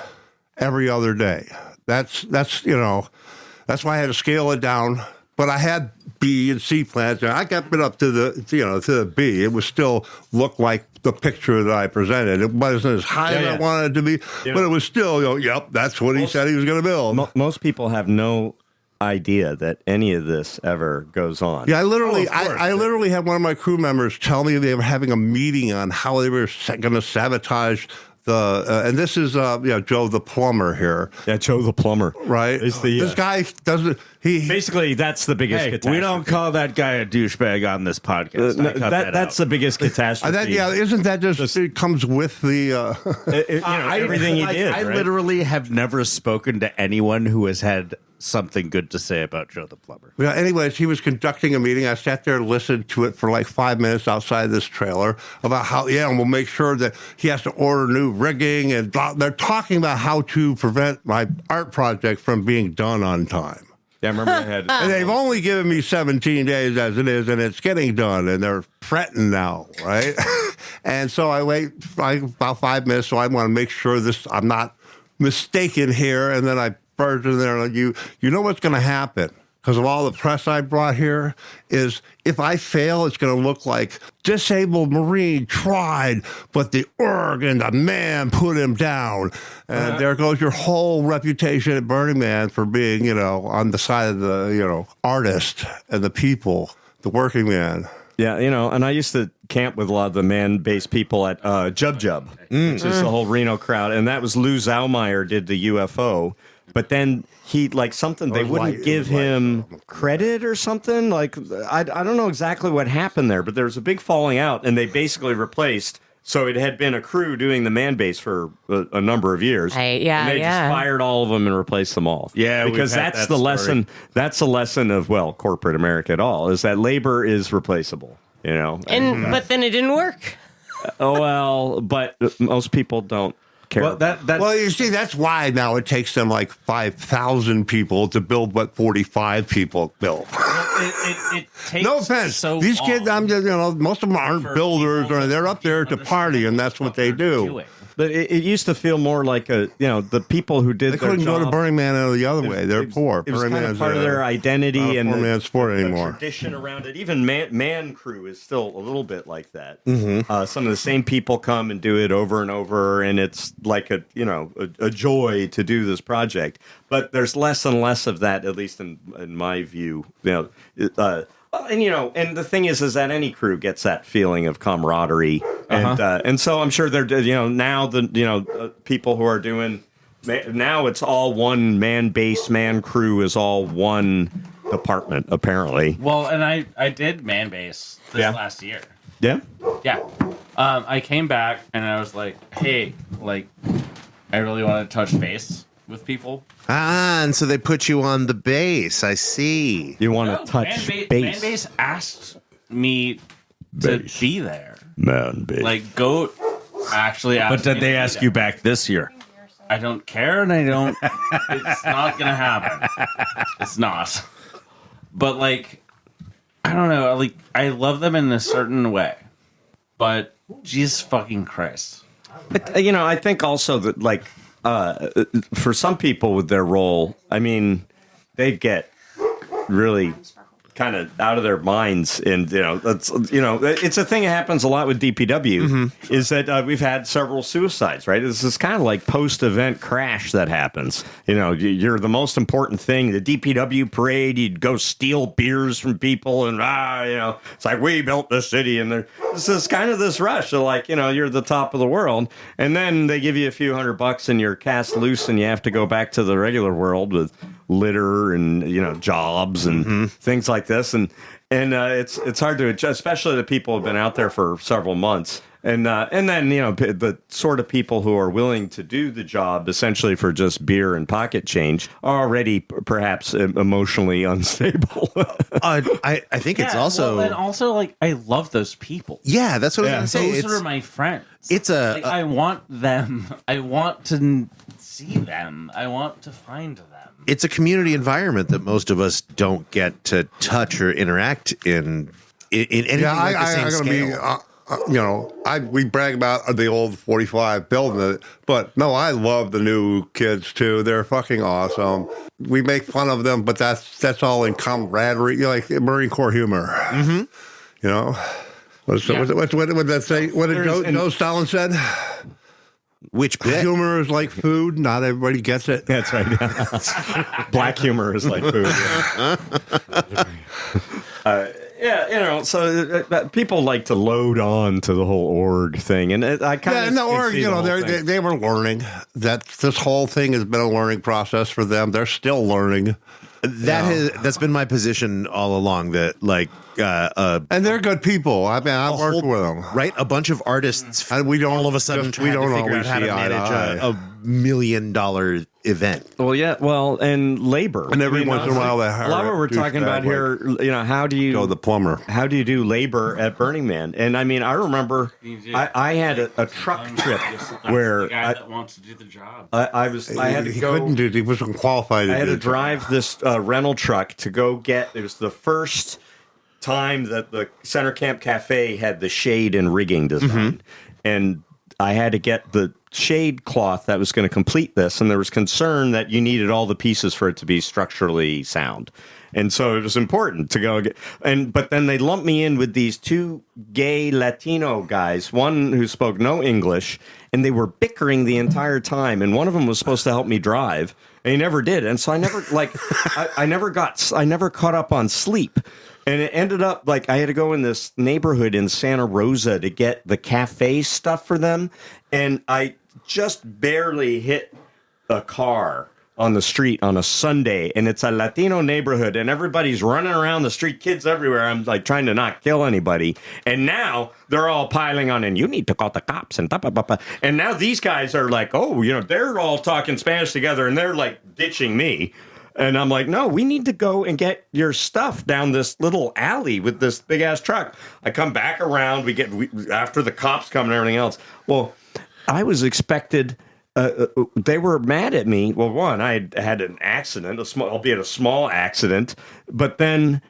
every other day. That's that's why I had to scale it down. But I had B and C plans, and I got it up to the B. It was still looked like the picture that I presented. It wasn't as high as I wanted it to be, but it was still, yep, that's what he said he was going to build.
Most people have no idea that any of this ever goes on.
Yeah, I literally had one of my crew members tell me they were having a meeting on how they were going to sabotage and this is Joe the plumber here.
Yeah, Joe the plumber.
Right? This guy doesn't.
Basically, that's the biggest catastrophe.
We don't call that guy a douchebag on this podcast.
That's the biggest catastrophe.
Isn't that just it comes with the
everything he did?
I
right?
literally have never spoken to anyone who has had something good to say about Joe the plumber.
Yeah, anyways, he was conducting a meeting. I sat there and listened to it for like 5 minutes outside this trailer about how, and we'll make sure that he has to order new rigging. And they're talking about how to prevent my art project from being done on time.
Yeah, I remember I had.
And they've only given me 17 days as it is, and it's getting done, and they're fretting now, right? And so I wait about 5 minutes, so I want to make sure I'm not mistaken here, and then I burst in there like, you know what's going to happen? Because of all the press I brought here, is if I fail, it's going to look like disabled Marine tried, but the org and the man put him down. And there goes your whole reputation at Burning Man for being, on the side of the, artist and the people, the working man.
Yeah, and I used to camp with a lot of the man-based people at Jub Jub, which is the whole Reno crowd. And that was Lou Zaumeyer did the UFO. But then he, they wouldn't give him credit or something. I don't know exactly what happened there, but there was a big falling out, and they basically replaced. So it had been a crew doing the man base for a number of years. And they just fired all of them and replaced them all.
Yeah,
because that's the lesson. That's the lesson of, corporate America at all, is that labor is replaceable,
But then it didn't work.
But most people don't care.
Well, you see, that's why now it takes them like 5,000 people to build what 45 people built.
It takes
No offense. These kids, most of them aren't builders, or they're up there to party, and that's what they do.
But it used to feel more like the people who did
They couldn't go to Burning Man the other way. They're poor.
It was
Burning
kind of
Man's
part of their identity
not a
and
poor man's sport anymore.
Tradition around it. Even man crew is still a little bit like that. Some of the same people come and do it over and over, and it's like a joy to do this project. But there's less and less of that, at least in my view. Well, and and the thing is that any crew gets that feeling of camaraderie, and so I'm sure they're now the people who are doing now it's all one man base, man crew is all one department apparently.
Well, and I did man base this last year.
Yeah.
Yeah. I came back and I was like, hey, like, I really want to touch base with people.
And so they put you on the base. I see.
You want to touch base.
Man base asked me to be there.
Man base.
Like, Goat actually asked
But did
me
they
to be
ask
there.
you back this year?
I don't care, and I don't. It's not gonna happen. It's not. But like, I don't know. Like, I love them in a certain way, but Jesus fucking Christ.
But, I think also that like for some people with their role, I mean, they get really kind of out of their minds, and that's it's a thing that happens a lot with DPW is that we've had several suicides, right? This is kind of like post-event crash that happens. You're the most important thing. The DPW parade, you'd go steal beers from people, and it's like we built this city, and this is kind of this rush of like you're the top of the world, and then they give you a few $100 and you're cast loose, and you have to go back to the regular world with litter and jobs and things like this, and it's hard to adjust, especially the people who have been out there for several months, and then the sort of people who are willing to do the job essentially for just beer and pocket change are already perhaps emotionally unstable.
I think it's also
and also like I love those people.
yeah. That's what I was going to say.
Those are my friends.
It's
Like, I want them. I want to see them. I want to find them.
It's a community environment that most of us don't get to touch or interact in anything like the same scale.
We brag about the old 45 building it, but no, I love the new kids too. They're fucking awesome. We make fun of them, but that's all in camaraderie, like Marine Corps humor. What did that say? What did Joe Stalin said?
Which bit?
Humor is like food. Not everybody gets it.
That's right. Yeah. Black humor is like food. So people like to load on to the whole org thing, and I kind of
in the org, they were learning that this whole thing has been a learning process for them. They're still learning.
That's been my position all along. That like,
and they're good people. I mean, I worked with them.
Right, a bunch of artists.
And we don't
all of a sudden
we don't
to figure
always
out how to
see eye to
manage
eye.
a $1 million event.
Well, yeah, and labor.
And every once in a while, they
a lot of what we're talking about here, how do you
go the plumber?
How do you do labor at Burning Man? And I mean, I remember I had a truck trip where
the guy that wants to do the job.
I had to
He
go.
couldn't do. He wasn't qualified.
I had to
do
drive this rental truck to go get. It was the first time that the Center Camp Cafe had the shade and rigging design, and I had to get the shade cloth that was going to complete this, and there was concern that you needed all the pieces for it to be structurally sound. And so it was important to go get, but then they lumped me in with these two gay Latino guys, one who spoke no English, and they were bickering the entire time. And one of them was supposed to help me drive, and he never did. And so I never I never caught up on sleep. And it ended up like I had to go in this neighborhood in Santa Rosa to get the cafe stuff for them. And I just barely hit a car on the street on a Sunday, and it's a Latino neighborhood, and everybody's running around the street, kids everywhere. I'm like trying to not kill anybody. And now they're all piling on, and you need to call the cops, and blah, blah, blah, blah. And now these guys are like, they're all talking Spanish together, and they're like ditching me. And I'm like, no, we need to go and get your stuff down this little alley with this big ass truck. I come back around, after the cops come and everything else. Well, I was expected. They were mad at me. Well, one, I had an accident, albeit a small accident, but then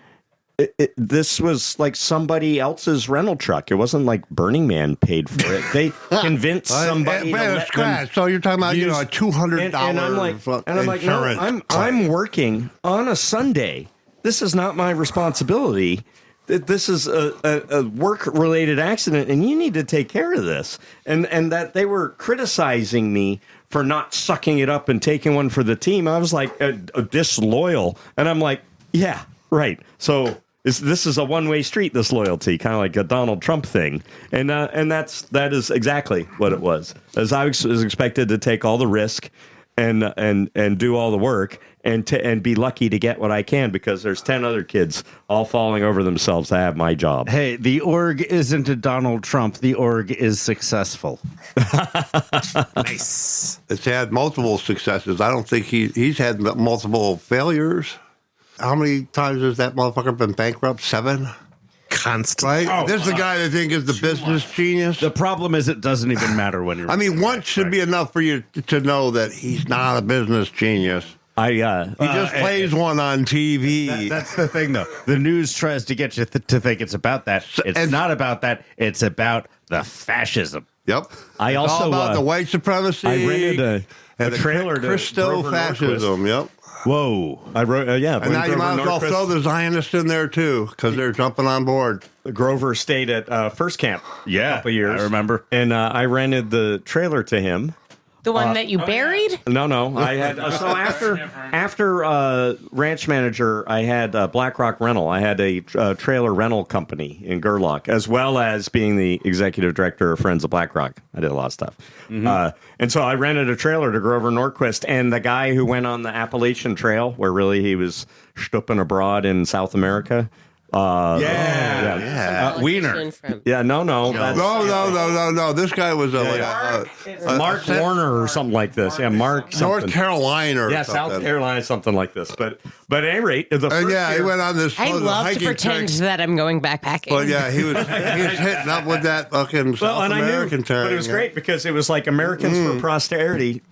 this was like somebody else's rental truck. It wasn't like Burning Man paid for it. They convinced somebody to let them.
So you're talking about
use,
a $200
and I'm like, no, I'm working on a Sunday. This is not my responsibility. This is a work-related accident, and you need to take care of this. And that they were criticizing me for not sucking it up and taking one for the team. I was like, disloyal. And I'm like, yeah, right. So this is a one-way street, this loyalty, kind of like a Donald Trump thing. And that is exactly what it was. As I was expected to take all the risk and do all the work and be lucky to get what I can, because there's 10 other kids all falling over themselves to have my job.
Hey, the org isn't a Donald Trump. The org is successful.
Nice.
It's had multiple successes. I don't think he's had multiple failures. How many times has that motherfucker been bankrupt? 7?
Constant.
Right?
Oh,
This is the guy that think is the business genius.
The problem is it doesn't even matter when you're.
I mean, once should be enough for you to know that he's not a business genius. He just plays one on TV.
That's the thing, though. The news tries to get you to think it's about that. It's not about that. It's about the fascism.
Yep.
I
It's
also
all about the white supremacy.
I rented
and
a trailer to
Christo
Grover
fascism. Yep.
Whoa.
I wrote,
And now you might as well throw the Zionists in there too, because they're jumping on board.
Grover stayed at First Camp a couple years.
I remember.
And I rented the trailer to him.
The one that you buried?
No. I had so after ranch manager, I had BlackRock Rental. I had a trailer rental company in Gerlach, as well as being the executive director of Friends of BlackRock. I did a lot of stuff, and so I rented a trailer to Grover Norquist, and the guy who went on the Appalachian Trail, where really he was stooping abroad in South America.
Wiener.
Yeah, no. that's-
No. This guy was
Mark Warner or something like this. Yeah, Mark something.
North Carolina. Or
South
something.
Carolina, something like this. But at any rate, the first
And he
year,
went on this.
I love to
hiking
pretend
trek.
that I'm going backpacking.
But yeah, he was hitting up with that fucking South
and
American term.
but it was great because it was like Americans for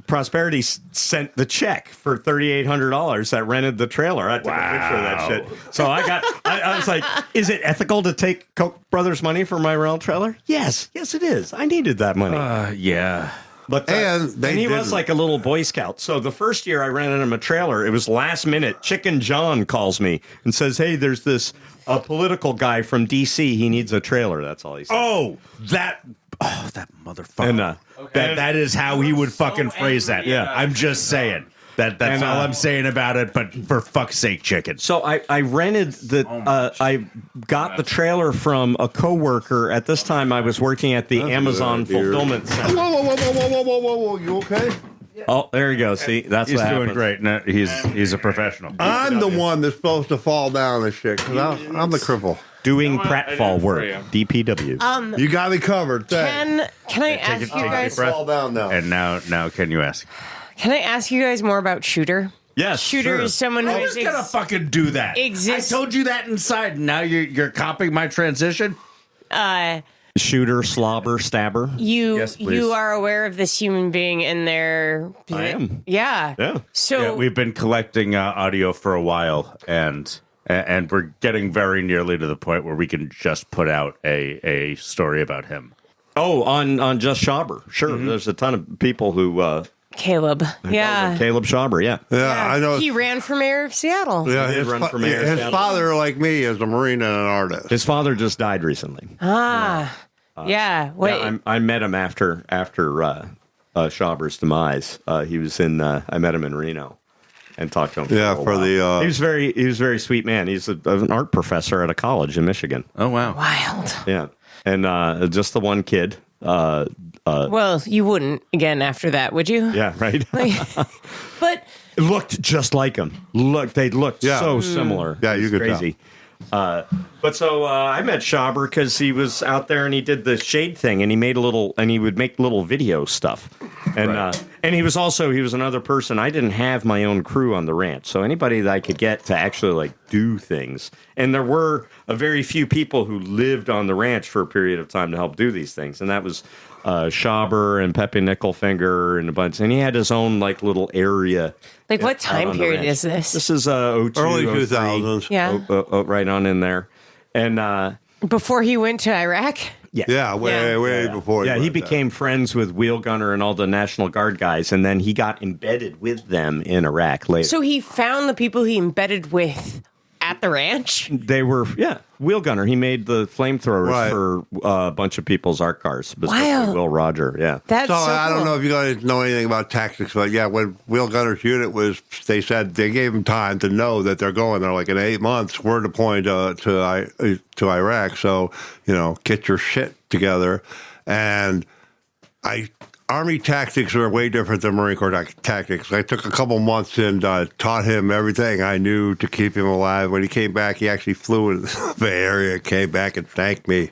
Prosperity sent the check for $3,800 that rented the trailer. I took a picture of that shit. So I was like, is it ethical to take Koch brothers money for my rental trailer? Yes, it is. I needed that money.
Yeah.
But
And
he was like a little Boy Scout. So the first year I rented him a trailer, it was last minute. Chicken John calls me and says, "Hey, there's this political guy from D.C. He needs a trailer." That's all he said.
That motherfucker.
And
that is how he would fucking phrase that.
Yeah.
I'm just saying. That's all I'm saying about it, but for fuck's sake, chicken.
So I rented I got the trailer from a coworker. At this time, I was working at the Amazon fulfillment center.
Whoa! You okay?
Oh, there you go. See, that's
He's
what
doing
happens.
great. No, he's a professional.
I'm the one that's supposed to fall down and shit. 'Cause I'm the cripple.
Doing pratfall work. DPW.
You got me covered. Thanks.
Can I ask you guys?
Fall down now.
And now, can you ask?
Can I ask you guys more about Shooter?
Yes,
Shooter
sure.
is someone
I
who
was
is
gonna fucking do that.
exists-
I told you that inside. Now you're copying my transition.
Shooter, slobber, stabber.
Yes, please.
you are aware of this human being in their.
I am.
Yeah.
Yeah.
So
Yeah, we've been collecting audio for a while, and we're getting very nearly to the point where we can just put out a story about him.
Oh, on Just Schaber. Sure. There's a ton of people who.
Caleb. Yeah.
Caleb Schaber, yeah.
Yeah, I know.
He ran for mayor of Seattle.
Yeah,
did
his,
run for mayor of
his
Seattle.
father, like me, is a Marine and an artist.
His father just died recently.
Yeah. Wait.
Yeah, I met him after Schaber's demise. He was in. I met him in Reno, and talked to him.
Yeah,
a
for
while.
the,
he was a very sweet man. He's an art professor at a college in Michigan.
Oh wow!
Wild.
Yeah, and just the one kid.
Well, you wouldn't again after that, would you?
Yeah, right.
But
It looked just like him. They looked
Yeah.
so similar.
Yeah, you
It was
could
crazy. But so I met Schaber because he was out there and he did the shade thing and he would make little video stuff. And and he was another person. I didn't have my own crew on the ranch, so anybody that I could get to actually like do things. And there were a very few people who lived on the ranch for a period of time to help do these things, and that was Schaber and Pepe Nickelfinger and a bunch. And he had his own like little area.
like, what
out
time
on the
period
ranch.
is this?
This is 02,
Early
03.
2000s.
Yeah.
Right on in there. And
Before he went to Iraq.
Yeah, way before.
he
went
became friends with Wheel Gunner and all the National Guard guys, and then he got embedded with them in Iraq later.
So he found the people he embedded with at the ranch?
They were, wheel gunner. He made the flamethrowers
Right.
for a bunch of people's art cars. Specifically
Wow.
Will Roger, yeah.
That's
So
so
I don't
cool.
know if you guys know anything about tactics, but yeah, when Wheel Gunner's unit was, they said they gave them time to know that they're going. They're like, in 8 months, we're deploying to Iraq. So, get your shit together. And Army tactics are way different than Marine Corps tactics. I took a couple months and taught him everything I knew to keep him alive. When he came back, he actually flew in the Bay Area, came back and thanked me.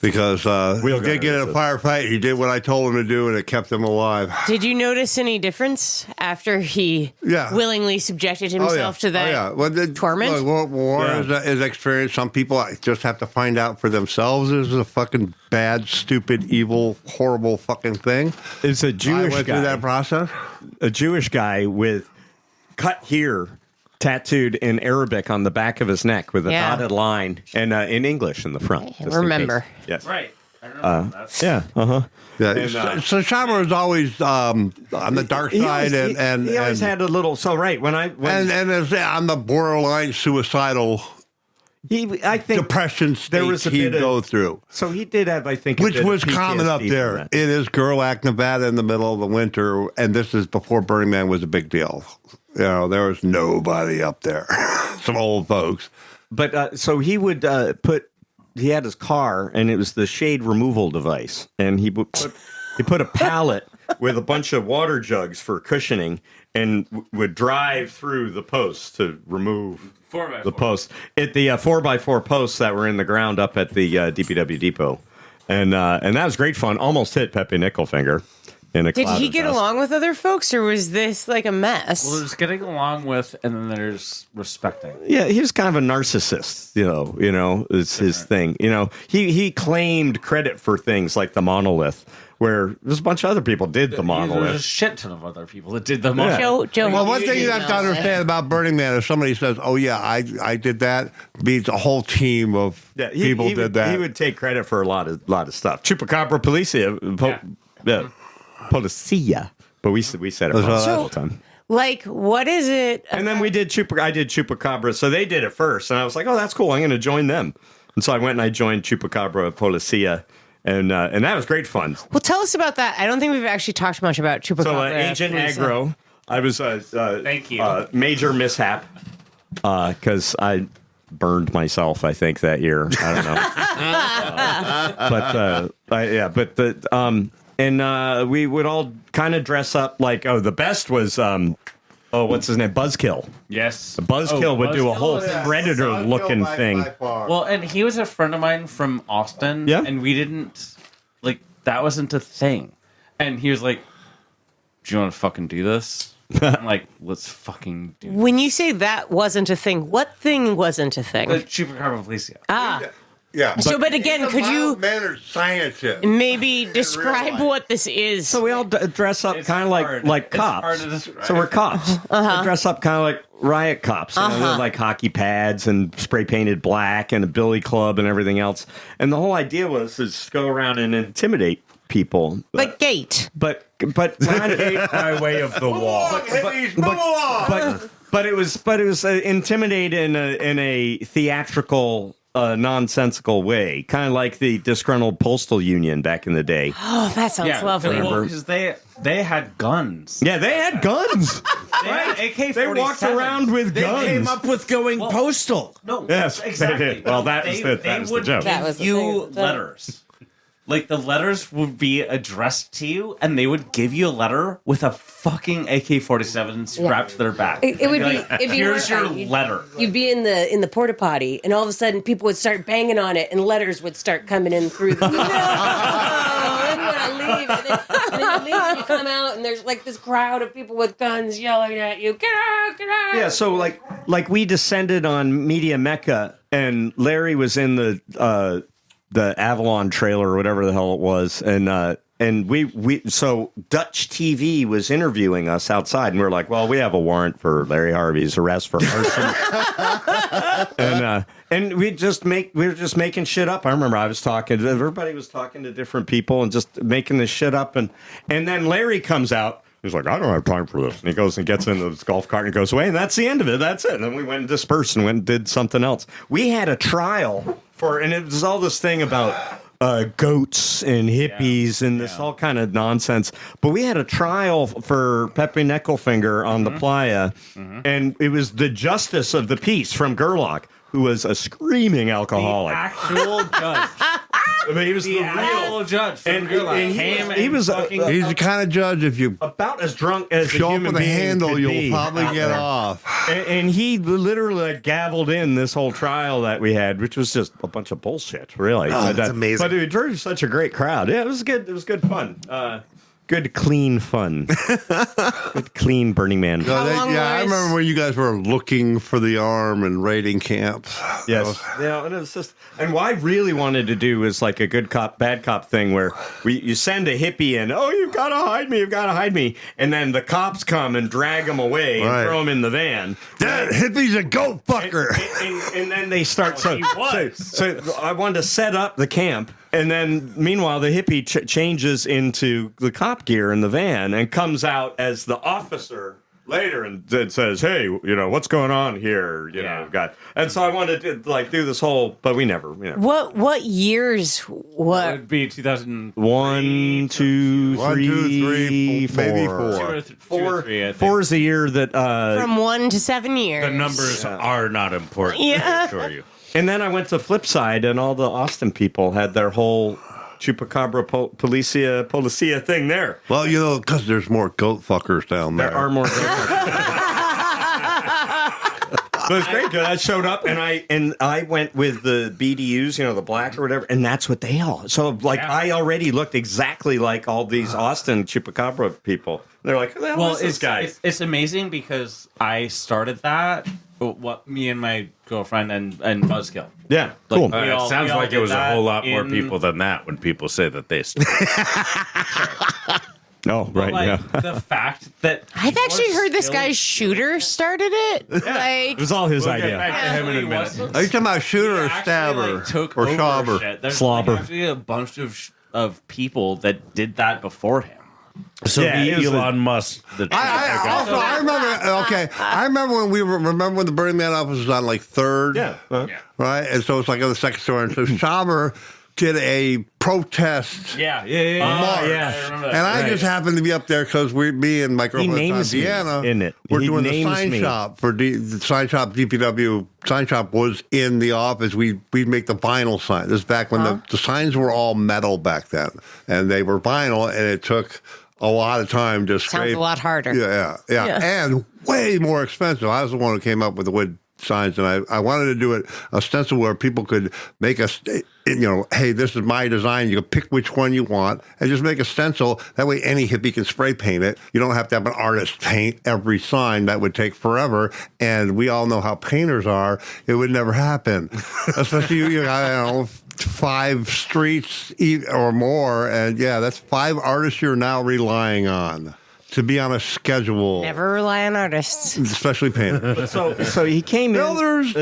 Because he did get in a firefight. He did what I told him to do, and it kept him alive.
Did you notice any difference after he willingly subjected himself to that torment?
Look, war is experience. Some people just have to find out for themselves is a fucking bad, stupid, evil, horrible fucking thing.
It's a Jewish
I went
guy.
through that process.
A Jewish guy with cut here tattooed in Arabic on the back of his neck with a dotted line and in English in the front. just in
remember.
case. Yes.
Right. I remember that.
Yeah. Uh-huh.
Yeah, so Chopper was always on the dark side, and
he always had a little. So right when
and is on the borderline suicidal.
I think
depression state
there was a
he'd
bit
go
of,
through.
So he did have, I think,
which was common up
PTSD
there.
from that.
It is Gerlach, Nevada, in the middle of the winter, and this is before Burning Man was a big deal. There was nobody up there. Some old folks.
But so he would he had his car, and it was the shade removal device, and he put a pallet with a bunch of water jugs for cushioning, and would drive through the posts to remove
4x4.
the posts at the 4x4 posts that were in the ground up at the DPW depot, and that was great fun. Almost hit Pepe Nickelfinger. In a
Did
cloud
he
of
get
dust.
along with other folks, or was this like a mess?
Well, there's getting along with, and then there's respecting.
Yeah, he was kind of a narcissist, you know, it's his thing. He claimed credit for things like the monolith, where there's a bunch of other people did the
There's a
monolith.
shit ton of other people that did the monolith.
Joe,
Well, one
you
thing you
didn't
have to
know
understand about Burning Man is somebody says, "Oh yeah, I did that," means a whole team of people
he
did
would,
that.
He would take credit for a lot of stuff. Chupacabra, Policia, Policia, but we said it wrong all the time.
Like, what is it?
And then I did Chupacabra, so they did it first, and I was like, "Oh, that's cool. I'm going to join them." And so I went and I joined Chupacabra, Policia, and that was great fun.
Well, tell us about that. I don't think we've actually talked much about Chupacabra.
So Agent
Policia.
Aggro, I was
Thank you.
Major mishap because I burned myself. I think that year. I don't know, and we would all kind of dress up like the best was what's his name, Buzzkill.
Yes.
Buzzkill would do a whole
Buzzkill,
predator looking thing.
Well, and he was a friend of mine from Austin.
Yeah.
And we didn't, that wasn't a thing. And he was like, do you want to fucking do this? I'm like, let's fucking do it.
When you say that wasn't a thing, what thing wasn't a thing?
The Chupacabra Policia.
yeah.
But again, could you
mannered scientist?
maybe describe what this is?
So we all dress up
It's
kind of
hard.
like
It's hard
cops.
to describe.
So we're cops. We dress up kind of like riot cops. They're like hockey pads and spray painted black and a billy club and everything else. And the whole idea was to just go around and intimidate people.
Like Gate.
But not
by way of the wall.
But it was intimidate in a theatrical, nonsensical way, kind of like the disgruntled postal union back in the day.
Oh, that sounds lovely.
Because they had guns.
Yeah, they had guns.
They had AK-47s.
They walked around with guns.
Came up with going postal.
No,
Yes, they
exactly.
did. Well, that was the joke.
That was the
you
thing.
letters. Like, the letters would be addressed to you, and they would give you a letter with a fucking AK-47 strapped to their back.
It would
And
be.
like,
It'd be
here's your
horrifying.
letter.
You'd be in the porta potty, and all of a sudden, people would start banging on it, and letters would start coming in through the. No, I want to leave, and then you leave, and you come out, and there's like this crowd of people with guns yelling at you. Get out! Get out!
Yeah, so like we descended on Media Mecca, and Larry was in the Avalon trailer or whatever the hell it was, and we so Dutch TV was interviewing us outside, and we were like, well, we have a warrant for Larry Harvey's arrest for arson. And we were just making shit up. I remember everybody was talking to different people and just making this shit up, and then Larry comes out He's like, I don't have time for this. And he goes and gets into this golf cart and goes away, and that's the end of it. That's it. And then we went and dispersed and went and did something else. We had a trial and it was all this thing about goats and hippies and this all kind of nonsense. But we had a trial for Pepe Neckelfinger on the playa, and it was the justice of the peace from Gerlach, who was a screaming alcoholic.
Actual judge.
I mean, he was the
Actual judge.
And he was
He's the kind of judge, if you
about as drunk as a
show up
human
with a
being
handle,
could
you'll
be
probably
out
get
there.
off.
And he literally gavelled in this whole trial that we had, which was just a bunch of bullshit, really.
Oh, that's amazing.
But it drew such a great crowd. Yeah, it was good. It was good fun. Good, clean fun. Good, clean Burning Man.
No,
long
I
was-
remember when you guys were looking for the arm and raiding camp.
Yes. Yeah, and it was just, and what I really wanted to do was like a good cop, bad cop thing where you send a hippie in, oh, you've got to hide me. And then the cops come and drag him away and
Right.
throw him in the van.
That hippie's a goat fucker.
And then they start. So I wanted to set up the camp. And then, meanwhile, the hippie changes into the cop gear in the van and comes out as the officer later and says, "Hey, what's going on here?" And so I wanted to do this whole, but we never.
What years?
That
What?
would be 2000.
1, 2,
1, 2, 3,
4.
maybe
Two or three, I think.
4 is the year that.
From 1 to 7 years.
The numbers are not important.
Yeah.
I assure you.
And then I went to Flipside, and all the Austin people had their whole Chupacabra Policia thing there.
Well, because there's more goat fuckers down there.
There are more. But it's great. I showed up and I went with the BDUs, the black or whatever, and that's what they all. So I already looked exactly like all these Austin Chupacabra people. They're like, who the hell is this guy?
It's amazing because I started that. Me and my girlfriend and Buzzkill.
Yeah,
Like,
cool.
we
It
all-
sounds
we all
like it
did
was a
that
whole lot more
in-
people than that when people say that they.
Oh, right,
Like,
yeah.
the fact that
I've
people
actually
are
hear this
still-
guy Shooter started it.
It was all his
We'll get
idea.
back to him in a
Actually,
minute.
wasn't-
Are you talking about shooter or
He actually,
stabber
took
or
over
slobber?
shit. There's
Slobber.
actually a bunch of people that did that before him.
So
Yeah, it was
Elon Musk.
I remember. Okay, I remember when remember when the Burning Man office was on like 3rd.
Yeah.
Right, and so it's like on the second story. And so Schaber did a protest.
Yeah.
March.
Yeah. I remember that.
And I
Right.
just happened to be up there because me and my girlfriend
names me
Deanna
in it.
We're
He
doing the
names
sign
me.
shop for the sign shop. DPW sign shop was in the office. We'd make the vinyl sign. This is back when the signs were all metal back then, and they were vinyl, and it took a lot of time to
Sounds
scrape.
a lot harder.
Yeah,
Yeah.
and way more expensive. I was the one who came up with the wood signs, and I wanted to do it a stencil where people could make a, hey, this is my design. You can pick which one you want, and just make a stencil. That way, any hippie can spray paint it. You don't have to have an artist paint every sign. That would take forever, and we all know how painters are. It would never happen, especially I don't know. 5 streets or more, and that's 5 artists you're now relying on to be on a schedule.
Never rely on artists.
Especially painters.
So he came in.
Welders,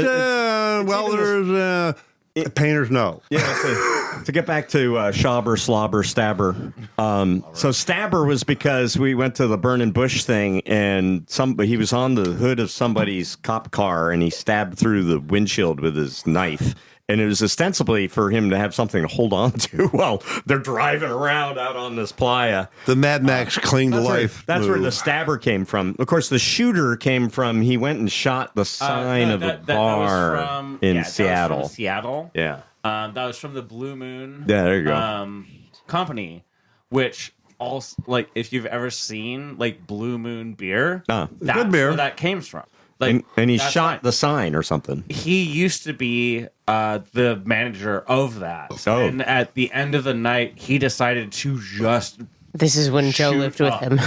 painters, no.
Yeah, to get back to Schaber, Slobber, Stabber. So Stabber was because we went to the Burning Bush thing, and he was on the hood of somebody's cop car, and he stabbed through the windshield with his knife. And it was ostensibly for him to have something to hold on to while they're driving around out on this playa.
The Mad Max cling to life.
That's where
move.
the stabber came from. Of course, the shooter came from, he went and shot the sign of a bar in Seattle.
That was from Seattle.
Yeah.
That was from the Blue Moon.
Yeah, there you go.
Company, which also if you've ever seen Blue Moon beer, that's
good beer.
where that came from.
And he
that's
shot
fine.
the sign or something.
He used to be the manager of that.
Oh.
And at the end of the night, he decided to just
This is when Joe
Shoot
lived with
up.
him.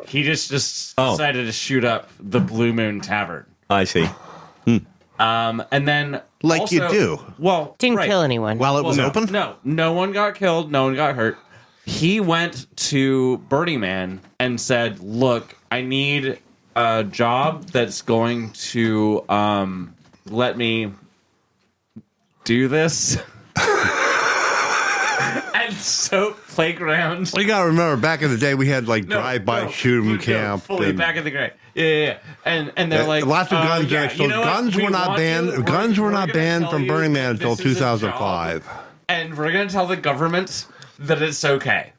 he just decided to shoot up the Blue Moon Tavern.
I see.
And then
Like you
also-
do.
Well,
Didn't
right.
kill anyone.
While it was
no,
open?
No one got killed. No one got hurt. He went to Burning Man and said, "Look, I need a job that's going to let me do this." And had soap playgrounds.
You got to remember, back in the day, we had like drive-by shooting camp.
Fully back in the gray. Yeah. And they're like
lots of guns.
yeah,
So guns were not banned. Guns were not banned from Burning Man until
this is a
2005.
job, and we're gonna tell the government that it's okay.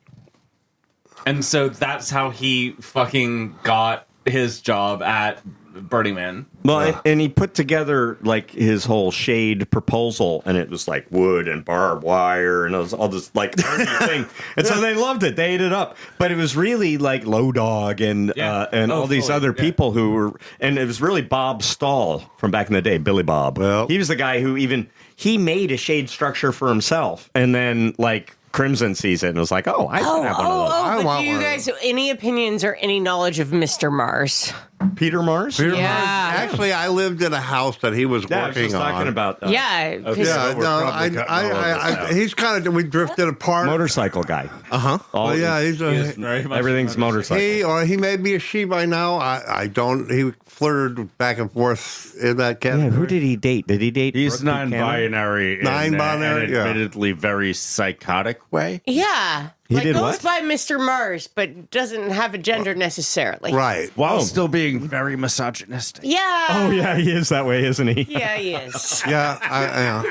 And so that's how he fucking got his job at Burning Man.
Well, and he put together like his whole shade proposal, and it was like wood and barbed wire, and it was all this like nerdy thing. And so they loved it; they ate it up. But it was really like Low Dog and all these other people who were, and it was really Bob Stahl from back in the day, Billy Bob.
Well,
he was the guy who he made a shade structure for himself, and then like Crimson sees it and was like, "Oh, I can have one of those."
But
want
do you
one of
guys any opinions or any knowledge of Mr. Mars?
Peter Mars.
Yeah.
Actually, I lived in a house that he was
Yeah, I was
working
just
on.
talking about
Yeah, 'cause-
Yeah,
we're
no,
probably cutting all of this
he's kind of. We drifted apart.
motorcycle guy.
Well, yeah, he's a.
Very much
Everything's motorcycle.
He may be a she by now. I don't. He flirted back and forth in that
Yeah,
category.
who did he date? Did he date?
He's
Brooke Buchanan?
non-binary.
Non-binary,
in
yeah.
an admittedly very psychotic way.
yeah.
He
like
did
goes
what?
by Mr. Mars, but doesn't have a gender necessarily.
Right.
While still being very misogynistic.
Yeah.
Oh yeah, he is that way, isn't he?
Yeah, he is.
Yeah.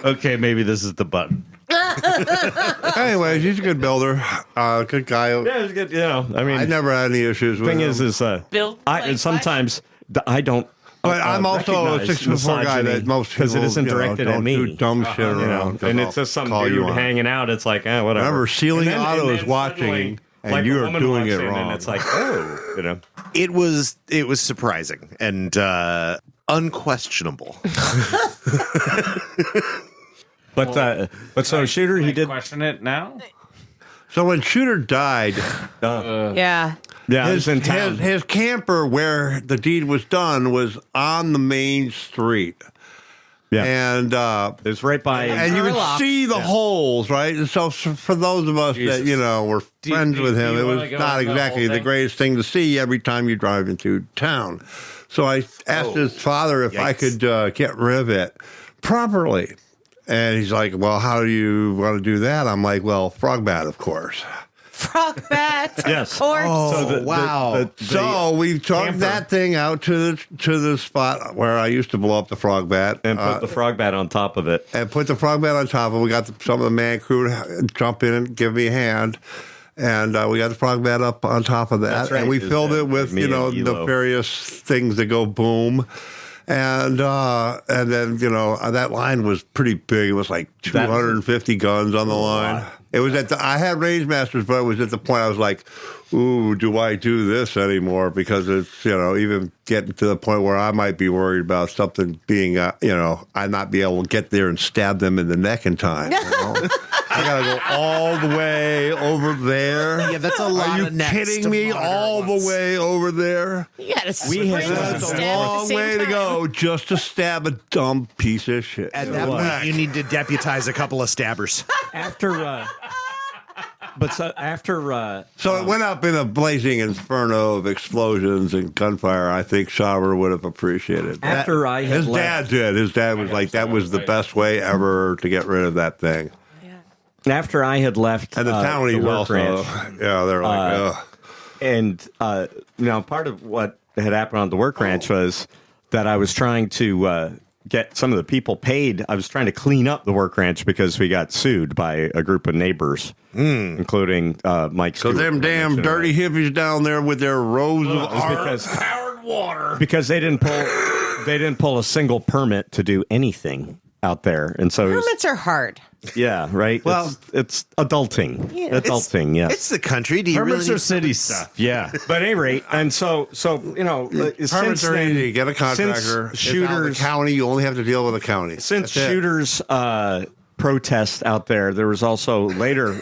Okay, maybe this is the button.
Anyways, he's a good builder. Good guy.
Yeah, it's good. You know, I mean,
I never had any issues with
thing
him.
is,
Built
I
like
sometimes I don't.
But I'm also a
recognize
6'4" guy that most people
because it isn't directed
don't
at me.
do dumb shit
You know,
around.
and it's just some dude hanging out. It's like, whatever.
Remember, Ceiling
And then-
Otto
and
is
then
watching,
suddenly,
and
like, a
you're
woman
doing
walks
it
in,
wrong.
And it's like, oh, you know.
It was surprising and unquestionable.
But so Shooter, he did.
question it now.
So when Shooter died,
Yeah.
Yeah,
his,
in town.
his camper where the deed was done was on the main street.
Yeah,
And
it's right by.
and you could see the holes, right? And so for those of us that, were friends with him,
do
it
you
was
wanna go
not
into the
exactly
whole
the
thing?
greatest thing to see every time you drive into town. So I asked his father if I could get rid of it properly. And he's like, well, how do you want to do that? I'm like, well, frog bat, of course.
Frog bat.
Yes.
Or
Wow.
So we took
camper.
that thing out to the spot where I used to blow up the frog bat.
and put the frog bat on top of it.
And put the frog bat on top of it. We got some of the man crew to jump in and give me a hand. And we got the frog bat up on top of that.
That's right.
And we
Is
filled
that
it with,
me and
the
Elo.
various things that go boom. And then, that line was pretty big. It was like 250 guns on the line. It was I had range masters, but it was at the point I was like, ooh, do I do this anymore? Because it's, even getting to the point where I might be worried about something being, I not be able to get there and stab them in the neck in time. I got to go all the way over there.
Yeah, that's a lot
Are you
of necks
kidding
to
me?
monitor
All
at once.
the way over there?
you gotta
had-
That's a long way to go just to stab a dumb piece of shit.
At that point, you need to deputize a couple of stabbers.
After,
So it went up in a blazing inferno of explosions and gunfire. I think Sauber would have appreciated that.
After I had
His
left-
dad did. His dad was like, that was the best way ever to get rid of that thing.
after I had left,
And the
the
townies
work
also.
ranch,
Yeah, they're like, ugh.
and part of what had happened on the work ranch was that I was trying to get some of the people paid. I was trying to clean up the work ranch because we got sued by a group of neighbors, including Mike.
So
Stewart,
them
who I
damn
mentioned
dirty hippies down there with their rows of art.
because they didn't pull a single permit to do anything out there, and so it was,
Permits are hard.
yeah, right.
Well,
it's adulting,
Yeah.
adulting, yeah.
It's the country. Do you
Permits
really
are city stuff. Yeah.
But at any rate, and so
Permits
since
are
then,
easy. Get a contractor.
since
It's out of the
shooters,
county, you only have to deal with the county.
since
That's it.
shooters protest out there was also later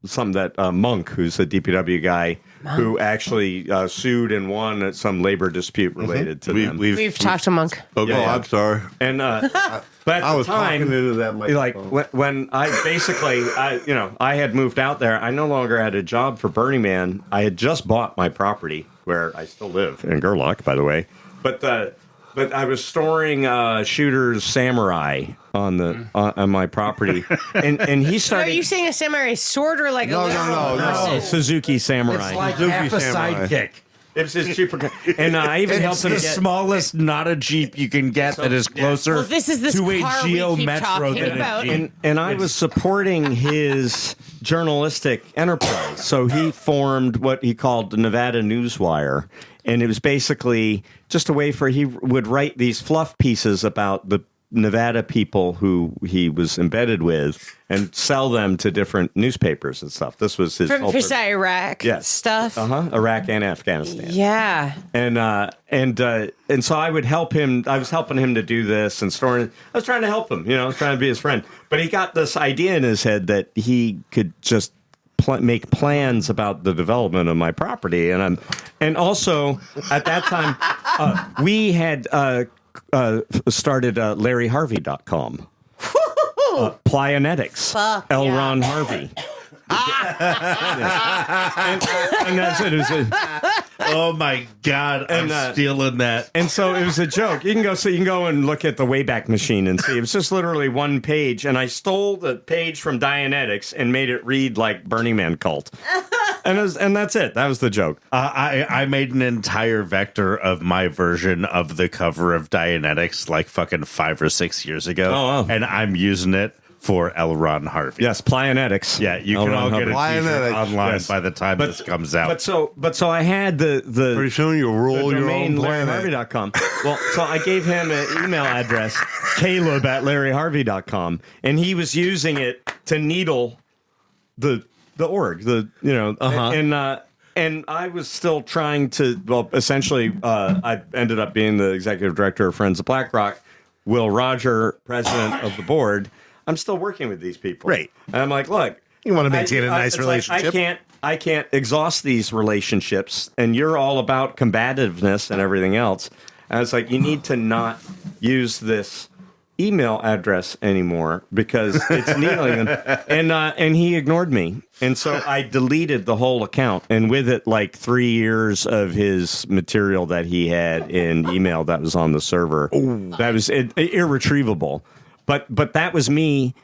some that Monk, who's a DPW guy, who actually sued and won at some labor dispute related to them.
We've talked to Monk.
Oh,
Yeah, yeah.
I'm sorry.
And but at
I
the
was
time,
talking into that
like
microphone.
when I basically I had moved out there, I no longer had a job for Burning Man. I had just bought my property where I still live in Gerlach, by the way. But but I was storing Shooter's Samurai on the on my property, and he
Are
started.
you saying a samurai sword or like a
No,
literal
no, no,
person?
no.
Suzuki Samurai.
It's like
Suzuki
half a
Samurai.
sidekick.
It was his Chupacabra, and I even helped
It's
him
the
get.
smallest not a Jeep you can get that is closer
Well, this is this
to a
car we
Geo
keep
Metro
talking
than
about.
a Jeep.
And I was supporting his journalistic enterprise. So he formed what he called the Nevada Newswire. And it was basically just a way for he would write these fluff pieces about the Nevada people who he was embedded with and sell them to different newspapers and stuff. This was his whole
For
purpose.
Iraq stuff.
Iraq and Afghanistan.
Yeah.
And so I would help him. I was helping him to do this and storing. I was trying to help him. I was trying to be his friend. But he got this idea in his head that he could just make plans about the development of my property, and also at that time we had started LarryHarvey.com, Plyanetics, L. Ron Harvey. And that's it. It was
Oh my God! I'm stealing that.
and so it was a joke. You can go and look at the Wayback Machine and see. It was just literally one page, and I stole the page from Dianetics and made it read like Burning Man cult. And that's it. That was the joke.
I made an entire vector of my version of the cover of Dianetics like fucking 5 or 6 years ago.
Oh, wow.
And I'm using it for L. Ron Harvey.
Yes, Plyanetics.
Yeah, you can
L.
all
Ron
get a
Harvey.
t-shirt
Plyanetics.
online
Yes.
by the time this comes out.
But so I had the
Pretty soon you'll rule
the
your
domain
own planet.
LarryHarvey.com. Well, so I gave him an email address, Caleb@LarryHarvey.com, and he was using it to needle the org. And I was still trying to. Well, essentially, I ended up being the executive director of Friends of BlackRock. Will Roger, president of the board. I'm still working with these people.
Right.
And I'm like, look,
You want to maintain a nice
it's like,
relationship.
I can't exhaust these relationships, and you're all about combativeness and everything else. And it's like, you need to not use this email address anymore because it's needling them. And he ignored me. And so I deleted the whole account, and with it, like 3 years of his material that he had in email that was on the server. That was irretrievable. But that was me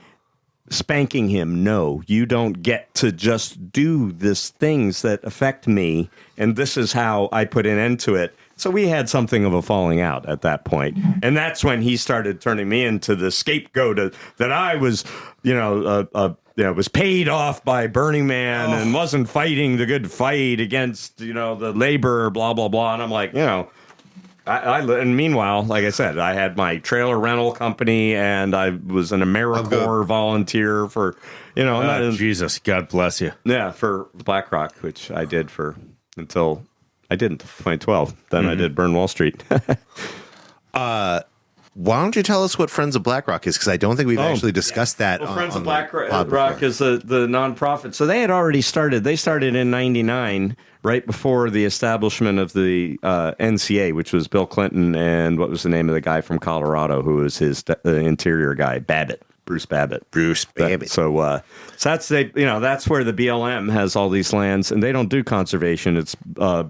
spanking him. No, you don't get to just do these things that affect me, and this is how I put an end to it. So we had something of a falling out at that point, and that's when he started turning me into the scapegoat that I was, was paid off by Burning Man and wasn't fighting the good fight against the labor, blah blah blah. And I'm like, and meanwhile, like I said, I had my trailer rental company, and I was an AmeriCorps volunteer for,
Jesus, God bless you.
for BlackRock, which I did until I didn't 2012. Then I did Burn Wall Street.
Why don't you tell us what Friends of BlackRock is? Because I don't think we've actually discussed that.
Well, Friends
on
of
the pod
BlackRock
before.
is the nonprofit. So they had already started. They started in '99, right before the establishment of the NCA, which was Bill Clinton and what was the name of the guy from Colorado who was his interior guy, Bruce Babbitt. So that's that's where the BLM has all these lands, and they don't do conservation. It's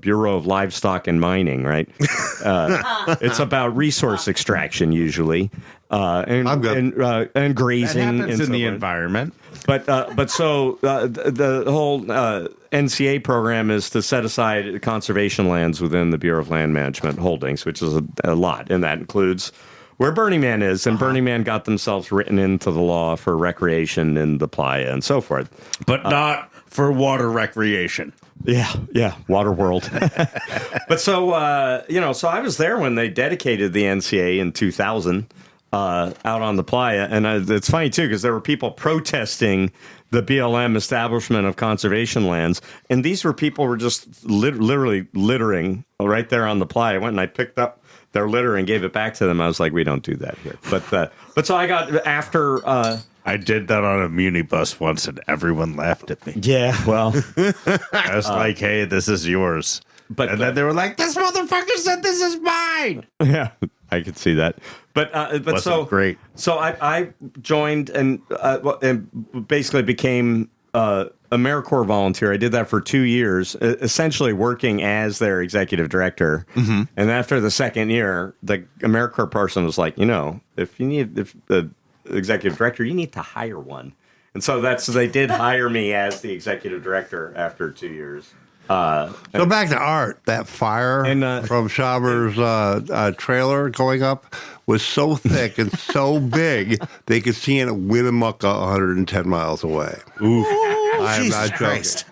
Bureau of Livestock and Mining, right? It's about resource extraction usually, and grazing.
That happens
and
in the
so on.
environment.
But the whole NCA program is to set aside conservation lands within the Bureau of Land Management holdings, which is a lot, and that includes where Burning Man is, and Burning Man got themselves written into the law for recreation in the playa and so forth.
But not for water recreation.
Yeah, water world. But so so I was there when they dedicated the NCA in 2000 out on the playa, and it's funny too because there were people protesting the BLM establishment of conservation lands, and these were people who were just literally littering right there on the playa. I went and I picked up their litter and gave it back to them. I was like, we don't do that here. But so I got after.
I did that on a muni bus once, and everyone laughed at me.
Yeah, well,
I was like, "Hey, this is yours."
But
then they were like, "This motherfucker said this is mine."
yeah, I could see that. But
Wasn't
so
great.
So I joined and basically became AmeriCorps volunteer. I did that for 2 years, essentially working as their executive director. Mm-hmm. And after the second year, the AmeriCorps person was like, if the executive director, you need to hire one. And so they did hire me as the executive director after 2 years.
So back to Art, that fire from Schaber's trailer going up was so thick and so big they could see in at Winnemucca 110 miles away.
Ooh.
I'm
Jesus
not joking.
Christ.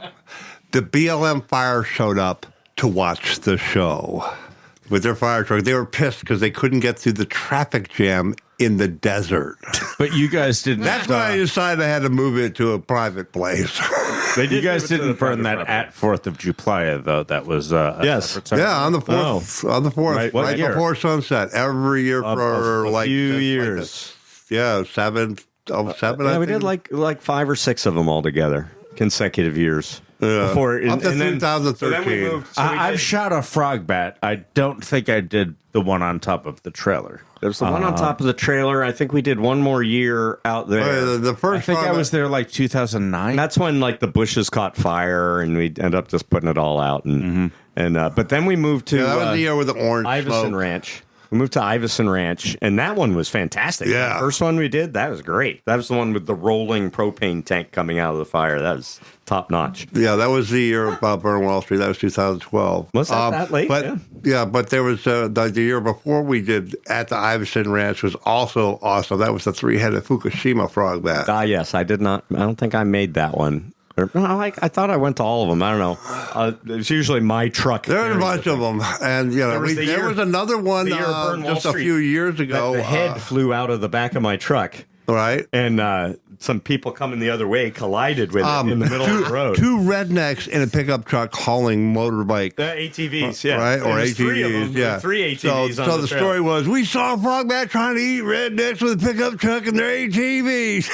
The BLM fire showed up to watch the show with their fire truck. They were pissed because they couldn't get through the traffic jam in the desert.
But you guys didn't.
That's when I decided I had to move it to a private place.
You guys didn't burn that at 4th of July, though. That was
yes,
yeah, on the 4th, right before sunset, every year for
a
like
few years.
Like seven.
Yeah, we did like 5 or 6 of them all together, consecutive years.
Yeah.
Before,
up to
then
2013.
So then we moved,
I've shot a frog bat. I don't think I did the one on top of the trailer.
There's the one on top of the trailer. I think we did one more year out there.
The first
I think I was there like 2009.
That's when like the bushes caught fire, and we ended up just putting it all out. And but then we moved to
that was the year with the orange
Iverson
smoke.
Ranch. We moved to Iverson Ranch, and that one was fantastic.
Yeah.
The first one we did, that was great. That was the one with the rolling propane tank coming out of the fire. That was top notch.
Yeah, that was the year about Burn Wall Street. That was 2012.
Was that late?
But but there was the year before we did at the Iverson Ranch was also awesome. That was the 3-headed Fukushima frog bat.
Yes, I did not. I don't think I made that one. I thought I went to all of them. I don't know. It was usually my truck.
There was a bunch of them, and there was another one just a few years ago.
The head flew out of the back of my truck,
right?
And some people coming the other way collided with it in the middle of the road.
2 rednecks in a pickup truck hauling motorbike.
The ATVs, yeah,
right, or ATVs,
3 of them,
yeah.
3 ATVs.
So the story was we saw a frog bat trying to eat rednecks with a pickup truck and their ATVs.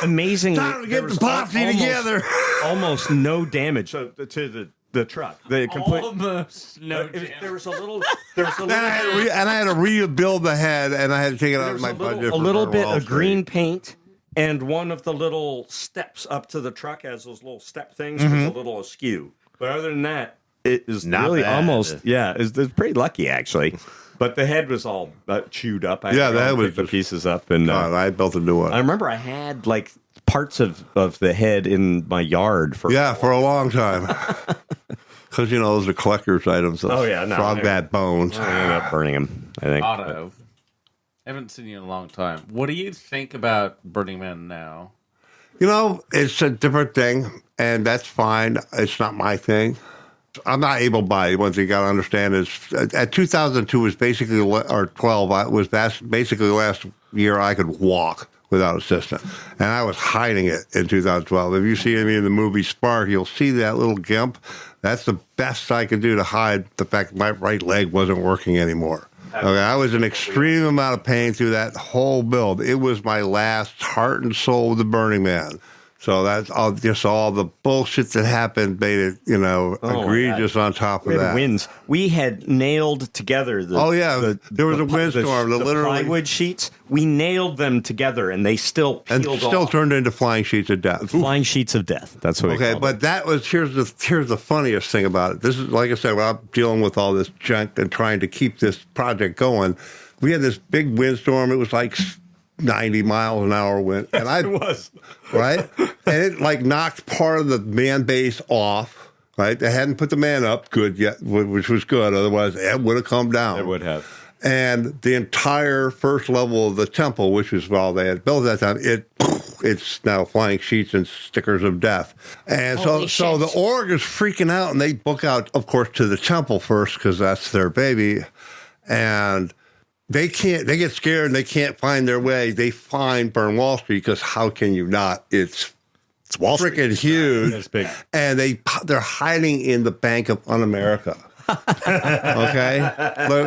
Amazing.
Time to get the posse together.
Almost no damage to the truck. The complete,
almost no damage.
There was a little.
And I had to rebuild the head, and I had to take it out of my budget.
A little bit of green paint. And one of the little steps up to the truck has those little step things was a little askew. But other than that, it is
Not
really
bad.
almost, it's pretty lucky, actually. But the head was all chewed up.
That was
the pieces up. And
God, I built a new one.
I remember I had like parts of the head in my yard for
a long time. Because, those are collector's items. Frog bat bones.
I ended up burning them, I think.
Otto, I haven't seen you in a long time. What do you think about Burning Man now?
It's a different thing, and that's fine. It's not my thing. I'm not able-bodied. One thing you got to understand is, at 2002 was basically, or 12, was basically the last year I could walk without assistance, and I was hiding it in 2012. If you see me in the movie Spark, you'll see that little gimp. That's the best I could do to hide the fact that my right leg wasn't working anymore. Okay, I was in extreme amount of pain through that whole build. It was my last heart and soul with the Burning Man. So that's all the bullshit that happened made it, egregious on top of that.
Winds. We had nailed together
there was a windstorm.
The
literally
plywood sheets. We nailed them together, and they still peeled
and still
off.
turned into flying sheets of death.
Flying sheets of death. That's what.
Okay, but that was here's the funniest thing about it. This is like I said, when I'm dealing with all this junk and trying to keep this project going. We had this big windstorm. It was like 90 miles an hour wind, and
it was
right, and it knocked part of the man base off. Right, they hadn't put the man up good yet, which was good. Otherwise, it would have come down.
It would have.
And the entire first level of the temple, which was all they had built at that time, it's now flying sheets and stickers of death. And so the org is freaking out, and they book out, of course, to the temple first because that's their baby, and they get scared and they can't find their way. They find Burn Wall Street because how can you not? It's
Wall Street.
Freaking huge.
It's big.
And they're hiding in the Bank of Un-America. Okay?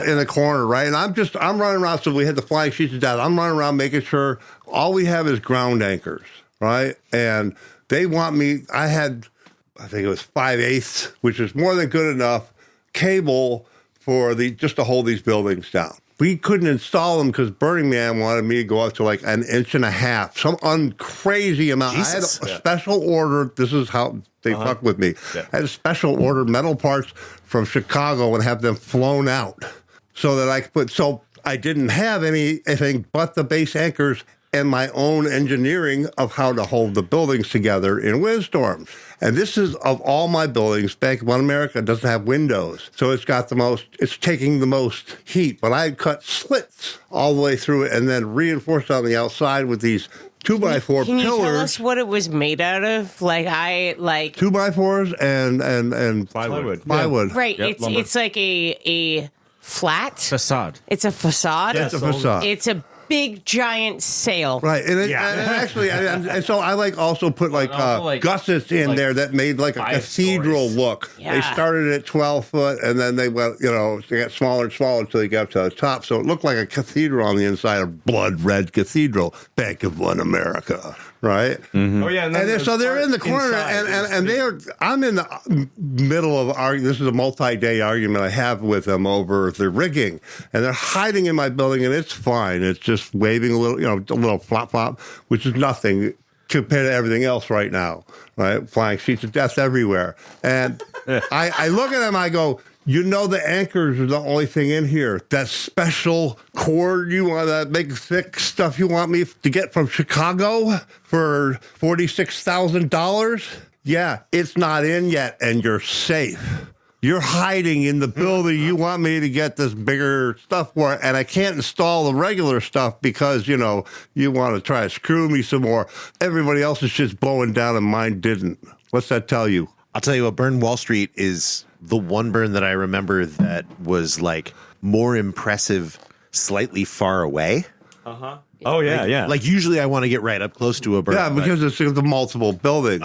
In the corner, right? And I'm running around, so we had the flying sheets of death. I'm running around making sure all we have is ground anchors, right? And they want me, I think it was 5/8, which is more than good enough cable for just to hold these buildings down. we couldn't install them because Burning Man wanted me to go up to like 1.5 inches, some crazy amount.
Jesus.
I had a special order. This is how they fuck with me.
Yeah.
I had a special order metal parts from Chicago and have them flown out so that I could put. So I didn't have anything but the base anchors and my own engineering of how to hold the buildings together in windstorms. And this is, of all my buildings, Bank of One America doesn't have windows. So it's taking the most heat. But I cut slits all the way through it and then reinforced on the outside with these 2x4 pillars.
Can you tell us what it was made out of?
2x4s and
Plywood.
plywood.
Right.
Yep,
It's like a flat
Facade.
It's a facade.
It's a facade.
It's a big giant sail.
Right, and actually, and so I also put gussets in there that made like a
5
cathedral
stories.
look.
Yeah.
They started at 12 foot, and then they went, they got smaller and smaller until they got up to the top. So it looked like a cathedral on the inside, a blood red cathedral, Bank of One America. Right.
Mm-hmm.
Oh yeah, and then
So they're in the
inside
corner,
is
and
big.
I'm in the middle of this is a multi-day argument I have with them over the rigging, and they're hiding in my building, and it's fine. It's just waving a little, a little flop flop, which is nothing compared to everything else right now. Right, flying sheets of death everywhere, and I look at them, I go, the anchors are the only thing in here. That special cord you want, that big thick stuff you want me to get from Chicago for $46,000? Yeah, it's not in yet, and you're safe. You're hiding in the building. You want me to get this bigger stuff for it, and I can't install the regular stuff because, you want to try to screw me some more. Everybody else's shit's blowing down, and mine didn't. What's that tell you?
I'll tell you what, Burn Wall Street is the one burn that I remember that was like more impressive, slightly far away.
Oh yeah, yeah.
Like usually I want to get right up close to a burn.
Yeah, because it's the multiple buildings.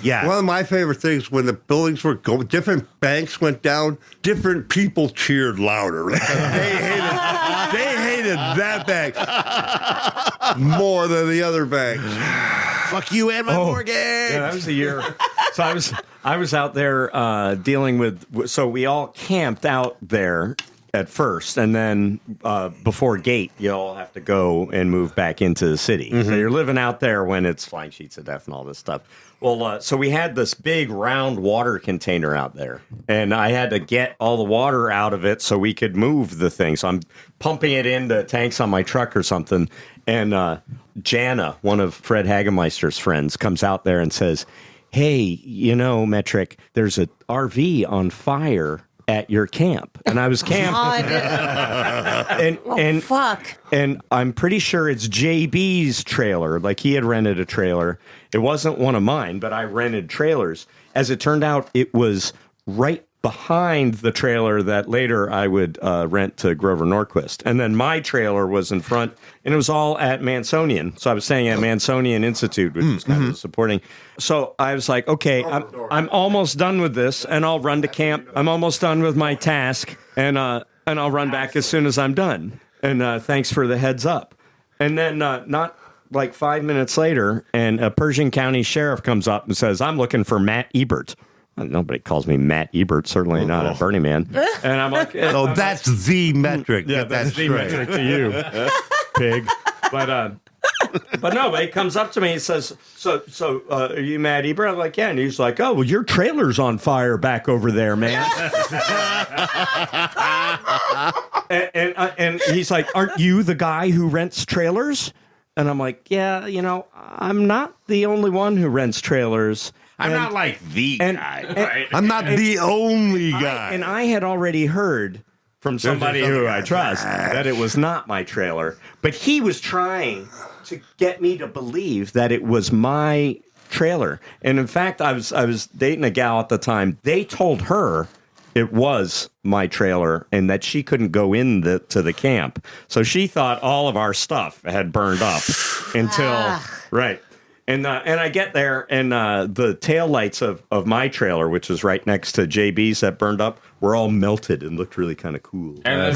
Yeah.
One of my favorite things when the buildings were going, different banks went down, different people cheered louder. Like, they hated that bank more than the other banks.
Fuck you and my mortgage.
Yeah, that was the year. So I was out there dealing with. So we all camped out there at first, and then before gate, you all have to go and move back into the city. So you're living out there when it's flying sheets of death and all this stuff. Well, so we had this big round water container out there, and I had to get all the water out of it so we could move the thing. So I'm pumping it into tanks on my truck or something, and Jana, one of Fred Hagemeister's friends, comes out there and says, "Hey, Metric, there's a RV on fire at your camp." And I was camped. and
Fuck.
And I'm pretty sure it's JB's trailer. Like he had rented a trailer. It wasn't one of mine, but I rented trailers. As it turned out, it was right behind the trailer that later I would rent to Grover Norquist. And then my trailer was in front, and it was all at Mansonian. So I was staying at Mansonian Institute, which was kind of supporting. So I was like, okay, I'm almost done with this, and I'll run to camp. I'm almost done with my task, and I'll run back as soon as I'm done. And thanks for the heads up. And then not like 5 minutes later, and a Pershing County sheriff comes up and says, "I'm looking for Matt Ebert." Nobody calls me Matt Ebert, certainly not a Burning Man. And I'm like,
Oh, that's the metric.
yeah, that's the metric to you, pig. But no, but he comes up to me and says, so are you Matt Ebert? I'm like, yeah. And he's like, oh, well, your trailer's on fire back over there, man. and he's like, aren't you the guy who rents trailers? And I'm like, yeah, I'm not the only one who rents trailers.
I'm not like the guy, right?
I'm not the only guy.
And I had already heard from somebody who I trust that it was not my trailer, but he was trying to get me to believe that it was my trailer. And in fact, I was dating a gal at the time. They told her it was my trailer and that she couldn't go to the camp. So she thought all of our stuff had burned up until right. And I get there, and the taillights of my trailer, which is right next to JB's that burned up, were all melted and looked really kind of cool.
And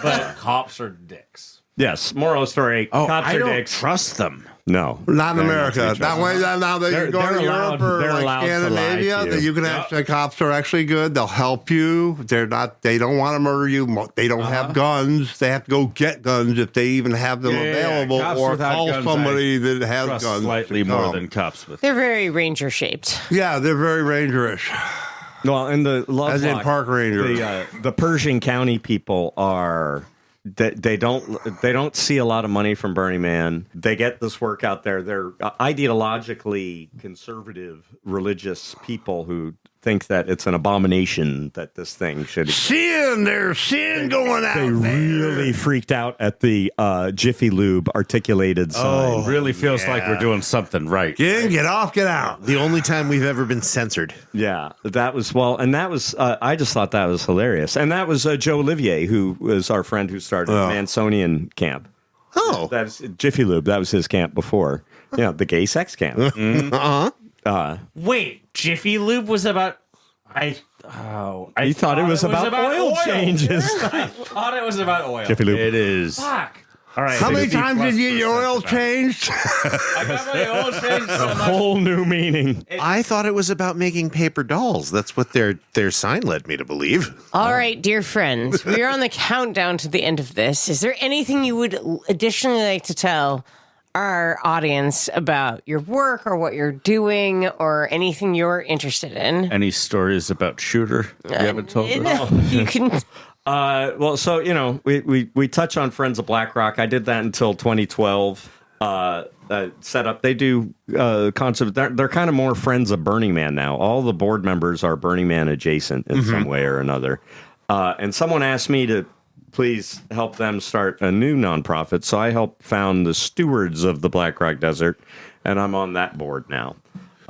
but cops are dicks.
Yes, moral of the story.
Oh,
cops
I
are
don't
dicks.
trust them.
No.
Not in
They're
America.
not
That way, now that you're going to Europe or
they're
like
allowed to lie
Scandinavia,
to
that
you.
you can actually, cops are actually good. They'll help you. They don't want to murder you. They don't have guns. They have to go get guns if they even have them available,
Cops
or
without
call
guns,
somebody that has
Trust
guns.
slightly
to
more
come.
than cops with.
They're very ranger shaped.
Yeah, they're very rangerish.
Well, and the
As in
Lovelock,
park ranger.
the Pershing County people are they don't see a lot of money from Burning Man. They get this work out there. They're ideologically conservative, religious people who think that it's an abomination that this thing should exist.
There's sin going out
They
there.
really freaked out at the Jiffy Lube articulated sign.
Really feels like we're doing something right.
Get in, get off, get out.
The only time we've ever been censored.
Yeah, that was I just thought that was hilarious. And that was Joe Olivier, who was our friend who started Mansonian camp.
Oh.
That's Jiffy Lube. That was his camp before. Yeah, the gay sex camp.
Wait, Jiffy Lube was about. I
thought it was about oil changes.
I thought it was about oil.
Jiffy Lube.
It is.
Fuck. All right.
How many times did you get your oil changed?
I got my oil changed so much.
Whole new meaning.
I thought it was about making paper dolls. That's what their sign led me to believe.
All right, dear friends, we are on the countdown to the end of this. Is there anything you would additionally like to tell our audience about your work or what you're doing or anything you're interested in?
Any stories about Shooter you haven't told us?
You can.
Well, so we touch on Friends of BlackRock. I did that until 2012. Set up. They do concept. They're kind of more Friends of Burning Man now. All the board members are Burning Man adjacent in some way or another. And someone asked me to please help them start a new nonprofit. So I helped found the Stewards of the BlackRock Desert, and I'm on that board now.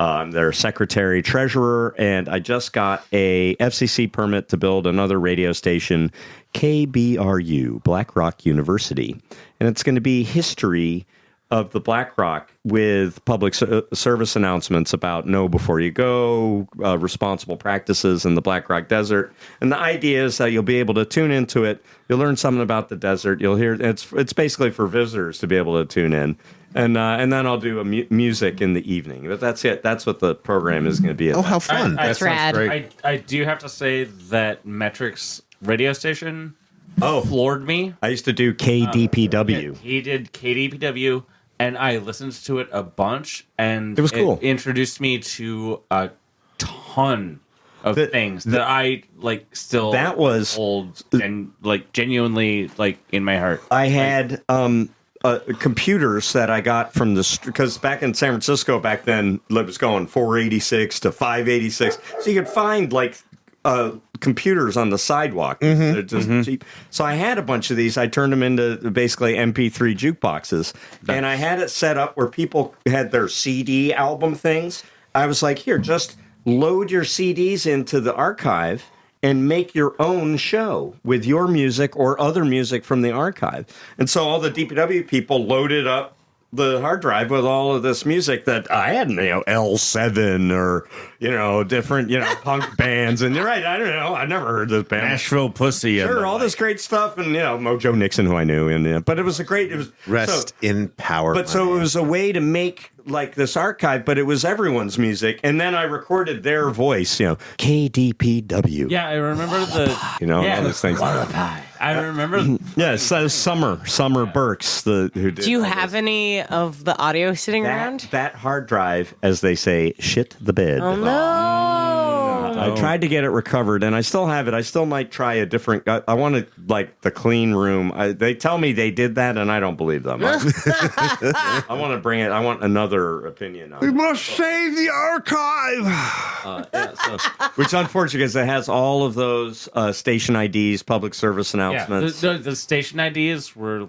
I'm their secretary treasurer, and I just got a FCC permit to build another radio station, KBRU, BlackRock University. And it's going to be history of the BlackRock with public service announcements about know before you go, responsible practices in the BlackRock Desert. And the idea is that you'll be able to tune into it. You'll learn something about the desert. You'll hear it's basically for visitors to be able to tune in. And then I'll do music in the evening. But that's it. That's what the program is going to be.
Oh, how fun.
That's rad.
great.
I do have to say that Metric's radio station floored me.
I used to do KDPW.
He did KDPW, and I listened to it a bunch, and
It was cool.
It introduced me to a ton of things that I still
That was-
hold and genuinely in my heart.
I had computers that I got from because back in San Francisco back then it was going 486 to 586, so you could find computers on the sidewalk. They're just cheap. So I had a bunch of these. I turned them into basically MP3 jukeboxes, and I had it set up where people had their CD album things. I was like, here, just load your CDs into the archive and make your own show with your music or other music from the archive. And so all the DPW people loaded up the hard drive with all of this music that I had, L7 or, different, punk bands. And you're right, I don't know, I never heard this band.
Nashville Pussy. and
Sure,
the
all
like.
this great stuff, and Mojo Nixon, who I knew, and but it was
Rest in power.
But so it was a way to make this archive, but it was everyone's music, and then I recorded their voice, KDPW.
Yeah, I remember
all those things.
I remember.
Yes, Summer Burks, who did.
Do you have any of the audio sitting around?
That hard drive, as they say, shit the bed.
Oh no!
I tried to get it recovered, and I still have it. I still might try a different. I want to the clean room. They tell me they did that, and I don't believe them. I want to bring it. I want another opinion on
We
it.
must save the archive.
Which unfortunate because it has all of those station IDs, public service
Yeah,
announcements.
the station ideas were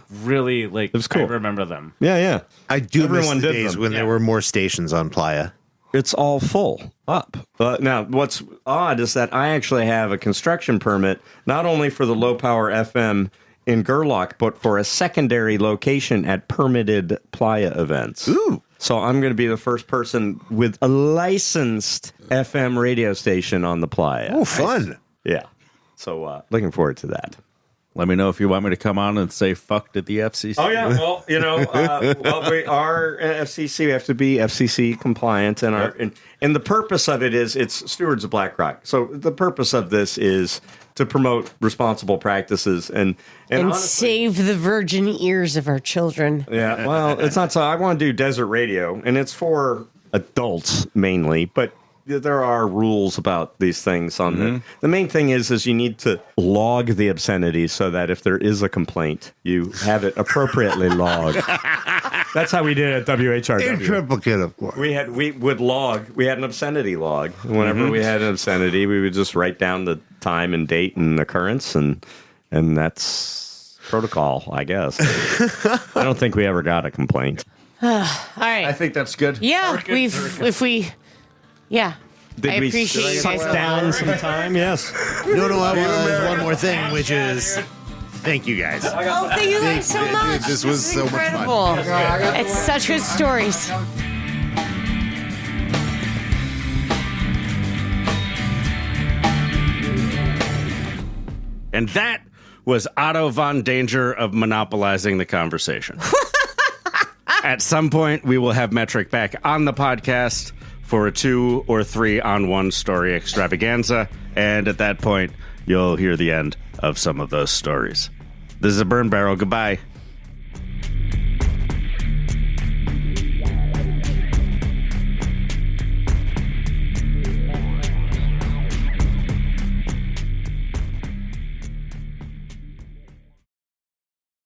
really it
was cool.
I remember them.
Yeah.
I do
Everyone
miss the
did
days
them.
when there were more stations on Playa.
It's all full up. Now, what's odd is that I actually have a construction permit, not only for the low power FM in Gerlach, but for a secondary location at permitted Playa events.
Ooh.
So I'm going to be the first person with a licensed FM radio station on the Playa.
Oh, fun.
Yeah. So looking forward to that.
Let me know if you want me to come on and say fuck to the FCC.
Oh yeah, well, we are FCC. We have to be FCC compliant, and and the purpose of it is it's Stewards of BlackRock. So the purpose of this is to promote responsible practices and honestly,
save the virgin ears of our children.
Yeah, well, it's not so. I want to do desert radio, and it's for adults mainly, but there are rules about these things on there. The main thing is you need to log the obscenity so that if there is a complaint, you have it appropriately logged. That's how we did it at WHRW.
In triplicate, of course.
We had an obscenity log. Whenever we had an obscenity, we would just write down the time and date and occurrence, and that's protocol, I guess. I don't think we ever got a complaint.
All right.
I think that's good.
Yeah, Yeah.
Did
I appreciate you guys
down some time? Yes.
No, there's one more thing, which is thank you guys.
Oh, thank you guys so much.
This was so much fun.
Incredible. It's such good stories.
And that was Otto von Danger of monopolizing the conversation. At some point, we will have Metric back on the podcast for a 2 or 3 on 1 story extravaganza. And at that point, you'll hear the end of some of those stories. This is a Burn Barrel. Goodbye.